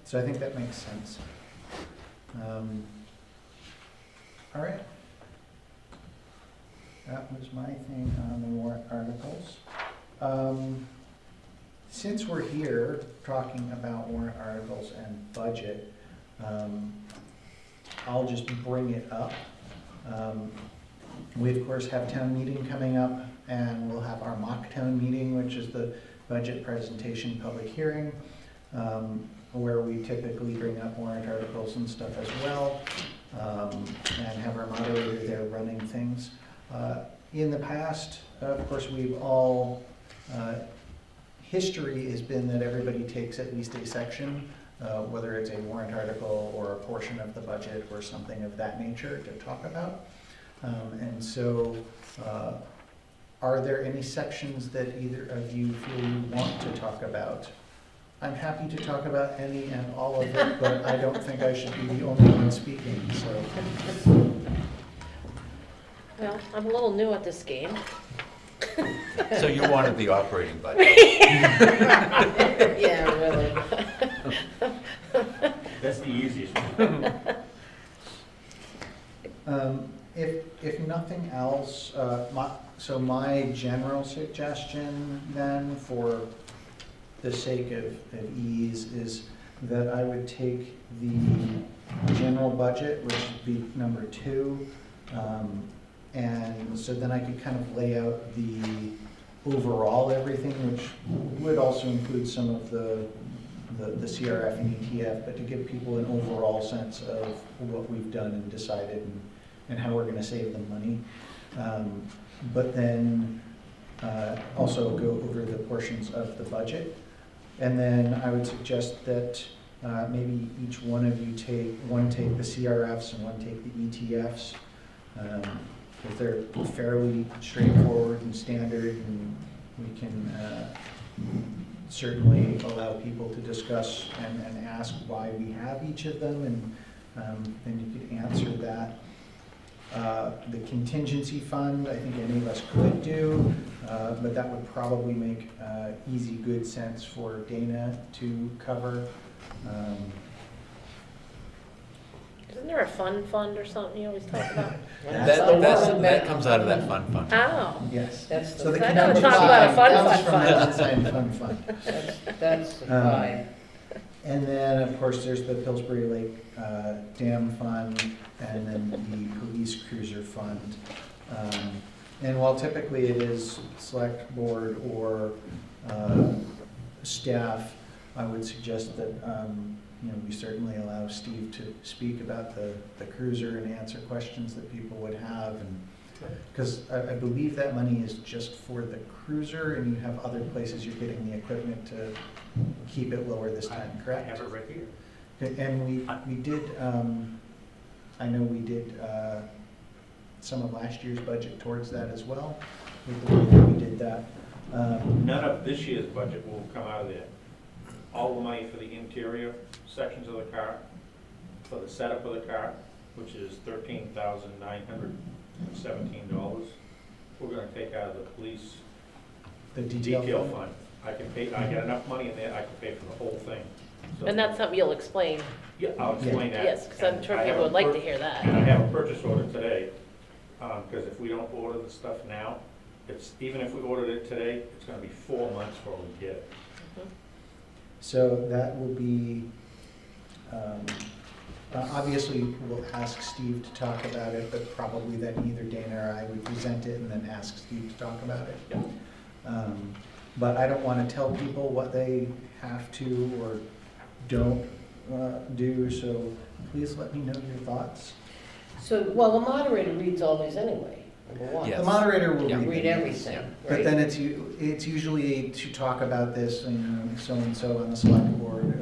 So I think that makes sense. All right. That was my thing on the warrant articles. Since we're here talking about warrant articles and budget, I'll just bring it up. We of course have town meeting coming up, and we'll have our mock town meeting, which is the budget presentation public hearing, where we typically bring up warrant articles and stuff as well, and have our moderator there running things. In the past, of course, we've all, history has been that everybody takes at least a section whether it's a warrant article or a portion of the budget or something of that nature to talk about. And so, are there any sections that either of you feel you want to talk about? I'm happy to talk about any and all of it, but I don't think I should be the only one speaking, so. Well, I'm a little new at this game. So you wanted the operating budget? Yeah, really. That's the easiest one. If nothing else, my general suggestion then, for the sake of ease, is that I would take the general budget, which would be number 2, and so then I could kind of lay out the overall everything, which would also include some of the CRF and ETF, but to give people an overall sense of what we've done and decided and how we're gonna save them money. But then also go over the portions of the budget. And then I would suggest that maybe each one of you take the CRFs and one take the ETFs. If they're fairly straightforward and standard, and we can certainly allow people to discuss and ask why we have each of them, and then you could answer that. The contingency fund, I think any of us could do, but that would probably make easy, good sense for Dana to cover. Isn't there a fund or something you always talk about? That comes out of that fund. Oh, Yes. That's So the the, I know it's contingency not about a fund fund comes from fund. the unassigned fund. that's the Um, vibe. And then, of course, there's the Pillsbury Lake Dam Fund, and then the Police Cruiser Fund. And while typically it is select board or staff, I would suggest that we certainly allow Steve to speak about the cruiser and answer questions that people would have. And because I believe that money is just for the cruiser, and you have other places you're getting the equipment to keep it lower this time, I correct? have it right here. And we did, I know we did some of last year's budget towards that as well, with the way that we did that. None of this year's budget will come out of there. All the money for the interior sections of the car, for the setup of the car, which is $13,917, we're gonna take out of the police The detail fund. I got enough money in there, I can pay for the whole thing. So- and that's something you'll explain. Yeah, I'll explain that. Yes, because I'm sure And I people have would like a to hear that. And I have a purchase order today, because if we don't order the stuff now, even if we ordered it today, it's gonna be 4 months before we get it. So that will be, obviously, we'll ask Steve to talk about it, but probably then either Dana or I would present it and then ask Steve to talk about it. But I don't want to tell people what they have to or don't do, so please let me know your thoughts. So, well, the moderator reads all these anyway, number one. Yes. The moderator will Yeah. Read everything, But right? then it's usually to talk about this, so-and-so on the select board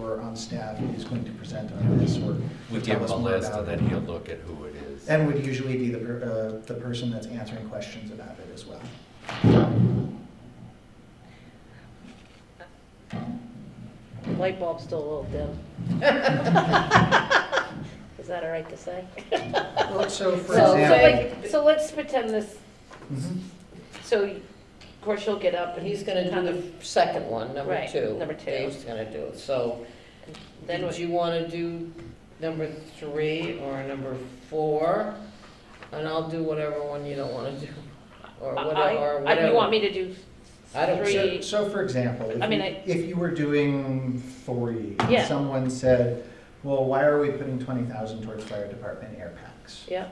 or on staff is going to present on this, or We tell give us him a more list, about and it. then he'll look at who it is. And would usually be the person that's answering questions about it as well. Light bulb's still a little dim. Is that all right to say? Well, so for So example. so let's pretend this, Mhm. so of course you'll get up and He's gonna do the second one, number Right, 2. number 2. Dave's gonna do it. So, Then did what- you wanna do number 3 or number 4? And I'll do whatever one you don't wanna do. Or whatever. You want me to do I don't three? So for example, I mean, if you were doing 3, and Yeah. someone said, well, why are we putting 20,000 towards fire department air packs? Yeah,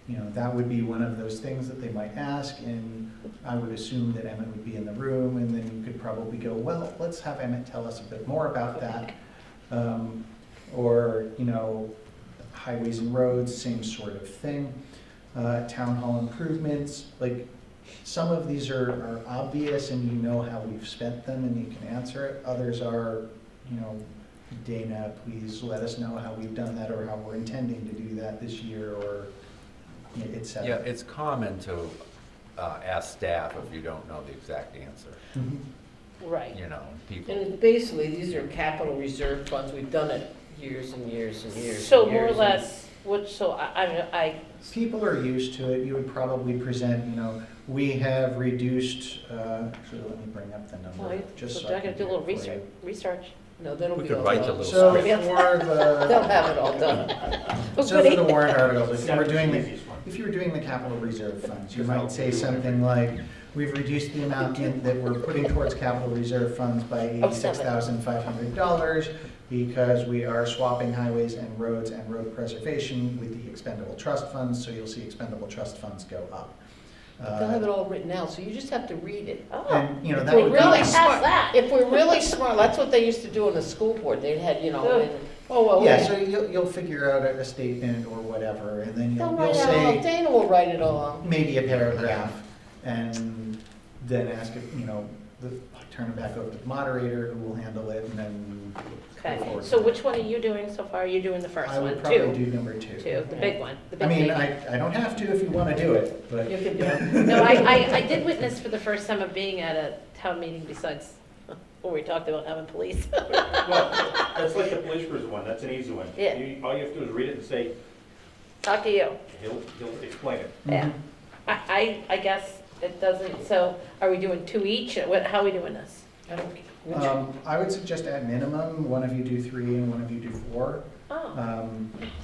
That would be one of those things that they might ask, and I would assume that Emmett would be in the room, and then you could probably go, well, let's have Emmett tell us a bit more about that. Or, highways and roads, same sort of thing. Town hall improvements, like, some of these are obvious and you know how we've spent them and you can answer it. Others are, Dana, please let us know how we've done that or how we're intending to do that this year, or et cetera. Yeah, it's common to ask staff if you don't know the exact answer, Mhm. Right. you know, people. And basically, these are capital reserve funds, we've done it years and years and years. So and more or years, less, which, so I, People are used to it. You would probably present, you know, we have reduced, actually, let me bring up the well, number, just so so I I can gotta do a little it for you. research. No, that'll We be could all write done. a little So for script. the, They'll have it all done. so for the warrant articles, if you That were was doing the the, easiest one. if you were doing the capital reserve funds, you might say something like, we've reduced the amount that we're putting towards capital reserve funds by $86,500 because we are swapping highways and roads and road preservation with the expendable trust funds, so you'll see expendable trust funds go up. They'll have it all written out, so you just have to read it. Oh, And, you know, If that we're would really be, smart, that. if we're really smart, that's what they used to do in the school board, they had, you know, Ugh. and, oh, well. yeah, so you'll figure out a statement or whatever, and then They'll you'll write it all, say, Dana will write it all out. maybe a paragraph, and then ask if, you know, turn it back over to the moderator who will handle it, and then go okay. forward. So which one are you doing so far? You're doing the first I one, would probably two? do number two. Two, the big one, the I big mean, baby. I don't have to if you want to do it, but. You can do it. No, I did witness for the first time of being at a town meeting besides when we talked about having police. Well, that's like the police cruiser one, that's an easy one. Yeah. All you have to do is read it and say, Talk to you. he'll explain it. Yeah. I guess it doesn't, so are we doing two each? How are we doing this? I don't, I would suggest at minimum, one of you do 3 and one of you do 4. Oh,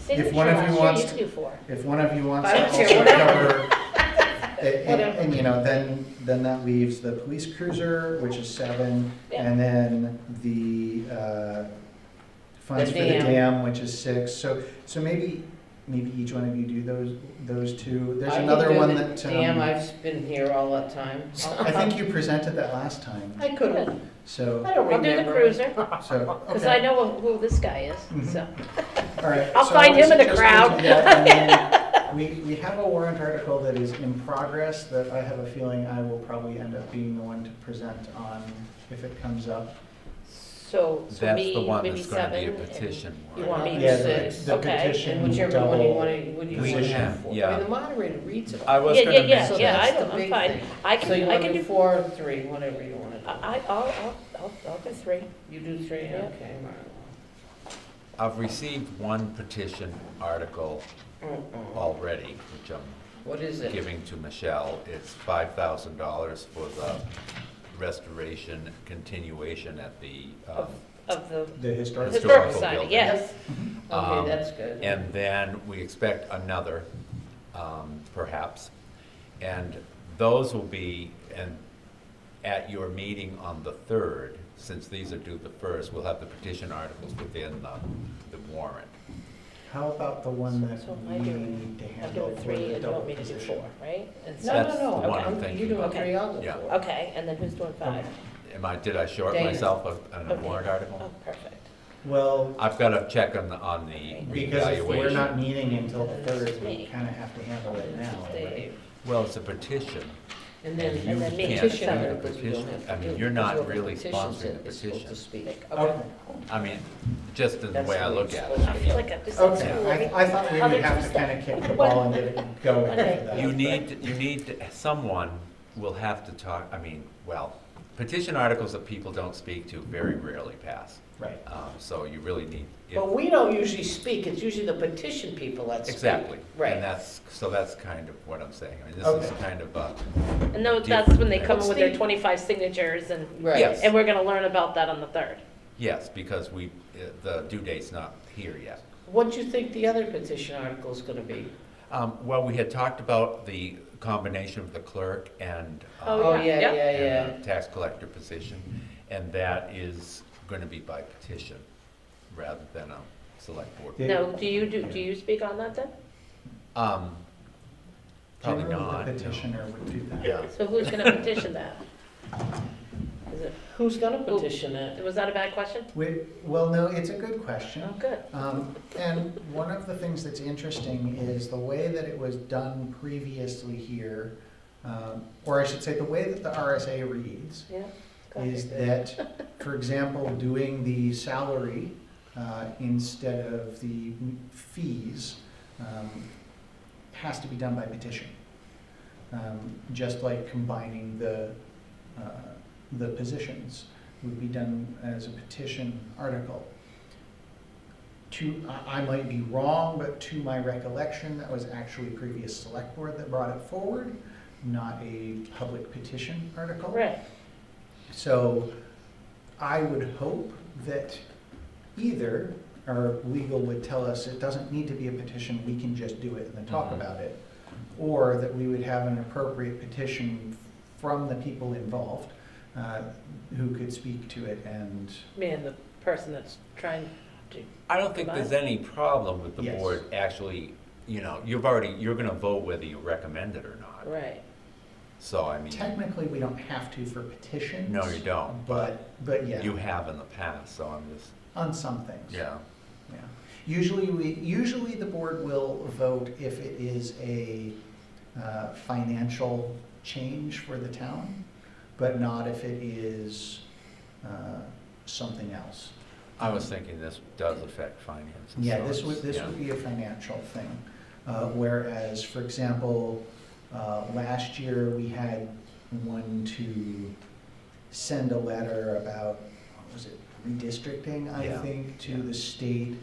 If one of you wants you to, do four. if one of you wants I to don't also care, whatever. cover, and, you know, then that leaves the police cruiser, which is 7, Yeah. and then the funds The for the dam. dam, which is 6. So maybe each one of you do those 2. There's I can another do one the that. Damn, I've been here all that time. I think you presented that last time, I couldn't, so, I don't I'll do the remember. cruiser, so, because okay. I know who this guy is, Mhm. so. All right. I'll so find I would him in the suggest we crowd. do that, and then We have a warrant article that is in progress that I have a feeling I will probably end up being the one to present on if it comes up. So That's the me, one maybe that's gonna be a 7. and petition You warrant. want me Yeah, to the- 6, the okay. petition and whichever one you double want to, what do you We wish can, for? yeah. I mean, the moderator reads it I all. was Yeah, gonna yeah, mention. So yeah, that's I'm the big fine. thing. I So can, you I want can to do do, 4 or 3, whatever you want to do. I'll do 3. You do 3, Yeah. okay, I've received one petition article Marla. already, which I'm What is it? giving to Michelle. It's $5,000 for the restoration continuation at the Of the The historic. Historical historical side, building. yes. Okay, that's good. And then we expect another, perhaps. And those will be, and at your meeting on the 3rd, since these are due the 1st, we'll have the petition articles within the warrant. How about the one that So we I do, need to I'm handle doing for 3, the and you double want me to do position? 4, right? And No, so- That's no, the no, one I'm you're thinking doing about. 3, I'll do Yeah. 4. Okay, and then who's doing 5? Did I short Dana. myself on a Okay. warrant article? Oh, perfect. Well, I've got to check on the because if we're reevaluation. not meeting until the This is 3rd, we me. kind of have to handle it now, right? Dave. Well, it's a petition. And then, And you and then can't petition do the articles you don't petition. have to I mean, do, you're because not whoever really petitions sponsoring it the is supposed petition. to speak. Okay, I mean, just in the That's way I the way look it's at supposed I to it. feel like I'm just. okay, I thought we Other would have to stuff. kind of kick the ball and get it going for Okay. that. You need, someone will have to talk, I mean, well, petition articles that people don't speak to very rarely pass. Right. So you really need. But we don't usually speak, it's usually the petition people that speak. Exactly. Right. And that's kind of what I'm saying. I mean, this is Okay. kind of a. And no, that's when they come in What's with their the- 25 signatures and, Right. Yes. and we're gonna learn about that on the 3rd. Yes, because the due date's not here yet. What do you think the other petition article is gonna be? Well, we had talked about the combination of the clerk and. Oh, yeah, yeah. and the tax collector position, and that is going to be by petition rather than a select board. Yeah. No, do you speak on that then? Probably Generally, not. the no. petitioner would do that. Yeah. So who's gonna petition that? Is it, Who's gonna petition it? was that a bad question? Well, no, it's a good question. Oh, good. And one of the things that's interesting is the way that it was done previously here, or I should say, the way that the RSA reads, Yeah. go is ahead. that, for example, doing the salary instead of the fees, has to be done by petition. Just like combining the positions would be done as a petition article. I might be wrong, but to my recollection, that was actually previous select board that brought it forward, not a public petition article. Right. So I would hope that either our legal would tell us it doesn't need to be a petition, we can just do it and then talk about it, or that we would have an appropriate petition from the people involved who could speak to it and. Man, the person that's trying to. I don't think there's any problem with the Yes. board actually, you're gonna vote whether you recommend it or not. Right. So, I mean, Technically, we don't have to for petitions. no, you don't, But yeah, you have in the past, so I'm just, on some things. yeah. Yeah. Usually the board will vote if it is a financial change for the town, but not if it is something else. I was thinking this does affect finances. Yeah, so this it's- would be a financial thing. Whereas, for example, last year we had one to send a letter about, what was it, redistricting, I Yeah. think, to the state,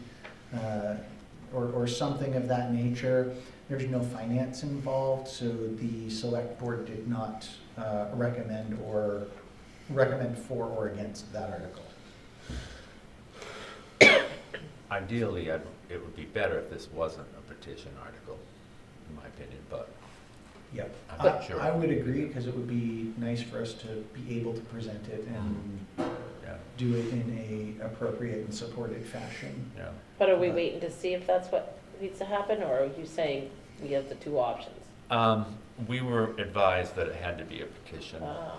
or something of that nature. There's no finance involved, so the select board did not recommend for or against that article. Ideally, it would be better if this wasn't a petition article, in my opinion, but Yep. I'm not sure. I would agree, because it would be nice for us to be able to present it and Yeah, do it in a appropriate and supported fashion. yeah. But are we waiting to see if that's what needs to happen, or are you saying we have the two options? We were advised that it had to be a petition, Oh.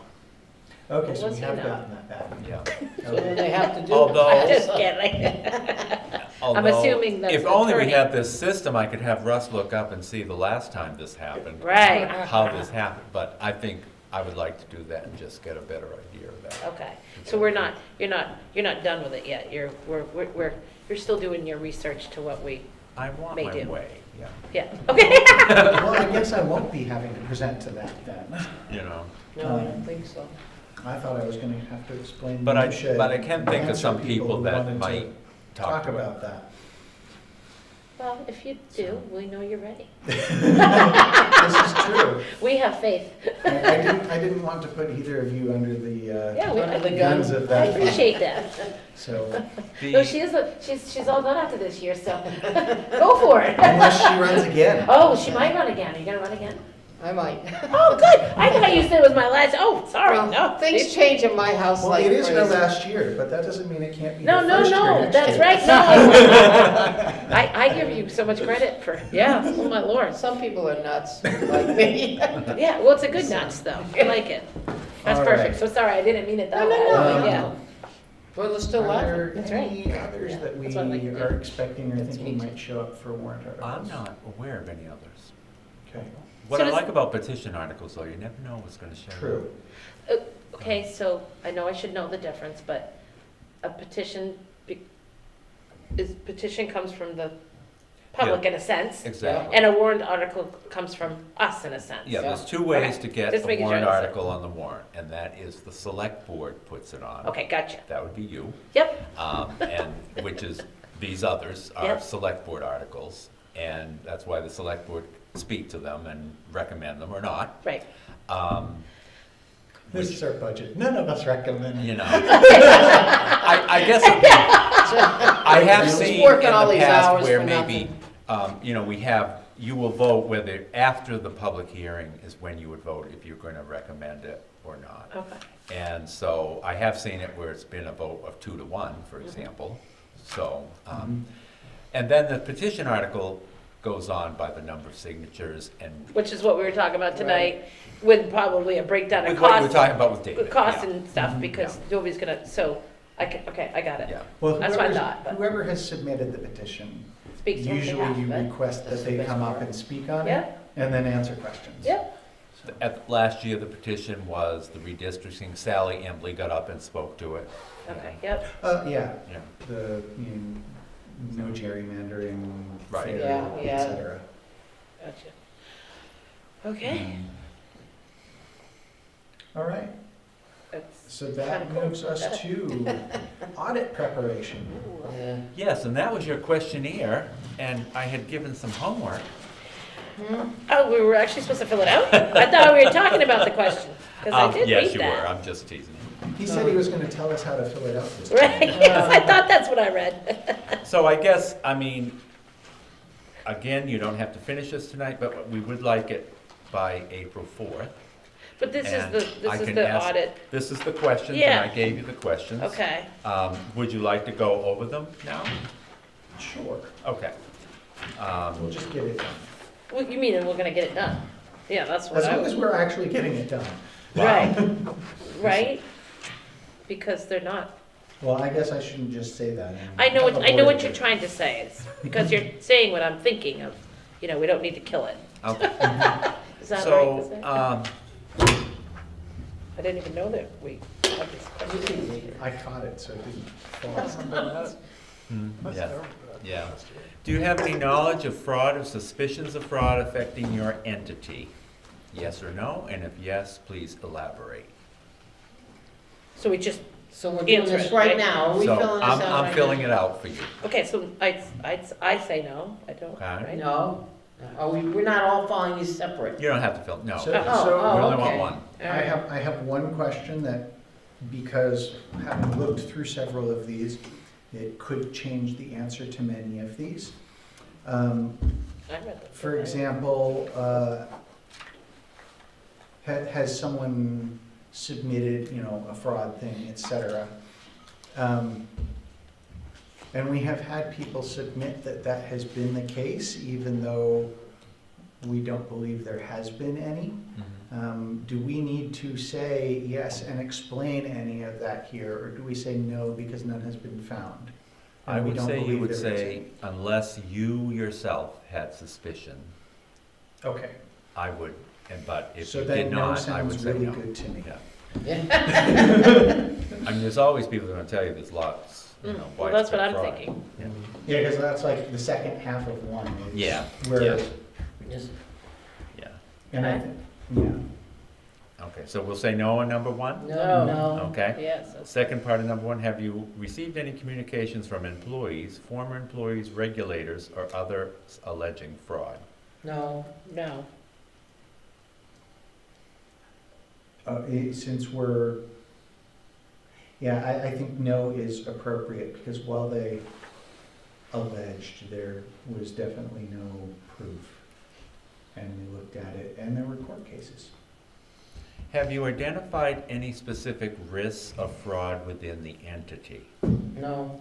Okay, so we Let's have see now. gotten that back. yeah. So then they have to do. Although- I'm just kidding. I'm Although, assuming that's if the only we attorney. had this system, I could have Russ look up and see the last time this happened. Right. How this happened, but I think I would like to do that and just get a better idea of that. Okay, so you're not done with it yet, you're still doing your research to what we, I want May my do. way, yeah, okay. Well, I guess I won't be having to present to that then. you know. No, I don't think so. I thought I was gonna have to explain. But I minutia can think of answer some people who that wanted to might talk to it. about that. Well, if you do, we know you're ready. This is true. We have faith. I didn't want to put either of you under the Yeah, we, Under the guns gun. of I that. appreciate that. So, No, she's all done after this year, so go for it. unless she runs again. Oh, she might run again, are you gonna run again? I might. Oh, good, I thought you said it was my last, oh, sorry, Well, no. things change in my house Well, like it is her crazy. last year, but that doesn't mean it can't be No, her no, first year no, next that's year. right, no. I give you so much credit for, yeah, oh my lord. Some people are nuts, like me. Yeah, well, it's a good nuts though, I like it. That's All perfect, right. so sorry, I didn't mean it that No, way. no, no, Yeah. no. Well, they're still Are laughing. there That's right. any others Yeah, that we that's what I like to do. are expecting or That's thinking me too. might show up for warrant articles? I'm not aware of any others. Okay, What So I does- like about petition articles, though, you never know what's gonna show up. true. Okay, so I know I should know the difference, but a petition, petition comes from the public in a sense, Exactly. and a warrant article comes from us in a sense. Yeah, there's two ways Okay, to get just a making sure warrant that's it. article on the warrant, and that is the select board puts it on. Okay, gotcha. That would be you. Yep, And which is, these others are Yep. select board articles, and that's why the select board speak to them and recommend them or not. right. This is our budget. None of us recommend. You know, I guess I have Just seen in working all the these past hours where for maybe, you will vote whether, after the public hearing is when you would vote if you're going to recommend it or not. Okay. And so I have seen it where it's been a vote of 2-1, for example. So, and then the petition article goes on by the number of signatures and Which is what we were talking about tonight, with probably a breakdown of with what you were costs. talking about with David. With costs yeah. and stuff, because nobody's gonna, so, okay, I got it. Yeah. Well, That's what I whoever's- thought, but- Whoever has submitted the petition, Speaks on usually behalf, you but- request that That's the they best come up part. and speak on it, Yep, and then answer questions. yep, At last year, the petition was the redistricting. Sally Embley got up and spoke to it. Okay, yep. Yeah, Yeah. the, no gerrymandering, Right. fair, Yeah, yeah. et cetera. Gotcha. Okay. All right, That's so that Kinda cool. moves us to audit preparation. Yeah. Yes, and that was your questionnaire, and I had given some homework. Oh, we were actually supposed to fill it out? I thought we were talking about the question, because I did read Yes, you were, that. I'm just teasing you. He said he was gonna tell us how to fill it out this time. Right, yes, I thought that's what I read. So I guess, I mean, again, you don't have to finish this tonight, but we would like it by April 4th. But this is And the, I this is can the ask- audit, This is the questions, and Yeah. I gave you the questions. okay. Would you like to go over them now? Sure, Okay. we'll just get it done. Well, you mean we're gonna get it done? Yeah, that's what As I long was, as we're actually getting it done. right, right? Because they're not, Well, I guess I shouldn't just say that. I know I'm what, I know what avoiding you're it. trying to say, it's because you're saying what I'm thinking of, we don't need to kill it. Okay. Is that right? So, Is that- I didn't even know that we had this question. I caught it, so it didn't fall. yeah, yeah. Do you have any knowledge of fraud or suspicions of fraud affecting your entity? Yes or no? And if yes, please elaborate. So we just, So we're doing Answer this it, right right? now, are we So filling this out I'm right filling now? it out for you. okay, so I say no, I don't, Okay. right? No, we're not all following these separate? You don't have to fill, no. So, We Oh, so oh. only okay. want one. I have one question that, because having looked through several of these, it could change the answer to many of these. I read that. For example, has someone submitted, a fraud thing, et cetera? And we have had people submit that that has been the case, even though we don't believe there has been any. Do we need to say yes and explain any of that here, or do we say no because none has been found? And I we would don't say you believe would there is say, any? unless you yourself had suspicion, Okay, I would, but if so you then did no not, I would sounds say really no. good to me. Yeah. Yeah. I mean, there's always people that are gonna tell you there's lots, Well, that's what widespread I'm fraud. thinking. Yeah. Yeah, because that's like the second half of one is. Yeah, Where, yeah. Yes. Yeah, and I Okay. think, yeah. okay, so we'll say no on number one? No, no. Okay. Yes. that's- Second part of number one, have you received any communications from employees, former employees, regulators, or others alleging fraud? No. No, Since we're, I think no is appropriate, because while they alleged, there was definitely no proof. And we looked at it, and there were court cases. Have you identified any specific risks of fraud within the entity? No.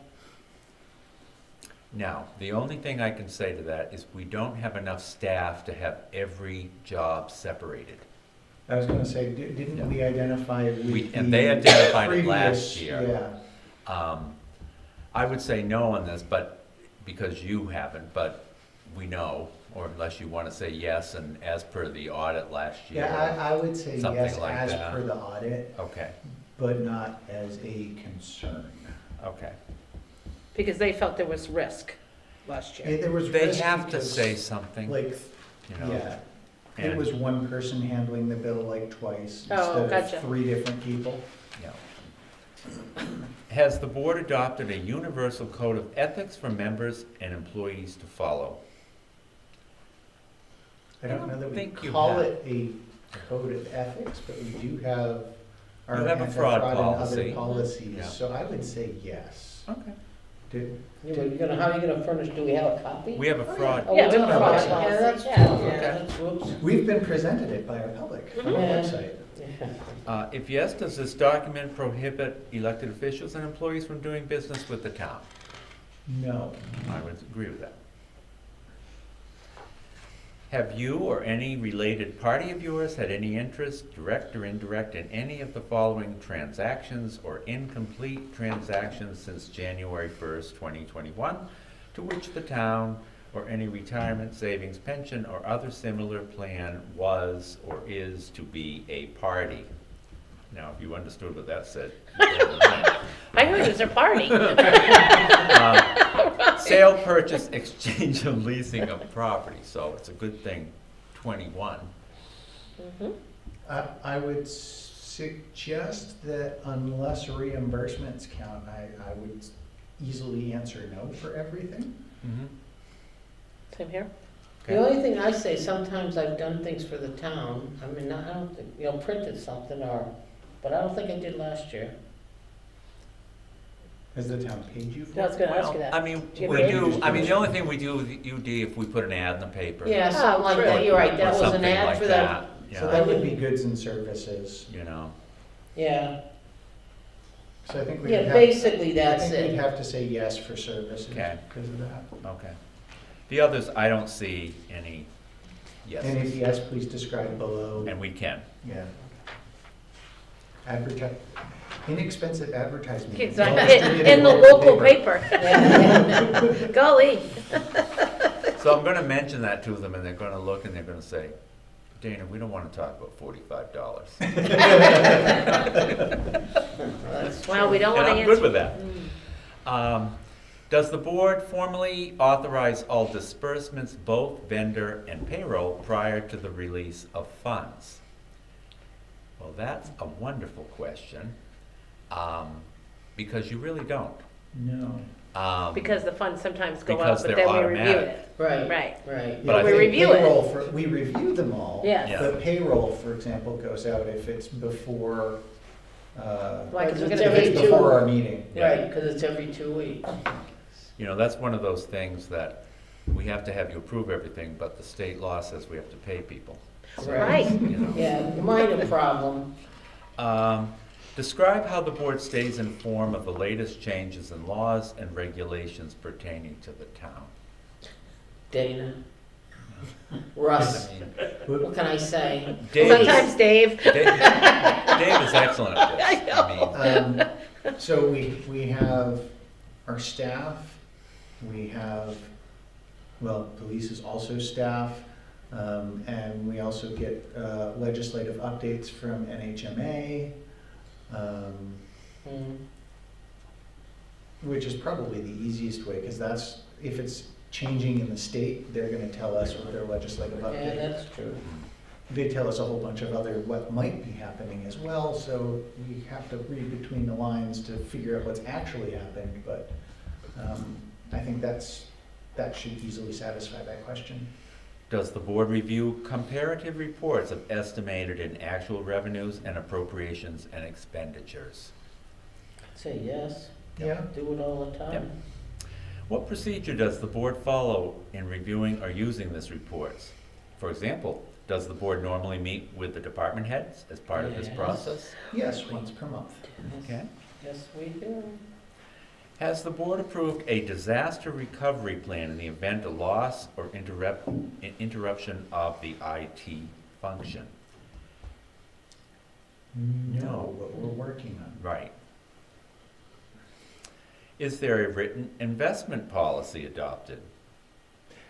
Now, the only thing I can say to that is we don't have enough staff to have every job separated. I was gonna say, didn't we identify with And they the identified it last previous- year. Yeah, I would say no on this, but, because you haven't, but we know, or unless you want to say yes, and as per the audit last year. yeah, I would say something yes like as that. per the audit, Okay, but not as a concern. okay. because they felt there was risk last year. There was They risk have to because, say something, like, you know. yeah, it and- was one person handling the bill like twice Oh, instead gotcha. of 3 different people. Yeah. Has the board adopted a universal code of ethics for members and employees to follow? I don't know that we think you call have. it a code of ethics, but we do have our You have a fraud anti-fraud and policy. other policies, Yeah. so I would say yes. Okay. Did- How are you gonna furnish, do we have a copy? We have a fraud. Oh, Yeah, we we have a have a fraud fraud policy. Yeah, that's policy, true, yeah. yeah, that's, whoops. We've been presented it by our public on our Yeah. website. Yeah. If yes, does this document prohibit elected officials and employees from doing business with the town? No. I would agree with that. Have you or any related party of yours had any interest, direct or indirect, in any of the following transactions or incomplete transactions since January 1st, 2021, to which the town or any retirement savings, pension, or other similar plan was or is to be a party. Now, if you understood what that said. I heard it was a party. Sale, purchase, exchange, and leasing of property, so it's a good thing, 21. Mhm. I would suggest that unless reimbursements count, I would easily answer no for everything. Same here. The only thing I say, sometimes I've done things for the town, I mean, I don't think, printed something but I don't think I did last year. Has the town paid you for I was it? gonna ask you that. I mean, Do you we agree? do, I mean, the only thing we do with UD, if we put an ad in the paper. Yeah, something like that, you're right, that or was an something ad like for that. Yeah, So that would be goods and services. you know, Yeah, So I think we'd yeah, have, basically I that's think we'd it. have to say yes for services Okay. because of that. okay. The others, I don't see any And if yeses, yes, please describe below. and we can. Yeah. Inexpensive advertisement. Exactly, in the local paper. Yeah. Golly. So I'm gonna mention that to them, and they're gonna look and they're gonna say, Dana, we don't wanna talk about $45. That's Well, true. we don't And wanna I'm good answer. with that. Does the board formally authorize all disbursements, both vendor and payroll, prior to the release of funds? Well, that's a wonderful question, because you really don't. No. Because the funds sometimes go Because up, but they're then we review automatic. it. Right, Right. right. But I we think review it. We review them all. Yes. Yeah. But payroll, for example, goes out if it's before, Why, 'cause we're if gonna every it's two- before our meeting. Right, because it's every 2 weeks. You know, that's one of those things that we have to have you approve everything, but the state law says we have to pay people. So, Right. you know. Yeah, minor problem. Describe how the board stays informed of the latest changes in laws and regulations pertaining to the town. Dana. Russ, I mean, what can I say? Dave, Sometimes Dave. Dave is excellent at this. I mean, So we have our staff, we have, well, police is also staff, and we also get legislative updates from NHMA, Mm, which is probably the easiest way, because that's, if it's changing in the state, they're gonna tell us with their legislative Yeah, update. that's true. They tell us a whole bunch of other, what might be happening as well, so we have to read between the lines to figure out what's actually happened, but I think that should easily satisfy that question. does the board review comparative reports of estimated and actual revenues and appropriations and expenditures? Say yes, Yeah. do it all the time. What procedure does the board follow in reviewing or using these reports? For example, does the board normally meet with the department heads as part of this Yes. process? Yes, once per month. Okay. Yes, we do. Has the board approved a disaster recovery plan in the event of loss or interruption of the IT function? No, but we're working on Right. Is there a written investment policy adopted?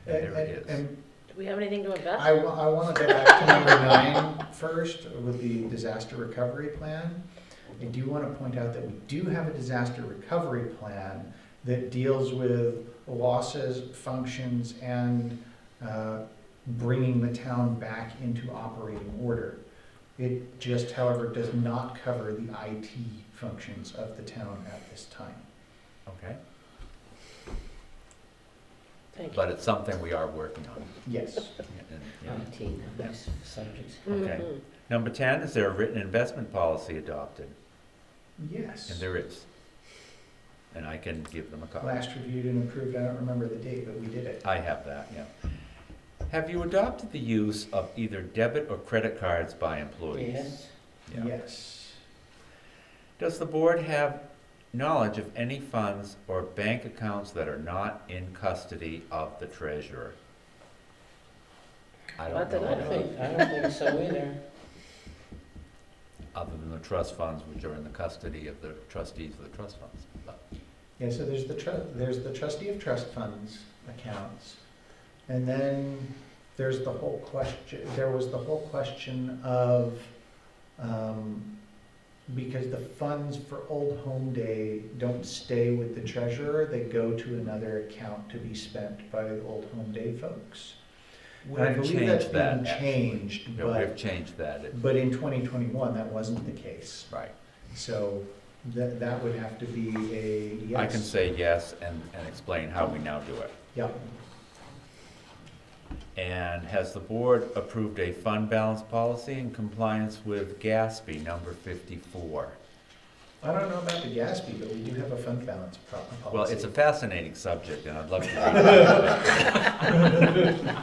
And it. there it is. And Do we have anything to invest? I want to go back to number 9 first with the disaster recovery plan. I do want to point out that we do have a disaster recovery plan that deals with losses, functions, and bringing the town back into operating order. It just, however, does not cover the IT functions of the town at this time. Okay, Thank you. but it's something we are working on. Yes. And, you know, IT, nice subjects. Okay. Mhm. Number 10, is there a written investment policy adopted? Yes. And there is. And I can give them a copy. Last reviewed and approved, I don't remember the date, but we did it. I have that, yeah. Have you adopted the use of either debit or credit cards by employees? Yes, Yeah. Yes. Does the board have knowledge of any funds or bank accounts that are not in custody of the treasurer? I Not don't that know. I don't think so either. Other than the trust funds, which are in the custody of the trustees of the trust funds. But Yeah, so there's the trustee of trust funds accounts. And then there was the whole question of, because the funds for Old Home Day don't stay with the treasurer, they go to another account to be spent by the Old Home Day folks. And I We've believe that's changed that, being actually. changed, Yeah, we've changed that, but in 2021, that wasn't the case. right. So that would have to be a yes. I can say yes and explain how we now do it. Yep. And has the board approved a fund balance policy in compliance with GASB number 54? I don't know about the Gatsby, but we do have a fund balance policy. Well, it's a fascinating subject, and I'd love to read it.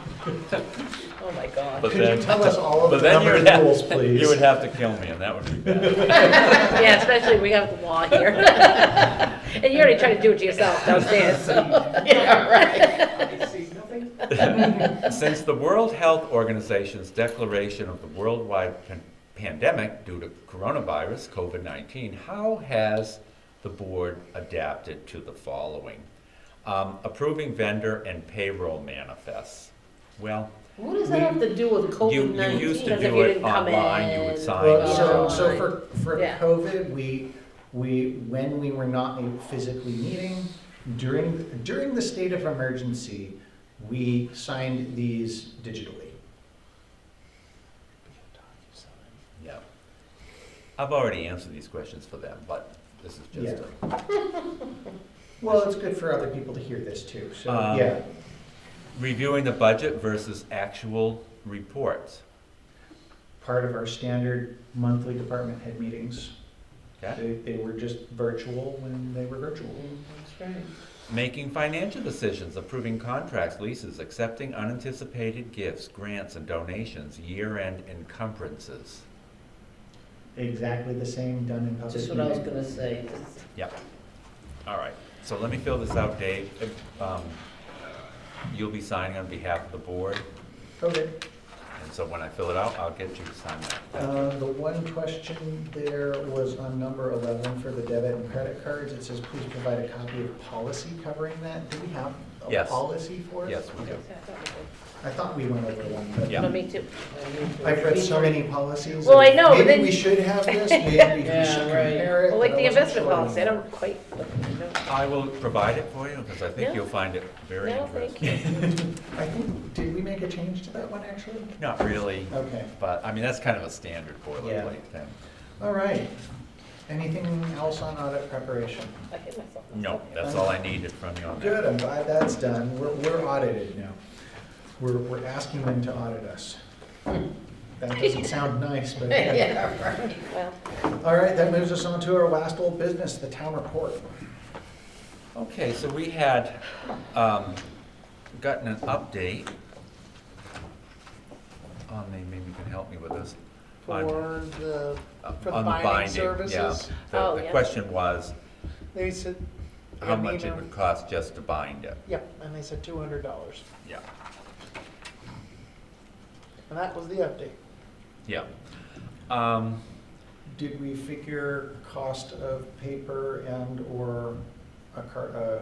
Oh, my God. But Could then- you tell us all of But the then you number would have, rules, please? you would have to kill me, and that would be bad. Yeah, especially we have the law here. And you already tried to do it to yourself downstairs. Yeah, right. Since the World Health Organization's declaration of the worldwide pandemic due to coronavirus, COVID-19, how has the board adapted to the following? Approving vendor and payroll manifests. Well, What does that have to do with you COVID-19? used to Because if do you it didn't come online, you would in- sign. Well, Oh, so right. for Yeah. COVID, when we were not physically meeting, during the state of emergency, we signed these digitally. Yeah. I've already answered these questions for them, but this is just Well, it's good for other people to hear this too, so, Um, yeah. reviewing the budget versus actual reports. Part of our standard monthly department head meetings. Okay? They were just virtual when they were virtual. That's right. Making financial decisions, approving contracts, leases, accepting unanticipated gifts, grants, and donations, year-end encumbrances. Exactly the same done in public. Just what I was meeting. gonna say. Yep. All right, so let me fill this out, Dave. You'll be signing on behalf of the board, Okay. and so when I fill it out, I'll get you to sign that. The one question there was on number 11 for the debit and credit cards. It says, please provide a copy of policy covering that. Do we have a Yes. policy for it? Yes, we do. I thought we went over one, but Yeah. No, me too. I've read so many policies. Well, I know, but Maybe then- we should have this, maybe we Yeah, should right. compare it. Well, like but I the wasn't investment sure policy, I anymore. don't quite, know. I will provide it for you, because I think No. you'll find it very No, thank interesting. I think, did we make a change to that one, actually? Not really, Okay, but, I mean, that's kind of a standard boilerplate thing. all right. Anything else on audit preparation? I hit myself. No, that's all I needed from you on that. Good, I'm glad that's done. We're audited now. We're asking them to audit us. That doesn't sound nice, but. Yeah, right. Well, All right, that moves us on to our last old business, the town report. Okay, so we had gotten an update on the, maybe you can help me with this. For the On the binding Yeah. services? Oh, The yeah. question was, They said. how much it would cost just to bind it? Yep, and they said $200, Yeah. and that was the update. Yeah. Did we figure cost of paper and/or a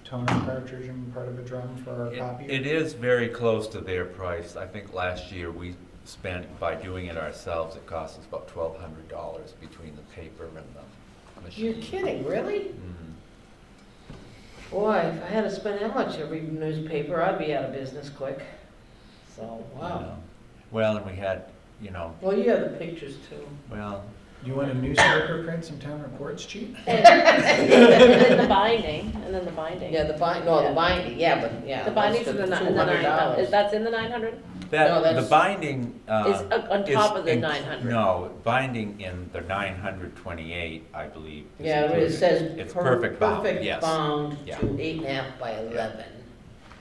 toner cartridge and part of a drum for our copy? It is very close to their price. I think last year we spent, by doing it ourselves, it cost us about $1,200 between the paper and the machine. You're kidding, really? Mhm. Boy, if I had to spend that much every newspaper, I'd be out of business quick. So, wow. Well, and we had, you know, Well, you have the pictures too. well, Do you want a newspaper print, some town reports cheap? and then the binding, Yeah, the Yeah. binding, yeah, but, yeah. The binding's in the $900. That's in the 900? No, the that's- binding, Is on top of the is 900? No, binding in the 928, I believe. is Yeah, it included. says. It's perfect bound, Perfect yes. bound Yeah. to 8.5 by 11.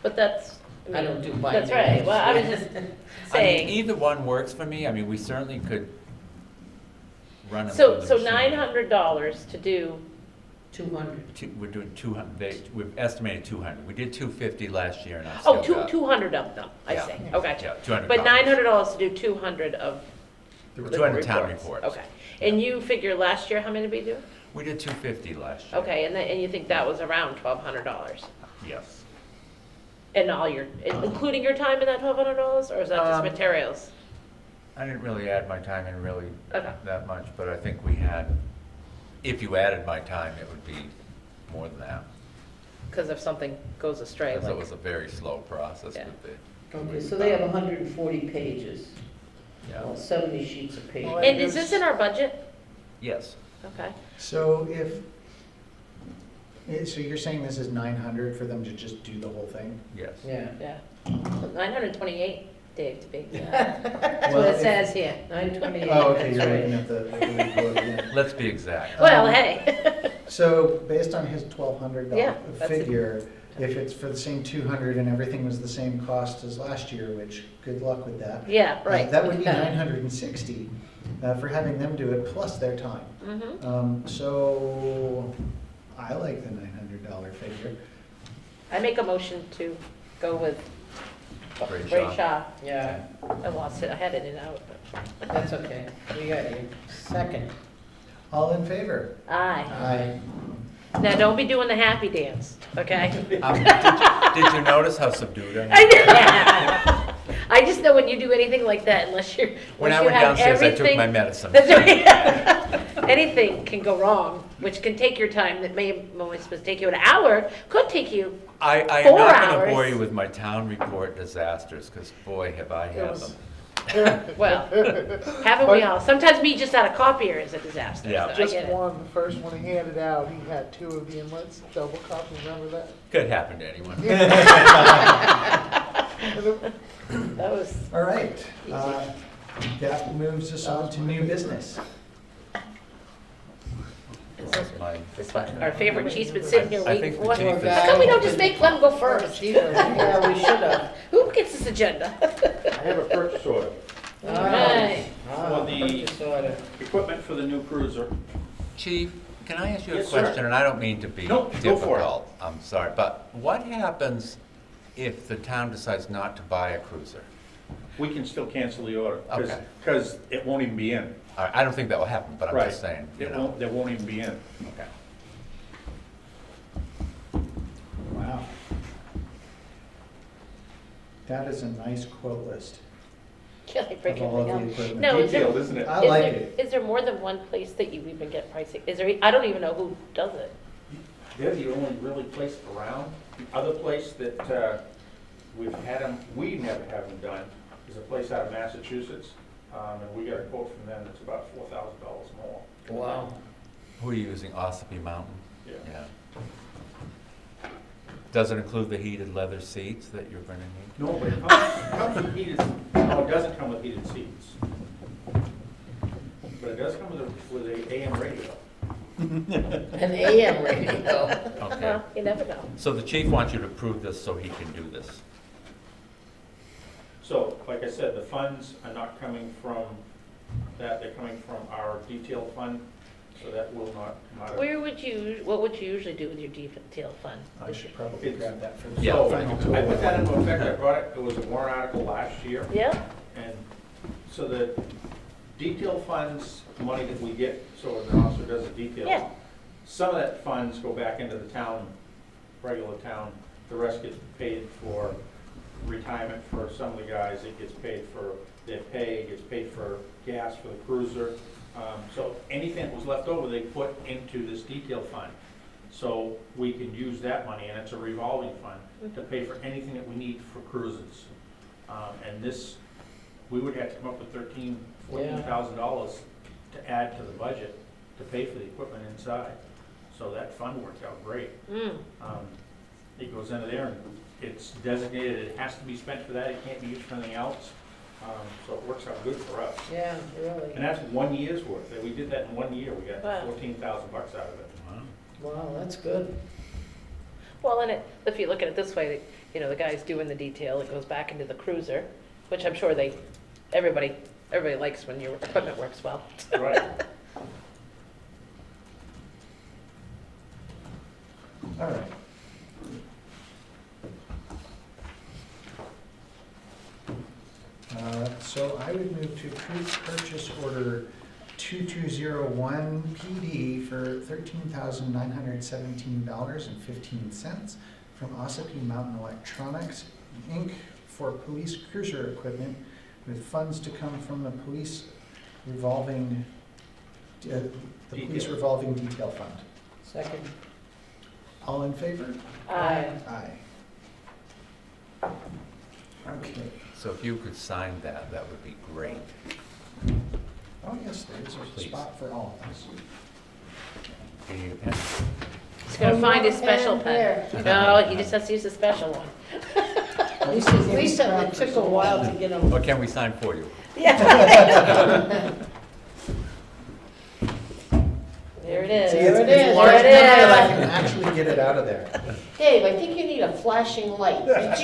But that's. I don't do That's binding. right, well, I was just I mean, saying, either one works for me. I mean, we certainly could run them so, through so the machine. $900 to do, 200. We're doing 200, we've estimated 200. We did 250 last year, and I'm oh, still got. 200 of them, I Yeah. see, okay. Yeah, 200 But copies. $900 to do 200 of the 200 town reports. reports. Okay, and you figure last year, how many did we do? We did 250 last year. Okay, and you think that was around $1,200? Yes. And all your, including your time in that $1,200, or is that just Um, materials? I didn't really add my time in really Okay. that much, but I think we had, if you added my time, it would be more than that. Because if something goes astray, Because it like, was a very slow process Yeah. with the. Okay, so they have 140 pages, Yeah. well, 70 sheets of paper. Well, and is this in our budget? Yes. Okay. So so you're saying this is 900 for them to just do the whole thing? Yes. Yeah. Yeah. 928, Dave, to be. That's Well, what it if- says here, 928, Oh, okay, that's you're right. looking at the report again. Let's be exact. Well, hey. So based on his $1,200 Yeah, that's it. figure, if it's for the same 200 and everything was the same cost as last year, which good luck with that. Yeah, right. That would be 960 for having them do it plus their time. Mm-hmm. So I like the $900 figure. I make a motion to go with Ray Ray Shaw. Shaw. Yeah, I lost it, I had it in and out. but- that's okay, we got you. Second. All in favor? Aye. Aye. Now, don't be doing the happy dance, okay? Did you notice how subdued I am? I know. I just know when you do anything like that, unless you're, When I unless you went have downstairs, I took everything. my medicine. That's right. Anything can go wrong, which can take your time, that may, was supposed to take you an hour, could take you, I am 4 not gonna hours. bore you with my town report disasters, because boy, have I had was- them. well, haven't we all? Sometimes me just out of copier is a disaster, Yeah. so I Just get it. one, the first one he handed out, he had 2 of the inlets, double copy, remember that? Could happen to anyone. That was, All right. That moves us on to new business. My- this one, our favorite chief's been sitting here I waiting think for the one. chief is- How come we don't just make them go first? Yeah, we should have. Who gets this agenda? I have a purchase order. All right. For the- Purchase order. Equipment for the new cruiser. Chief, can I ask you a Yes, sir. question? And I don't mean to be No, go for it. difficult. I'm sorry, but what happens if the town decides not to buy a cruiser? We can still cancel the order, Okay. because it won't even be in. I don't think that will happen, but I'm Right. just saying, you It know. won't, there won't even be in. Okay. Wow. That is a nice quote list Can I break of all of everything the up? equipment. No, is there, Detailed, isn't it? I like there, it. is there more than one place that you even get pricing? Is there, I don't even know who does it. They're the only really place around. The other place that we've had them, we never have them done, is a place out of Massachusetts. And we got a quote from them that's about $4,000 more. Wow. Who are you using, Ossipee Mountain? Yeah. Yeah. Does it include the heated leather seats that you're gonna need? No, but it comes with heated, no, it doesn't come with heated seats. But it does come with a AM radio. An AM radio. Okay. Well, you never know. So the chief wants you to approve this so he can do this. So, like I said, the funds are not coming from that, they're coming from our detail fund, so that will not come out of. Where would you, what would you usually do with your detail fund? I should probably grab that for the Yeah. So, final I put tool. that into effect, I brought it, it was a warrant article last year, Yeah? and so the detail funds, money that we get, so the officer does the details. Yeah. Some of that funds go back into the town, regular town, the rest gets paid for retirement for some of the guys, it gets paid for their pay, it gets paid for gas for the cruiser. So anything that was left over, they put into this detail fund. So we can use that money, and it's a revolving fund, to pay for anything that we need for cruises. And this, we would have to come up with $14,000 to add to the budget to pay for the equipment inside. So that fund worked out great. Mm. It goes into there and it's designated, it has to be spent for that, it can't be used for anything else. So it works out good for us. Yeah, really. And that's 1 year's worth. We did that in 1 year, we got Wow. $14,000 out of it. Wow, that's good. Well, and it, if you look at it this way, you know, the guy's doing the detail, it goes back into the cruiser, which I'm sure everybody likes when your equipment works well. Right. All right. So I would move to approve purchase order 2201 PD for $13,917.15 from Ossipee Mountain Electronics, Inc. for police cruiser equipment with funds to come from the police revolving detail fund. Second. All in favor? Aye. Aye. Okay. So if you could sign that, that would be great. Oh, yes, there is a Please. spot for all of us. Do you need a pen? He's gonna find his special pen. There. No, he just has to use a special one. Lisa, it took a while to get them. Or can we sign for you? Yeah. There it is. See, it's There it large is. enough that I can actually get it out of there. Dave, I think you need a flashing light. I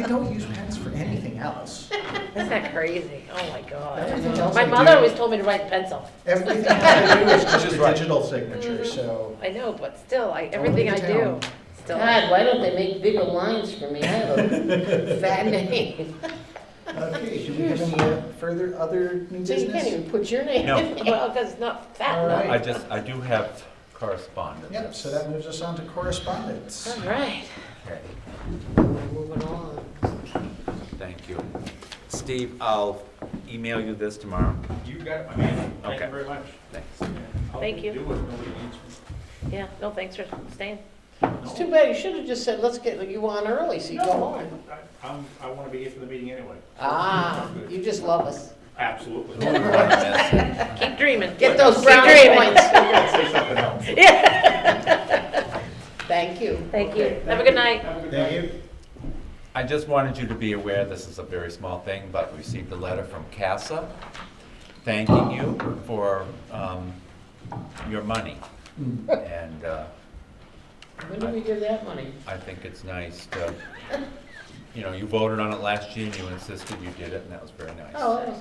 don't use pens for anything else. Isn't that crazy? Oh my God. Everything else My I mother do- always told me to write in pencil. Everything else I do is just Just a right. digital signature, so. I know, but still, everything I to do, town. still. God, why don't they make bigger lines for me? I have a fat name. Okay, do we have any other new So you can't business? even put your name No. in there. Well, because it's not fat All enough. right. I do have correspondence. Yep, so that moves us on to correspondence. All right. Okay, Moving on. thank you. Steve, I'll email you this tomorrow. You got it, my man. Thank Okay. you very much. Thanks. I'll Thank you. do what nobody needs me. Yeah, no, thanks for staying. It's too bad, you should have just said, let's get you on early so you go home. I want to be here for the meeting anyway. Ah, you just love us. Absolutely. Keep dreaming. Get those Keep brownie dreaming. points. Say something else. Yeah. Thank you. Thank you. Have a good night. Have a good Thank night. you. I just wanted you to be aware, this is a very small thing, but we received a letter from CASA thanking you for your money. And When did we give that money? I think it's nice to, you voted on it last year and you insisted you did it, and that was very nice. Oh, that was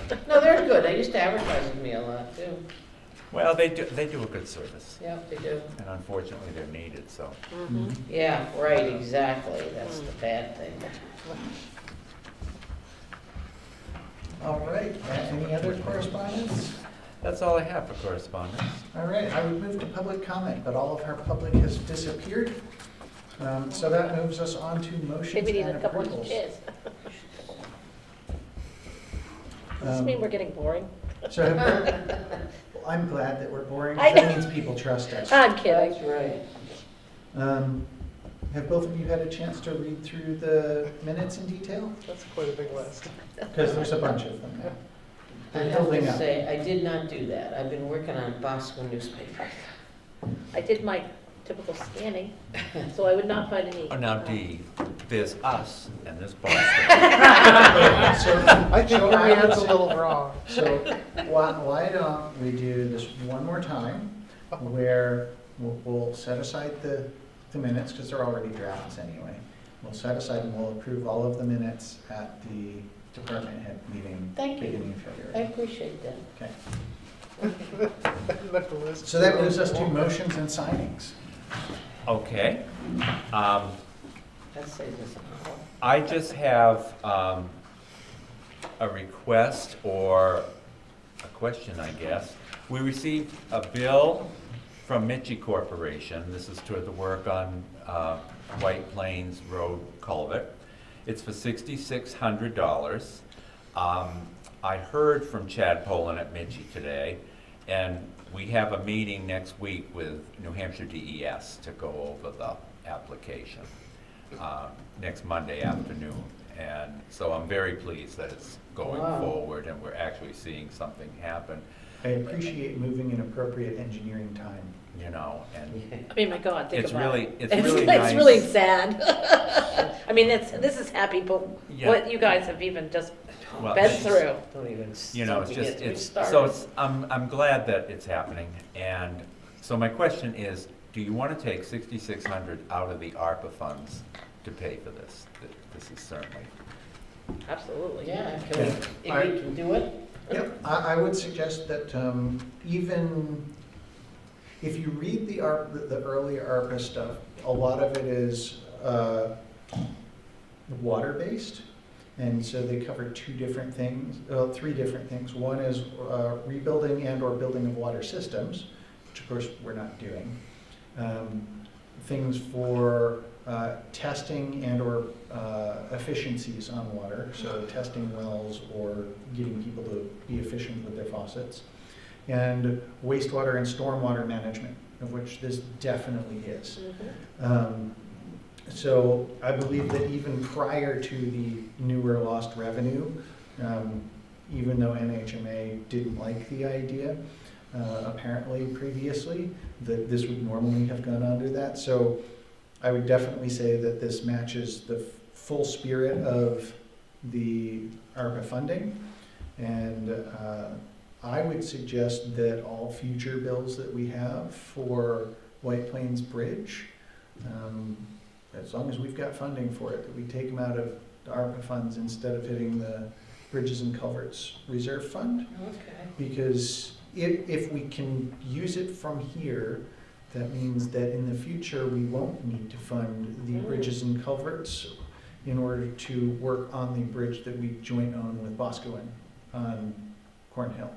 good. No, they're good. They used to advertise with me a lot too. Well, they do a good service, Yep, they do. and unfortunately, they're needed, so. Yeah, right, exactly. That's the bad thing. All right, any other correspondence? That's all I have for correspondence. All right, I would move to public comment, but all of our public has disappeared. So that moves us on to motions Maybe we need and a couple of approvals. chairs. Does this mean we're getting boring? So well, I'm glad that we're boring, I because that know. means people trust us. I'm kidding. That's right. Have both of you had a chance to read through the minutes in detail? That's quite a big list. Because there's a bunch of them now. I They're have building to up. say, I did not do that. I've been working on Bosco newspaper. I did my typical scanning, so I would not find any. Oh, now, Dee, there's us and there's Boston. I think So your I would hand's a say- little wrong. So why don't we do this one more time, where we'll set aside the minutes, because they're already drafts anyway. We'll set aside and we'll approve all of the minutes at the department head meeting Thank you. beginning of I February. appreciate that. Okay. Let the list So that grow. moves us to motions and signings. Okay. That saves us an hour. I just have a request or a question, I guess. We received a bill from Mitchie Corporation. This is toward the work on White Plains Road culvert. It's for $6,600. I heard from Chad Poland at Mitchie today, and we have a meeting next week with New Hampshire DES to go over the application next Monday afternoon. And so I'm very pleased that it's going Wow. forward and we're actually seeing something happen, I appreciate moving in appropriate engineering time. and I mean, my God, think it's about really, it. it's really nice. It's really sad. I mean, this is happy, but Yeah. what you guys have even just Well, been it's- through. Don't even It's start to just, get me it's, started. so it's, I'm glad that it's happening. And so my question is, do you want to take 6,600 out of the ARPA funds to pay for this? This is certainly, Absolutely. Yeah, if we can do it. Yep, I would suggest that even if you read the early ARPA stuff, a lot of it is water-based. And so they cover three different things. One is rebuilding and or building of water systems, which of course we're not doing. things for testing and or efficiencies on water, so testing wells or getting people to be efficient with their faucets, and wastewater and stormwater management, of which this definitely is. So I believe that even prior to the newer lost revenue, even though NHMA didn't like the idea, apparently previously, that this would normally have gone under that. So I would definitely say that this matches the full spirit of the ARPA funding. And I would suggest that all future bills that we have for White Plains Bridge, as long as we've got funding for it, that we take them out of the ARPA funds instead of hitting the Bridges and Culverts Reserve Fund. Okay. Because if we can use it from here, that means that in the future, we won't need to fund the bridges and culverts in order to work on the bridge that we joint own with Boscawen on Cornhill.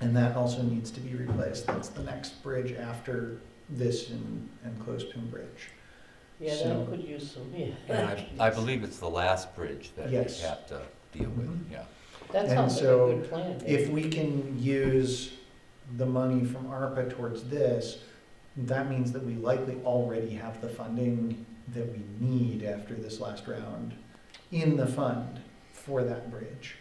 And that also needs to be replaced. That's the next bridge after this and Clothespin Bridge. Yeah, So- that could use some, yeah. And I believe it's the last bridge that we Yes. have to deal with, Mhm. yeah. That And sounds like a so good plan. Dave. If we can use the money from ARPA towards this, that means that we likely already have the funding that we need after this last round in the fund for that bridge.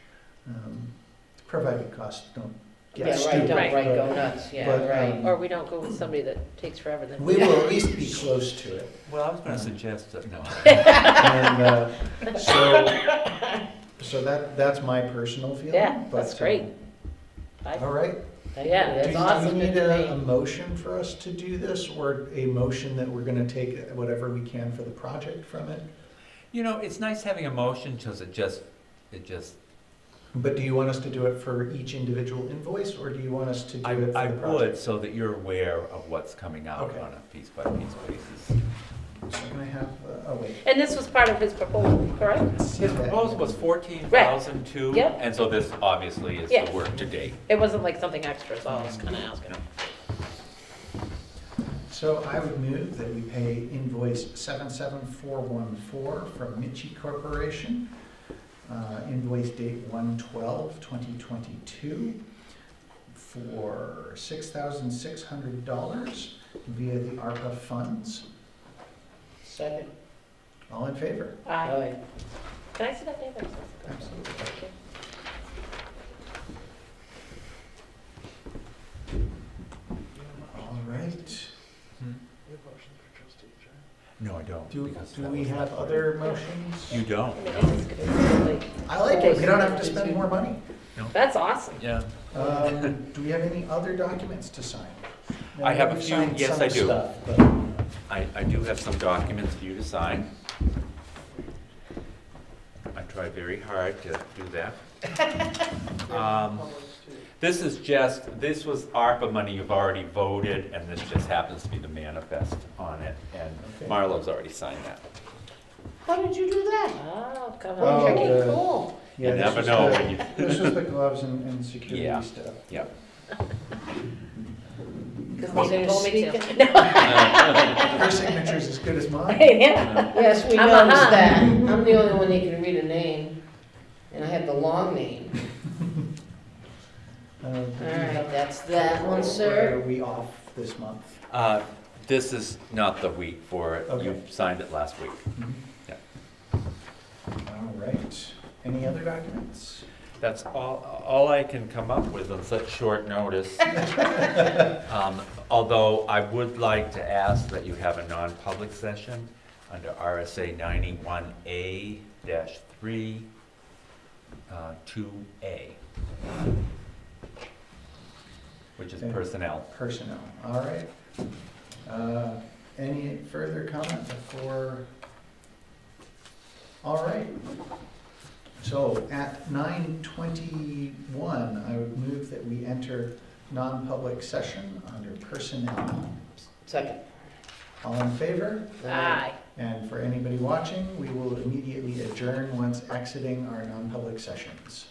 Provided costs don't Yeah, get right, stupid. don't, Right. right, but go nuts, yeah, but, right. Or we don't go with somebody that takes forever then. We will at least be close to it. Well, I was gonna suggest that, no. And so that's my personal feeling. Yeah, that's but, great. All right. Thank you. Yeah. That's Do awesome. we need Good a to me. motion for us to do this, or a motion that we're gonna take whatever we can for the project from it? You know, it's nice having a motion, because it just, But do you want us to do it for each individual invoice, or do you want us to do it for the I project? would, so that you're aware of what's coming out Okay. on a piece-by-piece basis. So can I have, oh wait. And this was part of his proposal, correct? His proposal was 14,002, Yep. and so this obviously is Yeah. the work to date. It wasn't like something extra, so I was kind of asking. So I would move that we pay invoice 77414 from Mitchie Corporation, invoice date 1/12/2022 for $6,600 via the ARPA funds. Second. All in favor? Aye. Aye. Can I see that name? Absolutely. Thank you. All right. No, I don't. Do because do that we was have not other motions? You don't? I mean, this is good. Like, I like it. We don't have to spend more money. that's awesome. Yeah. Do we have any other documents to sign? I have a We've few- signed yes, some I do. stuff, but- I do have some documents for you to sign. I try very hard to do that. This was ARPA money you've already voted, and this just happens to be the manifest on it, and Okay. Marlo's already signed that. How did you do that? Oh, come Oh, on, tricky. the- Cool. Yeah, You this never was know the- when you. This was the gloves and security Yeah. stuff. Yeah. Because Was they it told me to. speaking? No. Her signature's as good as mine. Yeah. Yes, we I'm a noticed hun. that. I'm the only one that can read a name, and I have the long name. Do we All right, have- that's that one, Or sir. are we off this month? This is not the week for it. Okay. You signed it last week. Yeah. All right. Any other documents? That's all I can come up with on such short notice. Although I would like to ask that you have a non-public session under RSA 91A-3, 2A, which is Okay. personnel. Personnel, all right. Any further comment before? All right. So at 9:21, I would move that we enter non-public session under personnel. Second. All in favor? Aye. And for anybody watching, we will immediately adjourn once exiting our non-public sessions.